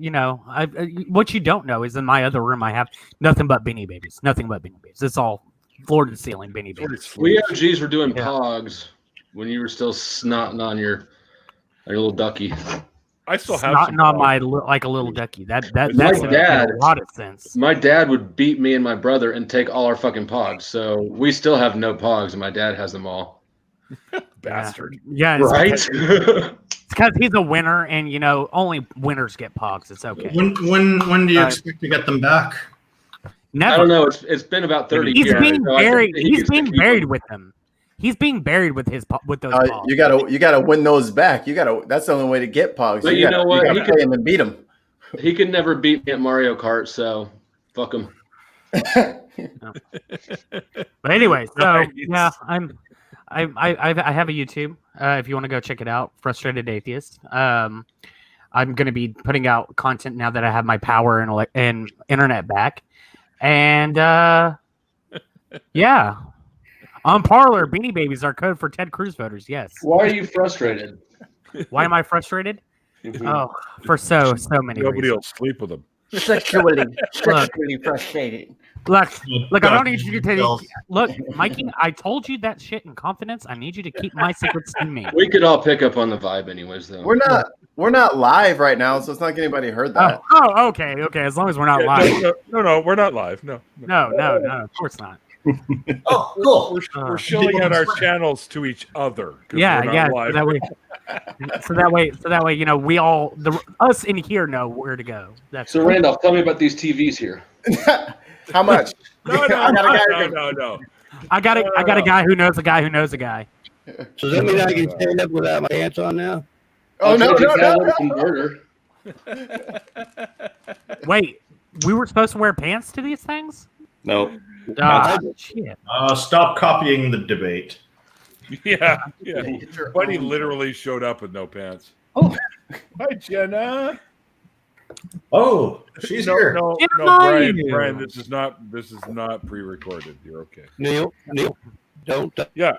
what you don't know is in my other room I have nothing but Beanie Babies. Nothing but Beanie Babies. It's all floor to ceiling Beanie Babies. We OGs were doing pogs when you were still snotting on your little ducky. I still have snotting on my like a little ducky. That's my dad. A lot of sense. My dad would beat me and my brother and take all our fucking pogs. So we still have no pogs, and my dad has them all. Bastard. Yeah, right. It's because he's a winner, and only winners get pogs. It's okay. When do you expect to get them back? Never. I don't know. It's been about 30 years. He's being buried. He's being buried them. with them. He's being buried with those pogs. You gotta win those back. That's the only way to get pogs. But you know what? You gotta play him and beat him. He can never beat me at Mario Kart, so fuck him. But anyway, so yeah, I have a YouTube. If you want to go check it out, Frustrated Atheist. I'm going to be putting out content now that I have my power and internet back, and yeah, on Parler, Beanie Babies are code for Ted Cruz voters. Yes. Why are you frustrated? Why am I frustrated? Oh, for so many Nobody reasons. will sleep with them. Sexually frustrated. Look, I don't need you to look, Mikey. I told you that shit in confidence. I need you to keep my secrets to me. We could all pick up on the vibe, anyways. Though We're not live right now, so it's not like anybody heard that. Oh, okay. As long as we're not live. No, we're not live. No. No, of course not. Oh, cool. We're shilling out our channels to each other. Yeah. Live. So that way, we all us in here know where to go. So Randolph, tell me about these TVs here. How much? No. I got a guy who knows a guy who knows a guy. So does that mean I can stand up without my pants on now? Oh no. Wait, we were supposed to wear pants to these things? No. Shit. Stop copying the debate. Yeah. Buddy literally showed up with no pants. Oh. Hi, Jenna. Oh, she's here. No, Get Brian, mine. Brian, this is not pre-recorded. You're okay. Neil, don't Yeah.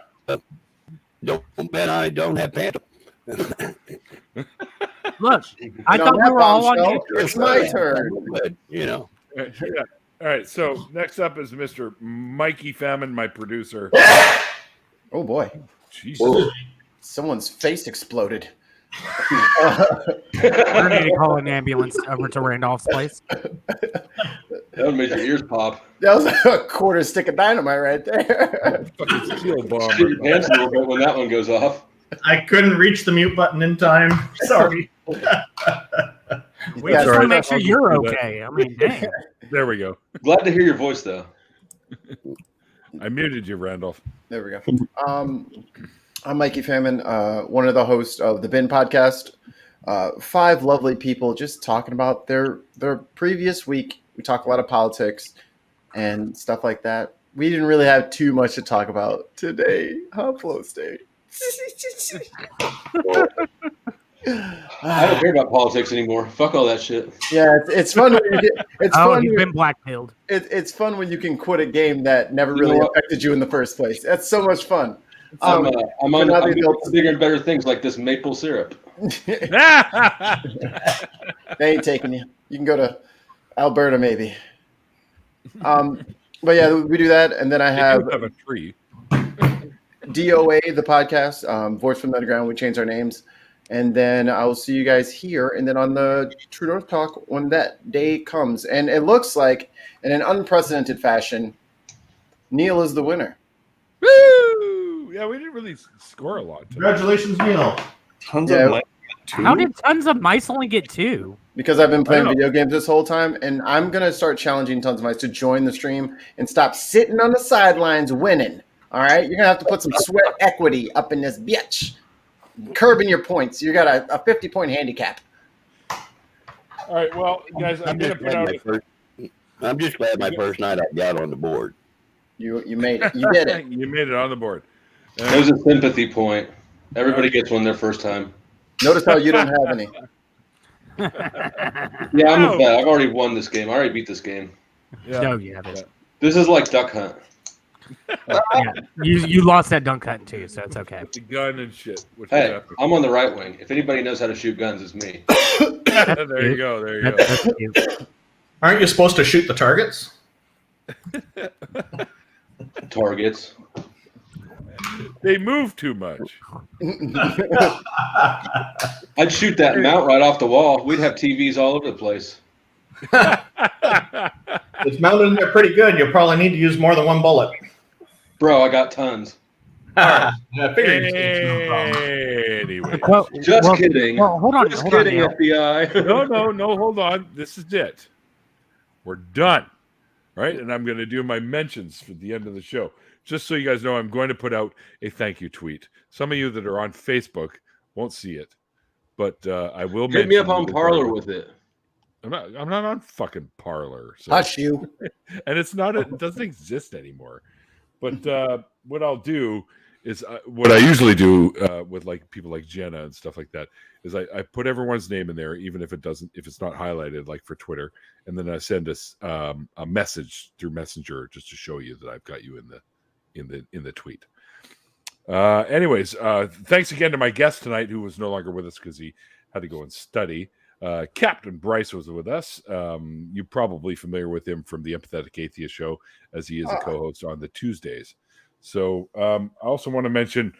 don't bet I don't have phantom. Look, I And thought we that were all on bombshell, YouTube. it's my turn. But, you know, Yeah. All right. So next up is Mr. Mikey Famine, my producer. Oh boy, Jesus. someone's face exploded. We need to call an ambulance over to Randolph's place. That would make your ears pop. That was a quarter stick of dynamite right there. Fucking steel bomb. Get your pants a little bit when that one goes off. I couldn't reach the mute button in time. Sorry. We Yeah, just want sorry, to make I'll sure just you're do that. okay. I mean, dang. There we go. Glad to hear your voice, though. I muted you, Randolph. There we go. I'm Mikey Famine, one of the hosts of the Bin Podcast. 5 lovely people just talking about their previous week. We talk a lot of politics and stuff like that. We didn't really have too much to talk about today. Huh, Flow State? I don't care about politics anymore. Fuck all that shit. Yeah, it's fun. When you get, it's Oh, fun. you've been blackpilled. It's fun when you can quit a game that never You really know what? affected you in the first place. That's so much fun. I'm now on the I'm adults- bigger and better things like this maple syrup. They ain't taking you. You can go to Alberta maybe. But yeah, we do that, and then I have have a tree. DOA, the podcast, Voice from the Underground. We changed our names, and then I will see you guys here, and then on the True North Talk when that day comes. And it looks like, in an unprecedented fashion, Neil is the winner. Woo! Yeah, we didn't really score a lot today. Congratulations, Neil. Tons Yeah. of mice. How did Tons of Mice only get 2? Because I've been playing I know. video games this whole time, and I'm going to start challenging Tons of Mice to join the stream and stop sitting on the sidelines winning. All right? You're going to have to put some sweat equity up in this bitch. Curbing your points. You got a 50-point handicap. All right, well, guys, I'm going to put out. I'm just glad my first night I got on the board. You made it. You did it. You made it on the board. There's a sympathy point. Everybody gets one their first time. Notice how you don't have any. Yeah, I'm a vet. I've already won this game. I already beat this game. Yeah. No, you haven't. This is like Duck Hunt. Yeah. You lost that dunk hunt too, so it's okay. The gun and shit. Which Hey, is epic. I'm on the right wing. If anybody knows how to shoot guns, it's me. There you go. There you go. That's cute. Aren't you supposed to shoot the targets? Targets. They move too much. I'd shoot that mount right off the wall. We'd have TVs all over the place. It's mounted in there pretty good. You'll probably need to use more than one bullet. Bro, I got tons. I figured you'd say no problem. Anyway. Well, Just kidding. Well, hold on. Just Hold on, kidding, Neil. FBI. No, hold on. This is it. We're done. Right? And I'm going to do my mentions for the end of the show. Just so you guys know, I'm going to put out a thank you tweet. Some of you that are on Facebook won't see it, but I will Hit me up mention on it. Parlor with it. I'm not on fucking Parlor. So. Hush you. And it doesn't exist anymore. But what I'll do is what I usually do with like people like Jenna and stuff like that is I put everyone's name in there, even if it's not highlighted, like for Twitter, and then I send us a message through Messenger just to show you that I've got you in the tweet. Anyways, thanks again to my guest tonight, who was no longer with us because he had to go and study. Captain Bryce was with us. You're probably familiar with him from the Empathetic Atheist show, as he is a co-host on the Tuesdays. So I also want to mention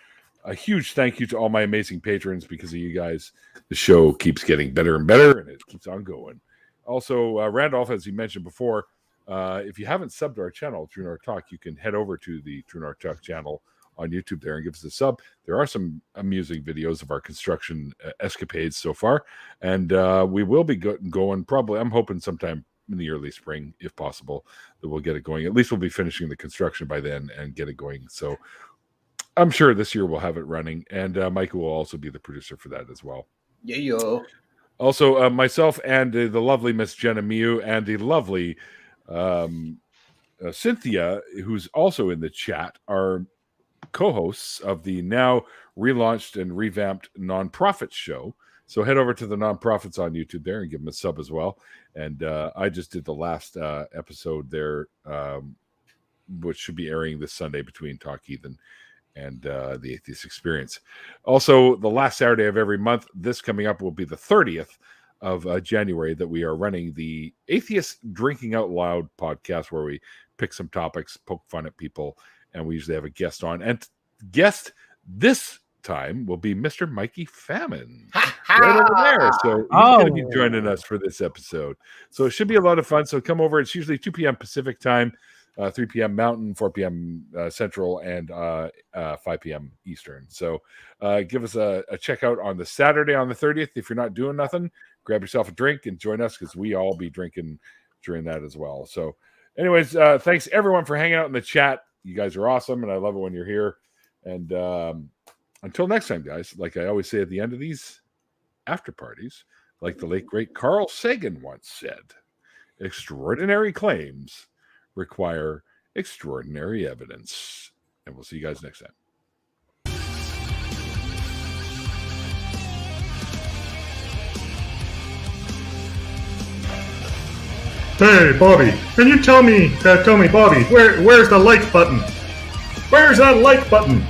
a huge thank you to all my amazing patrons. Because of you guys, the show keeps getting better and better, and it keeps on going. Also, Randolph, as you mentioned before, if you haven't subbed to our channel, True North Talk, you can head over to the True North Talk channel on YouTube there and give us a sub. There are some amusing videos of our construction escapades so far, and we will be going probably, I'm hoping sometime in the early spring, if possible, that we'll get it going. At least we'll be finishing the construction by then and get it going. So I'm sure this year we'll have it running, and Micah will also be the producer for that as well. Yeah, yo. Also, myself and the lovely Miss Jenna Miu and the lovely Cynthia, who's also in the chat, are co-hosts of the now relaunched and revamped nonprofit show, So head over to the nonprofits on YouTube there and give them a sub as well. And I just did the last episode there, which should be airing this Sunday between Talk Heathen and the Atheist Experience. Also, the last Saturday of every month, this coming up will be the 30th of January, that we are running the Atheist Drinking Out Loud podcast, where we pick some topics, poke fun at people, and we usually have a guest on. And guest this time will be Mr. Mikey Famine, right over there. So he's going to be joining us for this episode. So it should be a lot of fun. So come over. It's usually 2 p.m. Pacific time, 3 p.m. Mountain, 4 p.m. Central, and 5 p.m. Eastern. So give us a check out on the Saturday on the 30th. If you're not doing nothing, grab yourself a drink and join us, because we all be drinking during that as well. So anyways, thanks everyone for hanging out in the chat. You guys are awesome, and I love it when you're here. And until next time, guys, like I always say at the end of these after parties, like the late great Carl Sagan once said, extraordinary claims require extraordinary evidence. And we'll see you guys next time. Hey, Bobby, can you tell me, Bobby, where's the like button? Where's that like button?